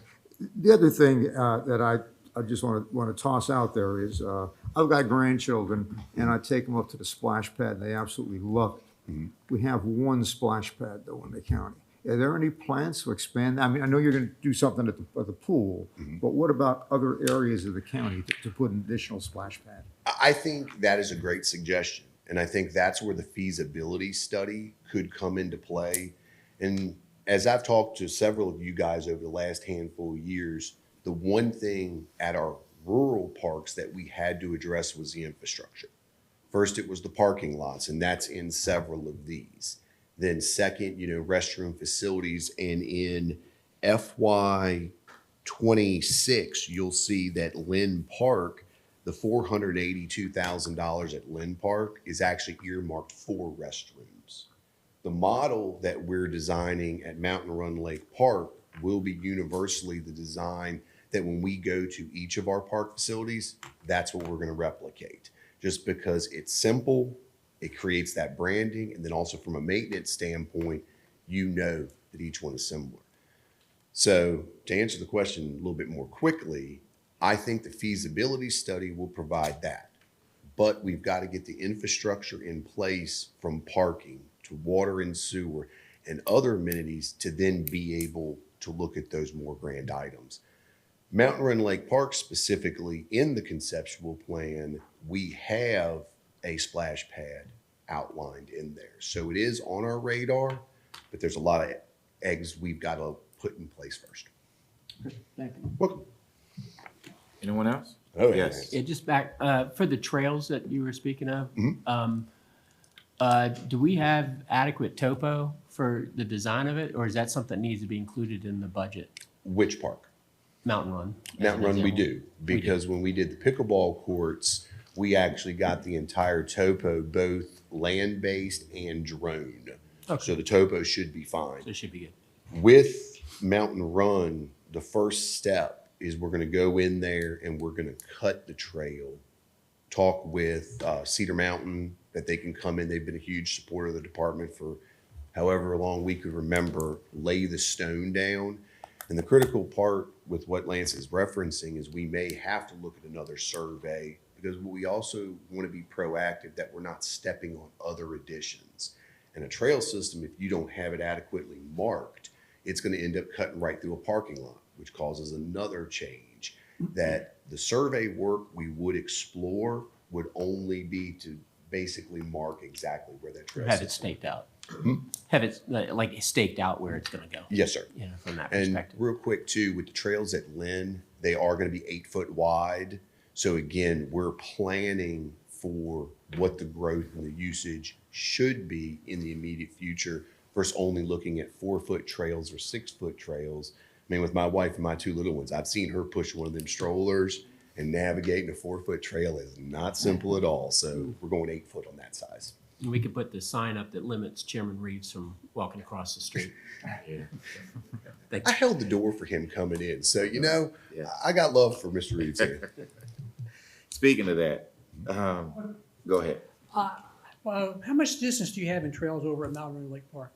The other thing that I just want to toss out there is I've got grandchildren, and I take them up to the splash pad, and they absolutely love it. Mhm. We have one splash pad, though, in the county. Are there any plans to expand? I mean, I know you're going to do something at the pool, but what about other areas of the county to put an additional splash pad? I think that is a great suggestion. And I think that's where the feasibility study could come into play. And as I've talked to several of you guys over the last handful of years, the one thing at our rural parks that we had to address was the infrastructure. First, it was the parking lots, and that's in several of these. Then second, restroom facilities. And in FY26, you'll see that Lynn Park, the $482,000 at Lynn Park is actually earmarked for restrooms. The model that we're designing at Mountain Run Lake Park will be universally the design that when we go to each of our park facilities, that's what we're going to replicate. Just because it's simple, it creates that branding, and then also from a maintenance standpoint, that each one is similar. So to answer the question a little bit more quickly, I think the feasibility study will provide that. But we've got to get the infrastructure in place from parking to water and sewer and other amenities to then be able to look at those more grand items. Mountain Run Lake Park specifically, in the conceptual plan, we have a splash pad outlined in there. So it is on our radar, but there's a lot of eggs we've got to put in place first. Thank you. Welcome. Anyone else? Oh, Yes. Yeah, just back, for the trails that you were speaking of, Mhm. do we have adequate topo for the design of it, or is that something that needs to be included in the budget? Which park? Mountain Run. as Mountain an Run we example. do, because when we did the pickleball courts, we actually got the entire topo, both land-based and drone. So the topo should be fine. So it should be good. With Mountain Run, the first step is we're gonna go in there and we're gonna cut the trail. Talk with Cedar Mountain, that they can come in. They've been a huge supporter of the department for however long we could remember, lay the stone down. And the critical part with what Lance is referencing is we may have to look at another survey, because we also want to be proactive that we're not stepping on other additions. And a trail system, if you don't have it adequately marked, it's going to end up cutting right through a parking lot, which causes another change. That the survey work we would explore would only be to basically mark exactly where that trail Have it system. staked out. Have it like staked out where it's gonna go. Yes, sir. You know, from that And perspective. real quick too, with the trails at Lynn, they are going to be 8 foot wide. So again, we're planning for what the growth and the usage should be in the immediate future versus only looking at 4 foot trails or 6 foot trails. I mean, with my wife and my 2 little ones, I've seen her push one of them strollers, and navigating a 4 foot trail is not simple at all. So we're going 8 foot on that size. And we could put the sign up that limits Chairman Reeves from walking across the street. I held the door for him coming in. So, you know, I got love for Mr. Reeves here. Speaking of that, go ahead. Well, how much distance do you have in trails over at Mountain Run Lake Park?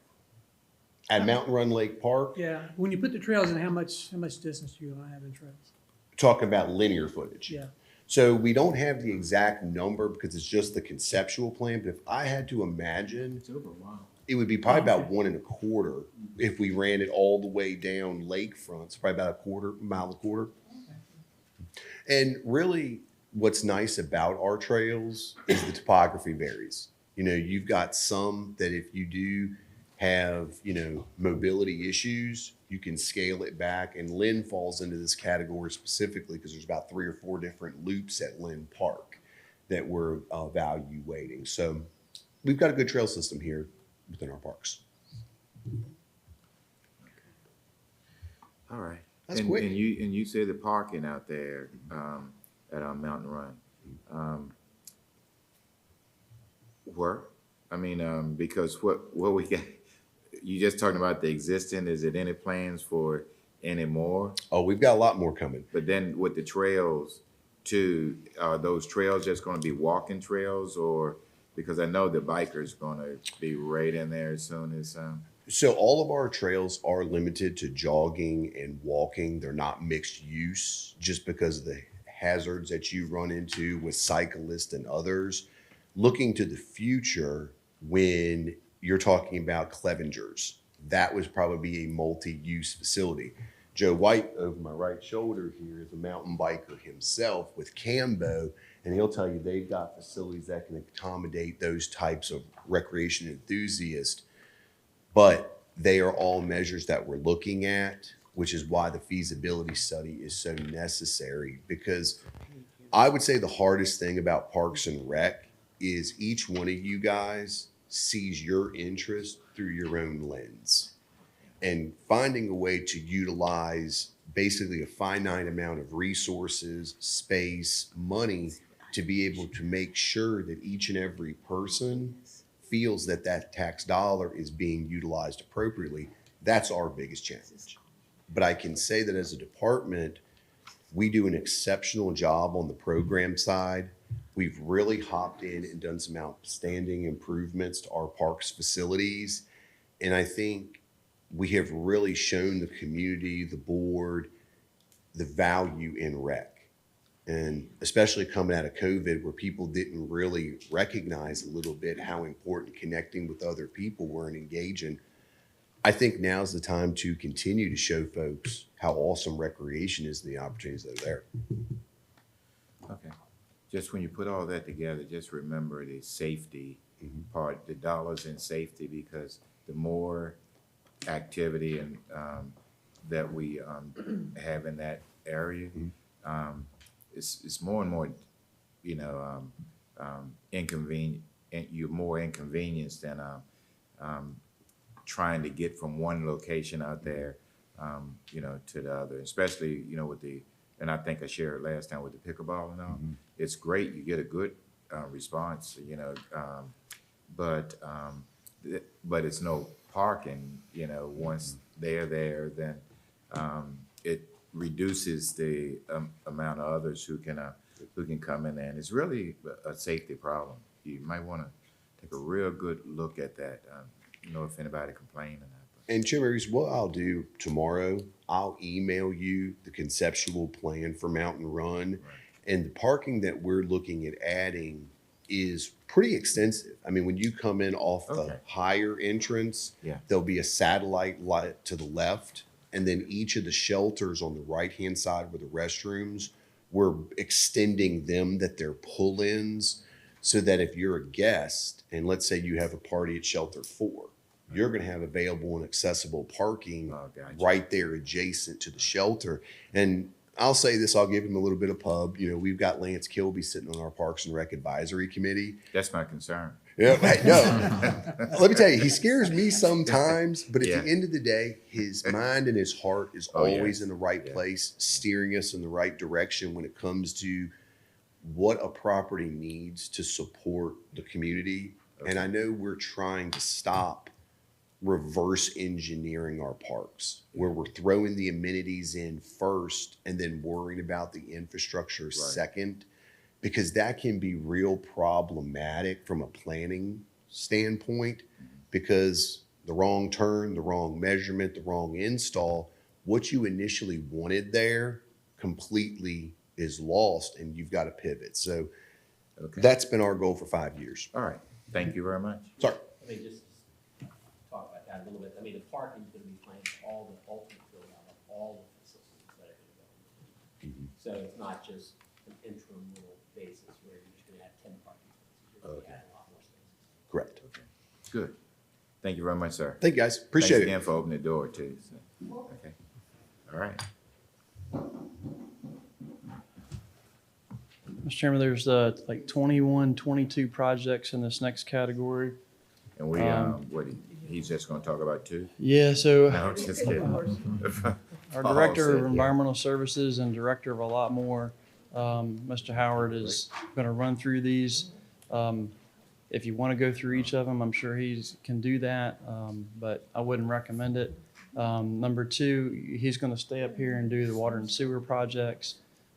At Mountain Run Lake Park, Yeah, when you put the trails in, how much distance do you have in trails? talking about linear footage. Yeah. So we don't have the exact number because it's just the conceptual plan. But if I had to imagine, It's over a mile. it would be probably about 1.25 if we ran it all the way down lakefront. It's probably about a mile. And really, what's nice about our trails is the topography varies. You know, you've got some that if you do have, you know, mobility issues, you can scale it back. And Lynn falls into this category specifically because there's about 3 or 4 different loops at Lynn Park that we're evaluating. So we've got a good trail system here within our parks. All right. That's and, quick. And you said the parking out there at our Mountain Run. Where? I mean, because what we got, you just talking about the existing, is it any plans for any more? Oh, we've got a lot more coming. But then with the trails too, are those trails just gonna be walking trails, or, because I know the bikers gonna be right in there as soon as, So all of our trails are limited to jogging and walking. They're not mixed use just because of the hazards that you run into with cyclists and others. Looking to the future, when you're talking about Clevengers, that would probably be a multi-use facility. Joe White over my right shoulder here is a mountain biker himself with Cambo, and he'll tell you they've got facilities that can accommodate those types of recreation enthusiasts. But they are all measures that we're looking at, which is why the feasibility study is so necessary. Because I would say the hardest thing about Parks and Rec is each one of you guys sees your interest through your own lens. And finding a way to utilize basically a finite amount of resources, space, money to be able to make sure that each and every person feels that that tax dollar is being utilized appropriately, that's our biggest challenge. But I can say that as a department, we do an exceptional job on the program side. We've really hopped in and done some outstanding improvements to our parks facilities. And I think we have really shown the community, the board, the value in rec. And especially coming out of COVID where people didn't really recognize a little bit how important connecting with other people were and engaging. I think now's the time to continue to show folks how awesome recreation is and the opportunities that are there. Okay. Just when you put all that together, just remember the safety part, the dollars in safety, because the more activity and that we have in that area, it's more and more, you know, inconvenient. You're more inconvenienced than trying to get from one location out there, you know, to the other. Especially, you know, with the, and I think I shared last time with the pickleball and all. It's great. You get a good response, you know, but it's no parking. You know, once they're there, then it reduces the amount of others who can come in there, and it's really a safety problem. You might want to take a real good look at that. You know, if anybody complained or not. And Chairman, what I'll do tomorrow, I'll email you the conceptual plan for Mountain Run. Right. And the parking that we're looking at adding is pretty extensive. I mean, when you come in off the higher entrance, there'll be a satellite light to the left. And then each of the shelters on the right-hand side where the restrooms, we're extending them that they're pull-ins so that if you're a guest, and let's say you have a party at Shelter 4, you're going to have available and accessible parking right there adjacent to the shelter. And I'll say this, I'll give him a little bit of pub. You know, we've got Lance Kilby sitting on our Parks and Rec Advisory Committee. That's my concern. Yeah, hey, no. Let me tell you, he scares me sometimes, but at the end of the day, his mind and his heart is always in the right place, steering us in the right direction when it comes to what a property needs to support the community. And I know we're trying to stop reverse engineering our parks, where we're throwing the amenities in first and then worrying about the infrastructure second, because that can be real problematic from a planning standpoint, because the wrong turn, the wrong measurement, the wrong install, what you initially wanted there completely is lost and you've got to pivot. So that's been our goal for 5 years. All right. Thank you very much. Sorry. I mean, just talk about that a little bit. I mean, the parking is going to be planned for all the ultimate build out of all the facilities that are going to go. So it's not just an interim little basis where you're just going to add 10 parking spaces. You're going to add a lot more spaces. Correct. Good. Thank you very much, sir. Thank you, guys. Appreciate Thanks again for opening the door too. So. Okay. All right. Mr. Chairman, there's like 21, 22 projects in this next category. And we, he's just going to talk about two? Yeah, so. No, just kidding. Our Director of Environmental Services and Director of a lot more, Mr. Howard, is going to run through these. If you want to go through each of them, I'm sure he can do that, but I wouldn't recommend it. Number two, he's going to stay up here and do the water and sewer projects,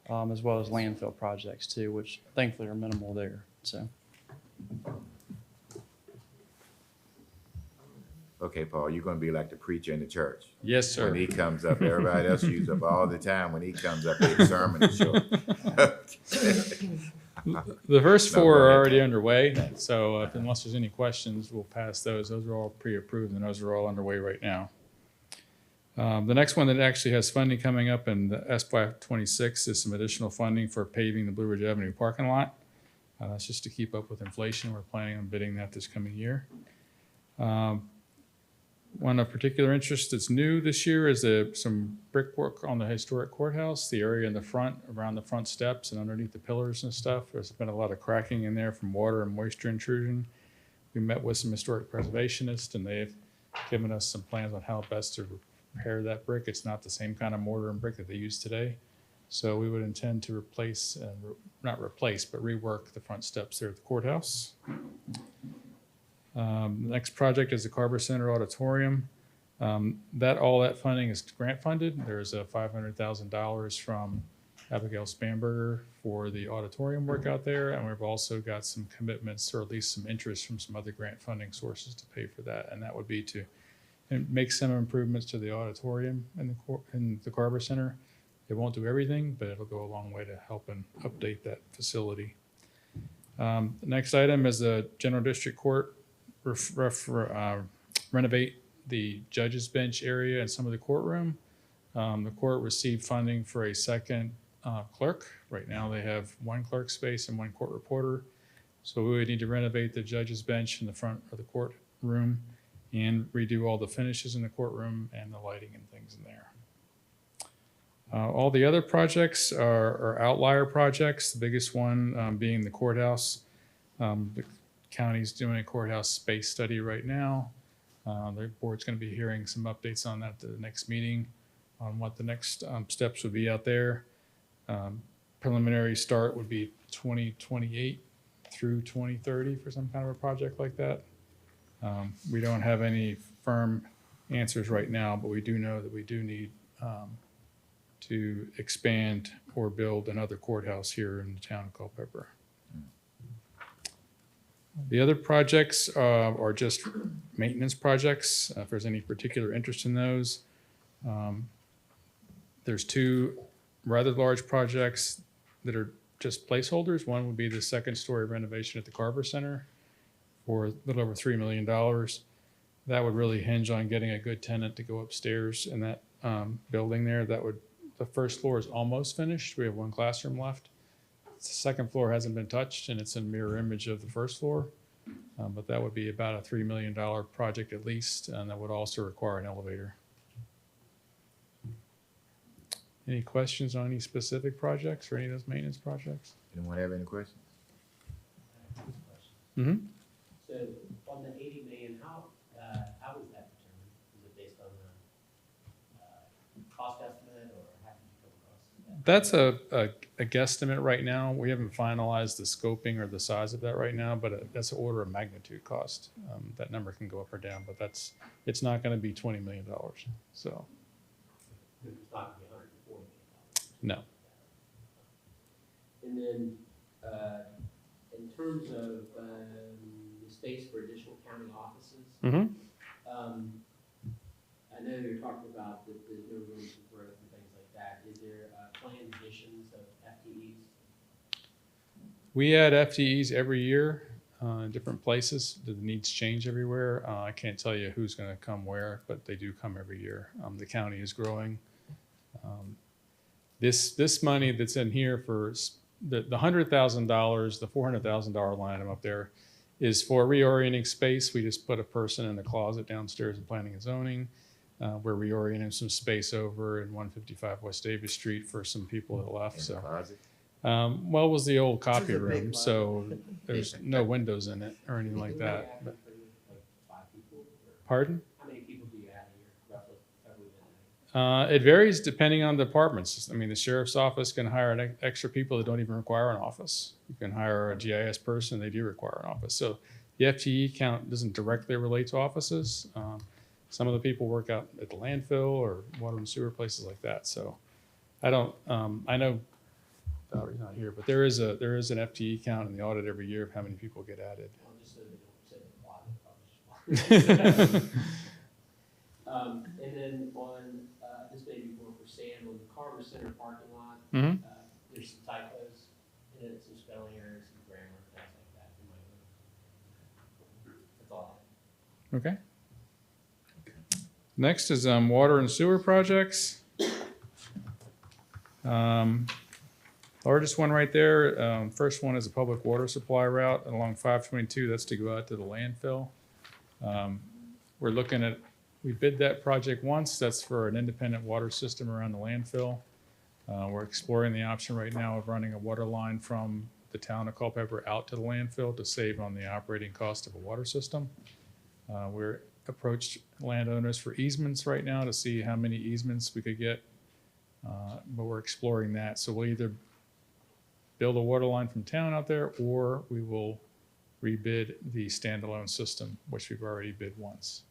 as well as landfill projects too, which thankfully are minimal there. So. Okay, Paul, you're going to be like the preacher in the church. Yes, sir. When he comes up, everybody else uses up all the time. When he comes up, his sermon is short. The first four are already underway, so unless there's any questions, we'll pass those. Those are all pre-approved, and those are all underway right now. The next one that actually has funding coming up in the FY26 is some additional funding for paving the Blue Ridge Avenue parking lot. That's just to keep up with inflation. We're planning on bidding that this coming year. One of particular interest that's new this year is some brickwork on the historic courthouse, the area in the front, around the front steps and underneath the pillars and stuff. There's been a lot of cracking in there from water and moisture intrusion. We met with some historic preservationists, and they've given us some plans on how best to repair that brick. It's not the same kind of mortar and brick that they use today. So we would intend to replace, not replace, but rework the front steps there at the courthouse. The next project is the Carver Center Auditorium. All that funding is grant funded. There's $500,000 from Abigail Spanberger for the auditorium work out there, and we've also got some commitments, or at least some interest from some other grant funding sources to pay for that, and that would be to make some improvements to the auditorium in the Carver Center, It won't do everything, but it'll go a long way to helping update that facility. The next item is the General District Court renovate the judge's bench area and some of the courtroom. The court received funding for a second clerk. Right now they have one clerk space and one court reporter. So we would need to renovate the judge's bench in the front of the courtroom and redo all the finishes in the courtroom and the lighting and things in there. All the other projects are outlier projects, the biggest one being the courthouse. The county's doing a courthouse space study right now. The board's going to be hearing some updates on that at the next meeting on what the next steps would be out there. Preliminary start would be 2028 through 2030 for some kind of a project like that. We don't have any firm answers right now, but we do know that we do need to expand or build another courthouse here in the town of Culpeper. The other projects are just maintenance projects. If there's any particular interest in those, there's two rather large projects that are just placeholders. One would be the second story renovation at the Carver Center for a little over $3 million. That would really hinge on getting a good tenant to go upstairs in that building there. The first floor is almost finished. We have one classroom left. The second floor hasn't been touched, and it's a mirror image of the first floor. But that would be about a $3 million project at least, and that would also require an elevator. Any questions on any specific projects or any of those maintenance projects? Anyone have any questions? Mm-hmm. So on the 80 million, how was that determined? Is it based on the cost estimate, or how did you come across that? That's a guesstimate right now. We haven't finalized the scoping or the size of that right now, but that's an order of magnitude cost. That number can go up or down, but it's not going to be $20 million. So It's not going to be $140 million. no. And then in terms of the space for additional county offices, Mm-hmm. I know you're talking about that there's no room for growth and things like that. Is there planned additions of FTEs? We add FTEs every year in different places. The needs change everywhere. I can't tell you who's going to come where, but they do come every year. The county is growing. This money that's in here for the $100,000, the $400,000 line item up there is for reorienting space. We just put a person in the closet downstairs in planning and zoning. We're reorienting some space over in 155 West Davis Street for some people that left. So, well, it was the old copy room, so there's no windows in it or anything like that. But, pardon? How many people do you add a year, roughly? It varies depending on the departments. I mean, the sheriff's office can hire extra people that don't even require an office. You can hire a GIS person, they do require an office. So the FTE count doesn't directly relate to offices. Some of the people work out at the landfill or water and sewer, places like that. So I don't, I know Valerie's not here, but there is an FTE count in the audit every year of how many people get added. Well, just so they don't sit in the closet, and then on, this may be more for Sam, on the Carver Center parking lot, Mm-hmm. there's some typos in it, some spelling errors, some grammar, things like that. You might know. That's all. Okay. Next is water and sewer projects. Largest one right there. First one is a public water supply route along 522. That's to go out to the landfill. We're looking at, we bid that project once. That's for an independent water system around the landfill. We're exploring the option right now of running a water line from the town of Culpeper out to the landfill to save on the operating cost of a water system. We're approached landowners for easements right now to see how many easements we could get, but we're exploring that. So we'll either build a water line from town out there, or we will rebid the standalone system, which we've already bid once.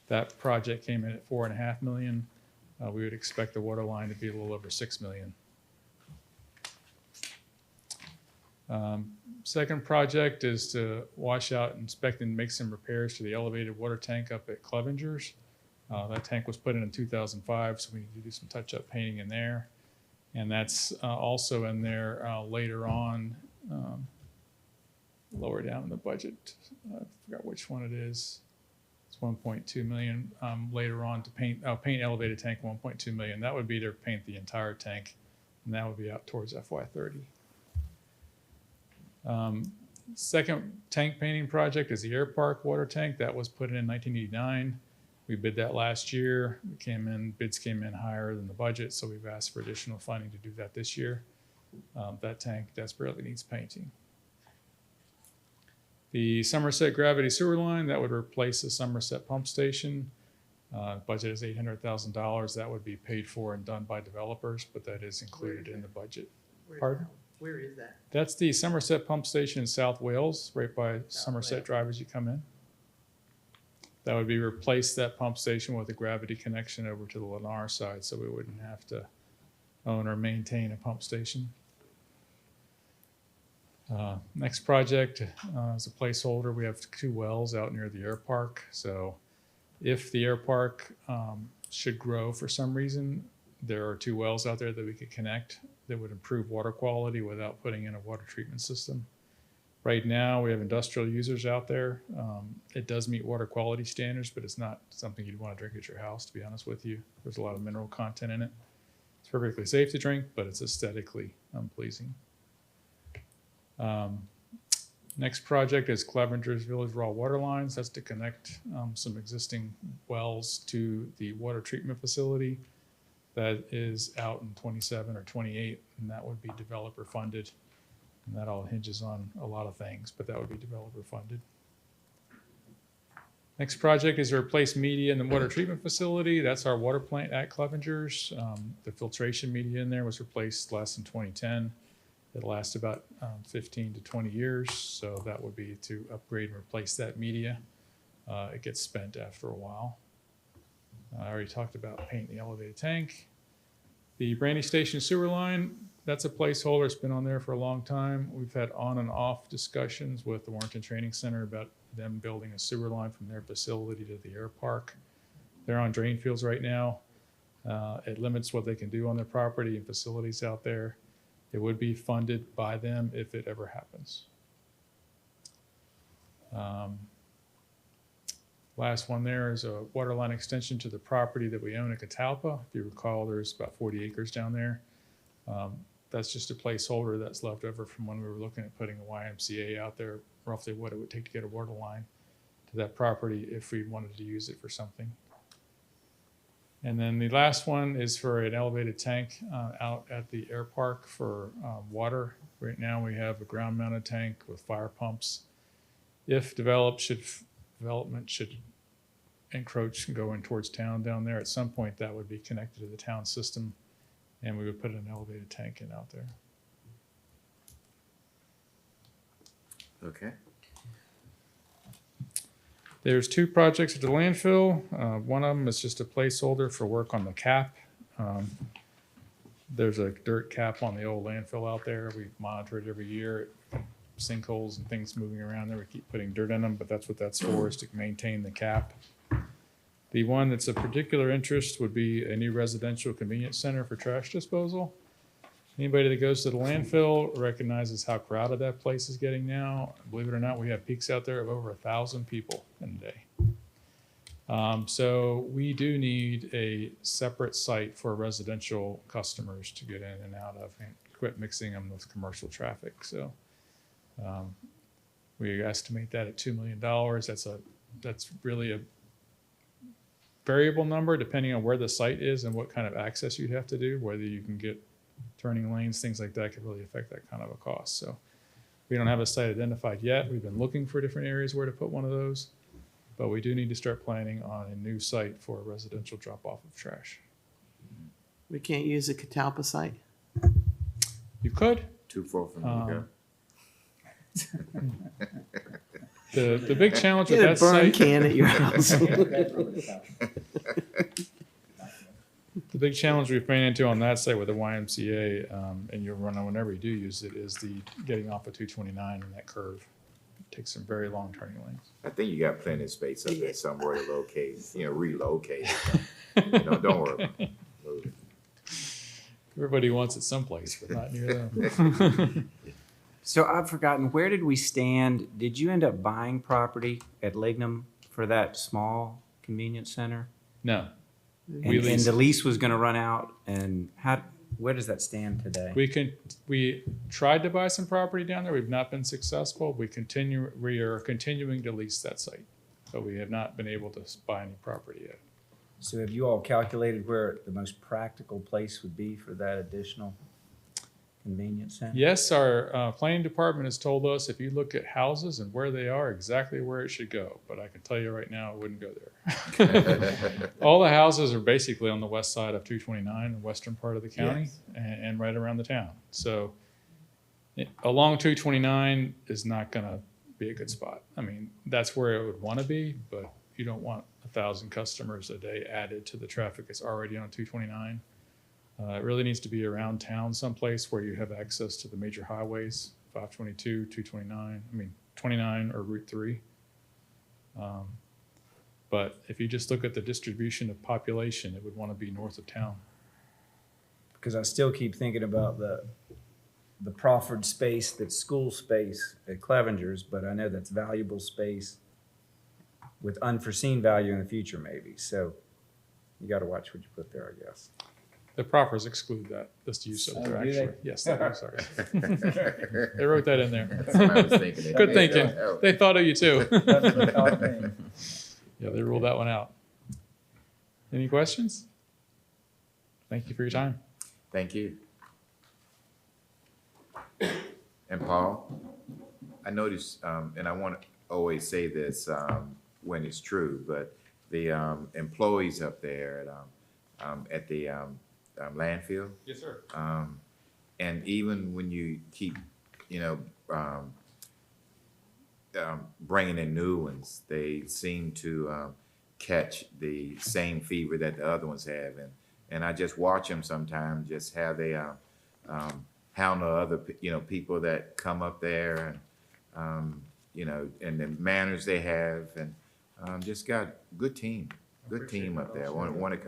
That project came in at $4.5 million. We would expect the water line to be a little over $6 million. Second project is to wash out, inspect, and make some repairs to the elevated water tank up at Clevenger's. That tank was put in 2005, so we need to do some touch-up painting in there. And that's also in there later on, lower down in the budget. I forgot which one it is. It's 1.2 million later on to paint elevated tank, 1.2 million. That would be to paint the entire tank, and that would be out towards FY30. Second tank painting project is the Air Park water tank. That was put in 1989. We bid that last year. Bids came in higher than the budget, so we've asked for additional funding to do that this year. That tank desperately needs painting. The Somerset gravity sewer line, that would replace the Somerset pump station. Budget is $800,000. That would be paid for and done by developers, but that is included in the budget. Pardon? Where is that? That's the Somerset pump station in South Wales, right by Somerset Drive as you come in. That would be replace that pump station with a gravity connection over to the Lennar side, so we wouldn't have to own or maintain a pump station. Next project is a placeholder. We have 2 wells out near the air park. So if the air park should grow for some reason, there are 2 wells out there that we could connect that would improve water quality without putting in a water treatment system. Right now, we have industrial users out there. It does meet water quality standards, but it's not something you'd want to drink at your house, to be honest with you. There's a lot of mineral content in it. It's perfectly safe to drink, but it's aesthetically unpleasing. Next project is Clevenger's Village Raw Water Lines. That's to connect some existing wells to the water treatment facility that is out in 27 or 28, and that would be developer funded. And that all hinges on a lot of things, but that would be developer funded. Next project is to replace media in the water treatment facility. That's our water plant at Clevenger's. The filtration media in there was replaced last in 2010. It lasts about 15 to 20 years, so that would be to upgrade and replace that media. It gets spent after a while. I already talked about painting the elevated tank. The Brandy Station sewer line, that's a placeholder. It's been on there for a long time. We've had on and off discussions with the Warrenton Training Center about them building a sewer line from their facility to the air park. They're on drain fields right now. It limits what they can do on their property and facilities out there. It would be funded by them if it ever happens. Last one there is a water line extension to the property that we own at Catalpa. If you recall, there's about 40 acres down there. That's just a placeholder that's left over from when we were looking at putting a YMCA out there, roughly what it would take to get a water line to that property if we wanted to use it for something. And then the last one is for an elevated tank out at the air park for water. Right now we have a ground mounted tank with fire pumps. If development should encroach and go in towards town down there, at some point that would be connected to the town system, and we would put an elevated tank in out there. Okay. There's 2 projects at the landfill. One of them is just a placeholder for work on the cap. There's a dirt cap on the old landfill out there. We monitor it every year. Sinkholes and things moving around there. We keep putting dirt in them, but that's what that's for, is to maintain the cap. The one that's of particular interest would be a new residential convenience center for trash disposal. Anybody that goes to the landfill recognizes how crowded that place is getting now. Believe it or not, we have peaks out there of over 1,000 people in a day. So we do need a separate site for residential customers to get in and out of and quit mixing them with commercial traffic. So we estimate that at $2 million. That's really a variable number depending on where the site is and what kind of access you'd have to do, whether you can get turning lanes, things like that could really affect that kind of a cost. So we don't have a site identified yet. We've been looking for different areas where to put one of those, but we do need to start planning on a new site for a residential drop-off of trash. We can't use a Catalpa site? You could. Too far from me to The big challenge with Get that a burn site. can at your house. The big challenge we've ran into on that site with the YMCA, and you'll run on whenever you do use it, is the getting off of 229 in that curve. It takes some very long turning lanes. I think you got plenty of space up there somewhere to locate, relocate. Don't worry about it. Everybody wants it someplace, but not near them. So I've forgotten, where did we stand? Did you end up buying property at Lignum for that small convenience center? No. And the lease was gonna run out, and where does that stand today? We tried to buy some property down there. We've not been successful. We are continuing to lease that site, but we have not been able to buy any property yet. So have you all calculated where the most practical place would be for that additional convenience center? Yes, our planning department has told us if you look at houses and where they are, exactly where it should go. But I can tell you right now, it wouldn't go there. All the houses are basically on the west side of 229, the western part of the county, Yes. and right around the town. So along 229 is not going to be a good spot. I mean, that's where it would want to be, but you don't want 1,000 customers a day added to the traffic that's already on 229. It really needs to be around town someplace where you have access to the major highways, 522, 229, 29 or Route 3. But if you just look at the distribution of population, it would want to be north of town. Because I still keep thinking about the proffered space, that's school space at Clevenger's, but I know that's valuable space with unforeseen value in the future maybe. So you got to watch what you put there, I guess. The proffers exclude that, this use of there, do they? actually. Yes, they do, sorry. They wrote that in there. That's what I was thinking. Good thinking. Yeah. They thought of you too. That's what they thought of me. Yeah, they ruled that one out. Any questions? Thank you for your time. Thank you. And Paul, I noticed, and I want to always say this when it's true, but the employees up there at the landfill, Yes, sir. and even when you keep, bringing in new ones, they seem to catch the same fever that the other ones have, and I just watch them sometimes, just how they handle other people that come up there, and and the manners they have, and just got good team up there. I want to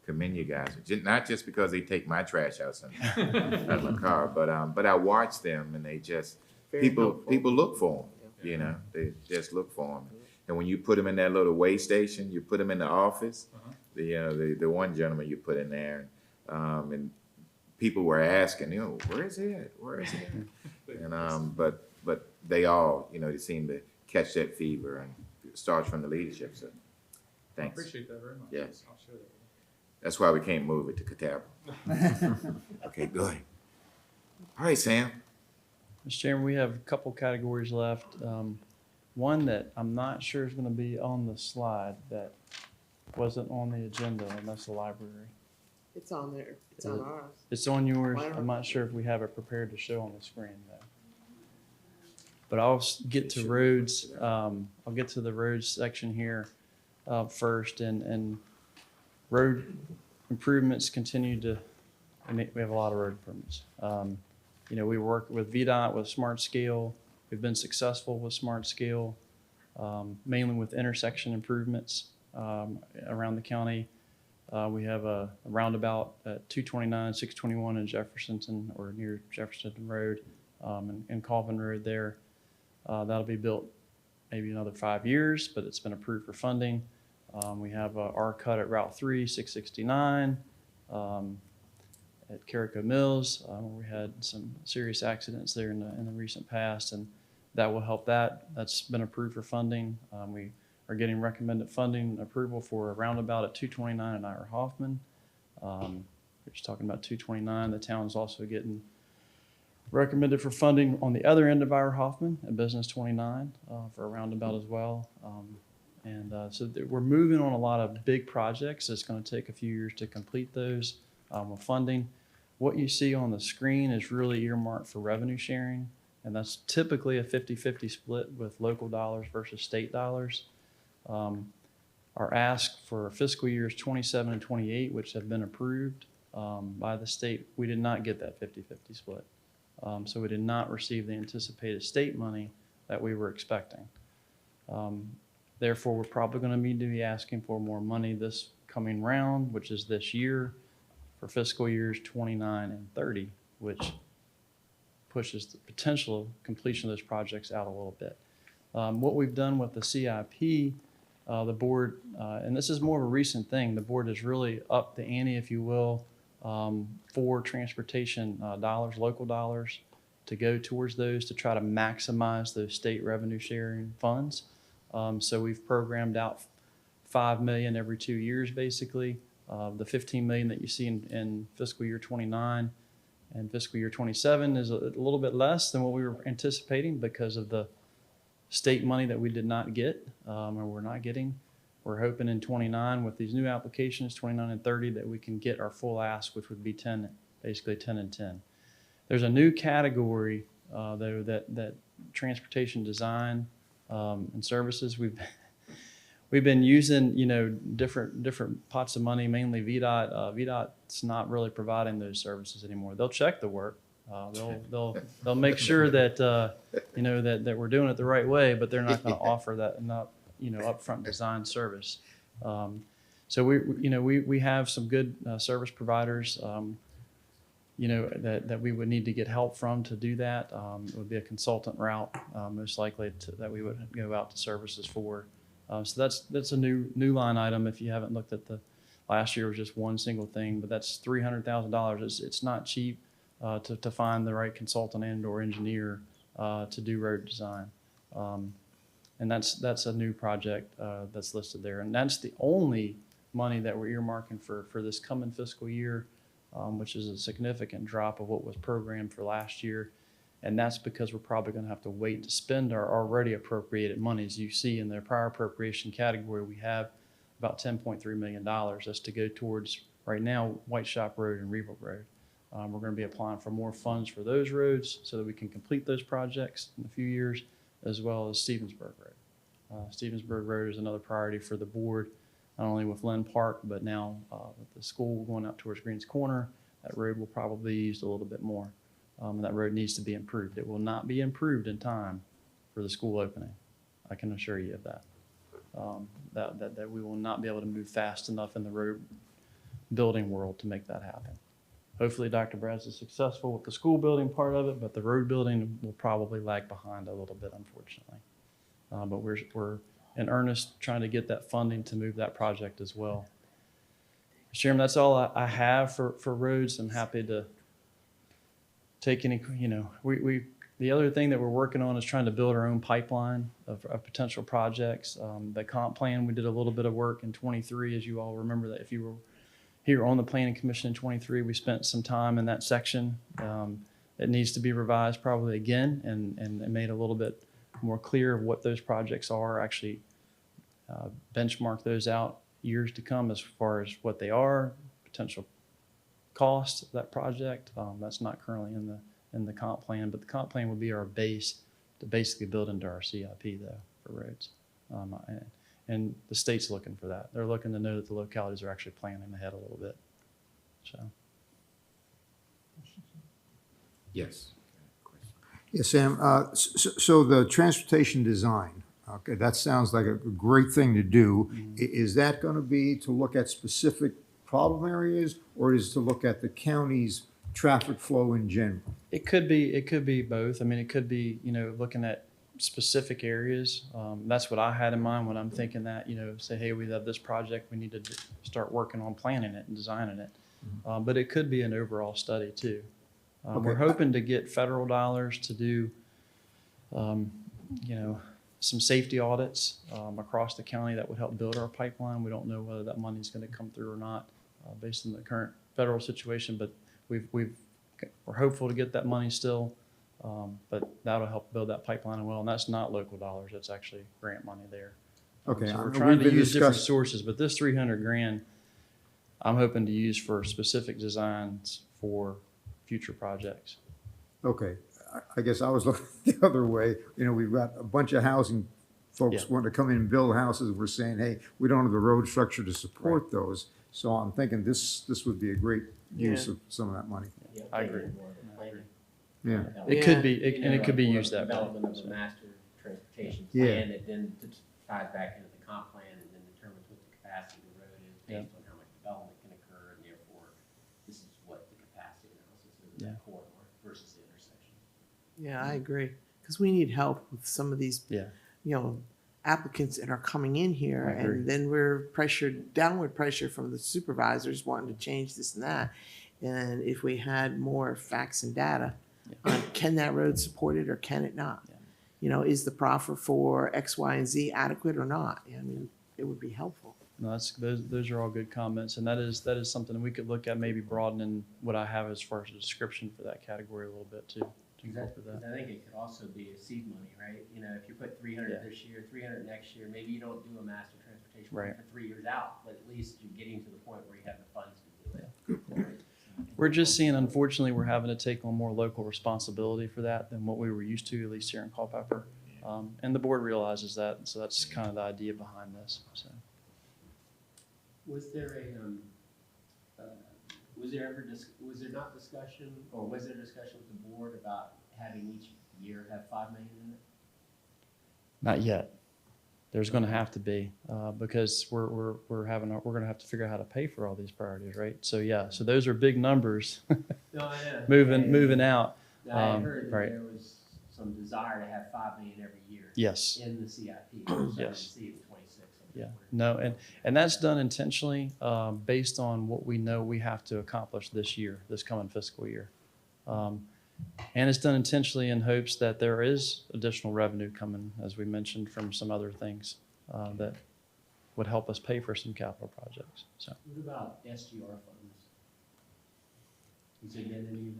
commend you guys, not just because they take my trash out of my car, but I watch them, and they just people look for them. They just look for them. And when you put them in that little weigh station, you put them in the office. The one gentleman you put in there, and people were asking, where is he at? Where is he at? And but they all, they seem to catch that fever, and it starts from the leadership. So, thanks. I appreciate that very much. Yes. I'll share that. That's why we can't move it to Culpeper. Okay, go ahead. All right, Sam. Mr. Chairman, we have a couple categories left. One that I'm not sure is going to be on the slide that wasn't on the agenda, and that's the library. It's on there. It's on ours. It's on yours. Why not? I'm not sure if we have it prepared to show on the screen though. But I'll get to roads. I'll get to the roads section here first, and road improvements continue to. We have a lot of road improvements. We work with VDOT with Smart Scale. We've been successful with Smart Scale, mainly with intersection improvements around the county. We have a roundabout at 229, 621 in Jeffersonton, or near Jeffersonton Road, and Colvin Road there. That'll be built maybe another 5 years, but it's been approved for funding. We have our cut at Route 3, 669, at Carico Mills, where we had some serious accidents there in the recent past, and that will help that. That's been approved for funding. We are getting recommended funding approval for a roundabout at 229 in Ira Hoffman. We're just talking about 229. The town's also getting recommended for funding on the other end of Ira Hoffman at Business 29 for a roundabout as well. So we're moving on a lot of big projects. It's going to take a few years to complete those with funding. What you see on the screen is really earmarked for revenue sharing, and that's typically a 50-50 split with local dollars versus state dollars. Our ask for fiscal years 27 and 28, which have been approved by the state, we did not get that 50-50 split. So we did not receive the anticipated state money that we were expecting. Therefore, we're probably going to need to be asking for more money this coming round, which is this year, for fiscal years 29 and 30, which pushes the potential completion of those projects out a little bit. What we've done with the CIP, the board, and this is more of a recent thing, the board has really upped the ante, if you will, for transportation dollars, local dollars, to go towards those to try to maximize those state revenue sharing funds. So we've programmed out $5 million every 2 years, basically. The $15 million that you see in fiscal year 29 and fiscal year 27 is a little bit less than what we were anticipating because of the state money that we did not get, or we're not getting. We're hoping in 29 with these new applications, 29 and 30, that we can get our full ask, which would be 10, basically 10 and 10. There's a new category though that transportation design and services. We've been using, you know, different pots of money, mainly VDOT. VDOT's not really providing those services anymore. They'll check the work. They'll make sure that you know that we're doing it the right way, but they're not going to offer that upfront design service. So we have some good service providers. That we would need to get help from to do that. It would be a consultant route, most likely that we would go out to services for. So that's a new line item. If you haven't looked at the last year was just one single thing, but that's $300,000. It's not cheap to find the right consultant and/or engineer to do road design, and that's a new project that's listed there, and that's the only money that we're earmarking for this coming fiscal year. Which is a significant drop of what was programmed for last year. And that's because we're probably going to have to wait to spend our already appropriated money. As you see in the prior appropriation category, we have about $10.3 million. That's to go towards, right now, White Shop Road and Reval Road. We're going to be applying for more funds for those roads so that we can complete those projects in a few years, as well as Stevensburg Road. Stevensburg Road is another priority for the board. Not only with Lynn Park, but now with the school going out towards Greens Corner, that road will probably be used a little bit more. And that road needs to be improved. It will not be improved in time for the school opening. I can assure you of that. That we will not be able to move fast enough in the road building world to make that happen. Hopefully Dr. Brad's is successful with the school building part of it, but the road building will probably lag behind a little bit, unfortunately. But we're in earnest trying to get that funding to move that project as well. Mr. Chairman, that's all I have for roads. I'm happy to take any, the other thing that we're working on is trying to build our own pipeline of potential projects. The comp plan, we did a little bit of work in 23, as you all remember that if you were here on the Planning Commission in 23, we spent some time in that section. It needs to be revised probably again and made a little bit more clear of what those projects are, actually benchmark those out years to come as far as what they are, potential cost of that project. That's not currently in the comp plan, but the comp plan would be our base to basically build into our CIP though for roads. And the state's looking for that. They're looking to know that the localities are actually planning ahead a little bit. So. Yes. Yes, Sam. So the transportation design, okay, that sounds like a great thing to do. Is that going to be to look at specific problem areas, or is it to look at the county's traffic flow in general? It could be both. I mean, it could be, looking at specific areas. That's what I had in mind when I'm thinking that, say, hey, we have this project, we need to start working on planning it and designing it. But it could be an overall study too. We're hoping to get federal dollars to do, some safety audits across the county that would help build our pipeline. We don't know whether that money is going to come through or not based on the current federal situation, but we're hopeful to get that money still. But that'll help build that pipeline as well. And that's not local dollars. That's actually grant money there. Okay. So we're trying to use different sources, but this $300,000, I'm hoping to use for specific designs for future projects. Okay. I guess I was looking the other way. We've got a bunch of housing folks wanting to come in and build houses. We're saying, hey, we don't have the road structure to support those. So I'm thinking this would be a great use of some of that money. Yeah, I agree. Yeah. It could be, it could be used that way. Development of the master transportation Yeah. plan that then ties back into the comp plan and then determines what the capacity of the road is based on how much development can occur, and therefore this Yeah, I agree, because we need help with some of these, Yeah. you know, applicants that are coming in here, I agree. and then we're pressured, downward pressure from the supervisors wanting to change this and that. And if we had more facts and data on can that road support it or can it not? Yeah. You know, is the proffer for X, Y, and Z adequate or not? I mean, it would be helpful. No, those are all good comments, and that is something we could look at, maybe broadening what I have as far as a description for that category a little bit too, to incorporate that. I think it could also be a seed money, right? You know, if you put 300 Yeah. this year, 300 next year, maybe you don't do a master transportation Right. plan for 3 years out, but at least you're getting to the point where you have the funds to do it. We're just seeing, unfortunately, we're having to take on more local responsibility for that than what we were used to, at least here in Culpeper. And the board realizes that, and so that's kind of the idea behind this, so. Was there was there not discussion, or was there discussion with the board about having each year have 5 million in it? Not yet. There's gonna have to be, because we're gonna have to figure out how to pay for all these priorities, right? So, yeah, so those are big numbers No, I know. moving out. I heard that right. there was some desire to have 5 million every year. Yes. In the CIP. So I didn't Yes. see the 26. Yeah, no, and that's done intentionally, based on what we know we have to accomplish this year, this coming fiscal year. And it's done intentionally in hopes that there is additional revenue coming, as we mentioned, from some other things, that would help us pay for some capital projects, so. What about SGR funds? Is there been any of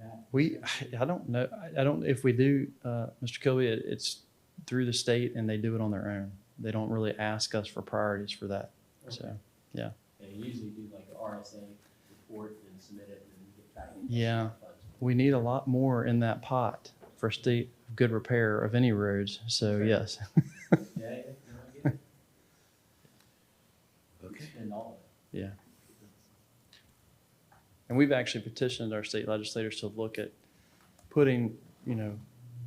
that? I don't know, I don't, if we do, Mr. Kilby, it's through the state and they do it on their own. They don't really ask us for priorities for that, so, yeah. They usually do like an RSA report and submit it and then get back. into Yeah, SGR funds. we need a lot more in that pot for state good repair of any roads, so yes. Yeah, no, I get it. Okay. Spend all of it. Yeah. And we've actually petitioned our state legislators to look at putting,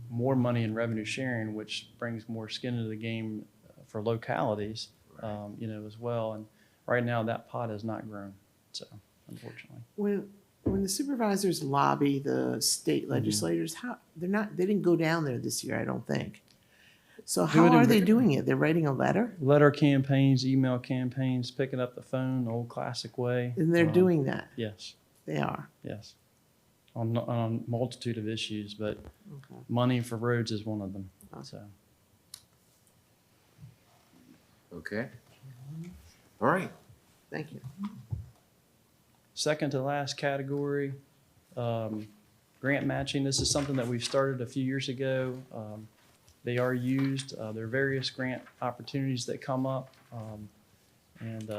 more money in revenue sharing, which brings more skin into the game for localities, as well. And right now that pot has not grown, so unfortunately. When the supervisors lobby the state legislators, they didn't go down there this year, I don't think. So how are they doing it? They're writing a letter? Letter campaigns, email campaigns, picking up the phone, the old classic way. And they're doing that? Yes. They are? Yes. On a multitude of issues, but Okay. money for roads is one of them, so. Okay. All right. Thank you. Second to last category, grant matching. This is something that we started a few years ago. They are used. There are various grant opportunities that come up, and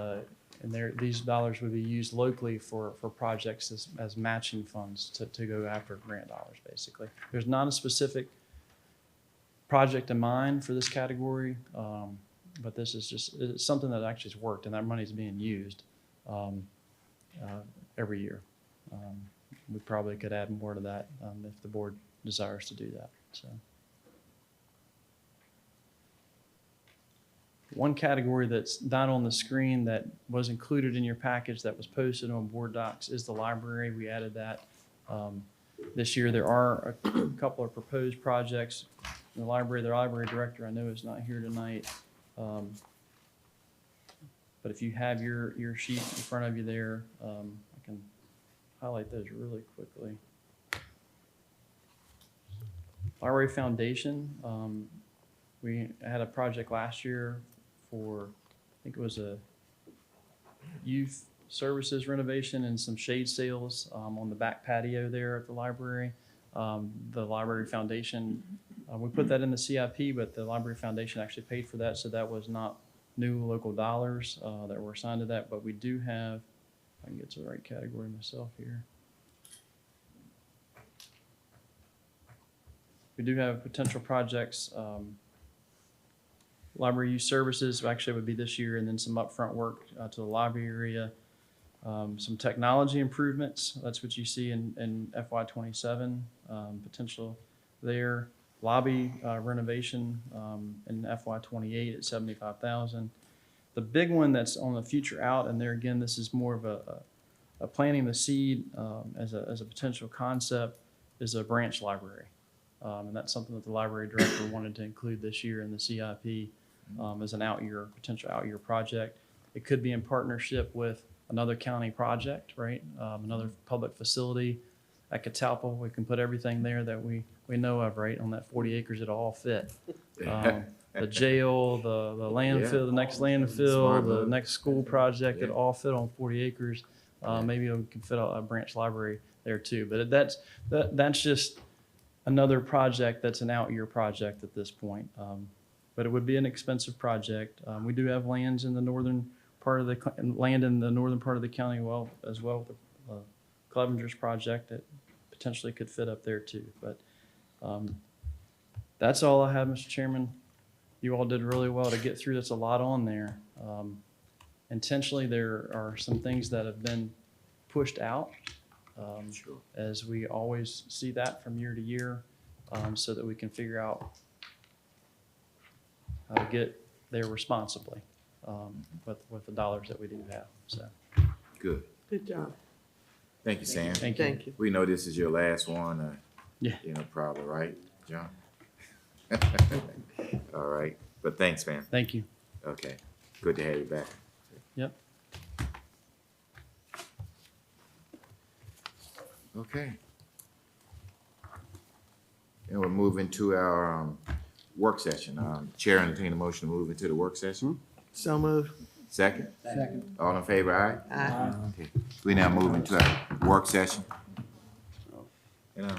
these dollars would be used locally for projects as matching funds to go after grant dollars, basically. There's not a specific project in mind for this category, but this is it's something that actually has worked, and that money is being used every year. We probably could add more to that if the board desires to do that. So, one category that's not on the screen that was included in your package that was posted on board docs is the library. We added that this year. There are a couple of proposed projects in the library. The library director I know is not here tonight. But if you have your sheet in front of you there, I can highlight those really quickly. Library Foundation, we had a project last year for, I think it was a youth services renovation and some shade sails on the back patio there at the library. The Library Foundation, we put that in the CIP, but the Library Foundation actually paid for that, so that was not new local dollars that were assigned to that, but we do have, if I can get to the right category myself here. We do have potential projects. Library use services actually would be this year, and then some upfront work to the library area. Some technology improvements, that's what you see in FY27, potential there. Lobby renovation in FY28 at $75,000. The big one that's on the future out, and there again, this is more of a planting the seed as a potential concept, is a branch library. And that's something that the library director wanted to include this year in the CIP as an potential out-year project. It could be in partnership with another county project, right? Another public facility at Catalpa. We can put everything there that we know of, right? On that 40 acres, it'll all fit. The jail, the landfill, the next landfill, the next school project, it all fit on 40 acres. Maybe we can fit a branch library there too. But that's just another project that's an out-year project at this point. But it would be an expensive project. We do have lands in the northern part of the northern part of the county, as well with the Clevenger's project that potentially could fit up there too. But that's all I have, Mr. Chairman. You all did really well to get through. That's a lot on there. Intentionally, there are some things that have been pushed out, as we always see that from year to year, so that we can figure out how to get there responsibly with the dollars that we do have. So, Good. Good job. Thank you, Sam. thank you. Thank you. We know this is your last one, Yeah. probably, right, John? All right, but thanks, man. Thank you. Okay, good to have you back. Yep. Okay. And we'll move into our work session. Chair, entertain a motion to move into the work session. So moved. Second? Second. All in favor, aye? Aye. Okay. We now move into our work session.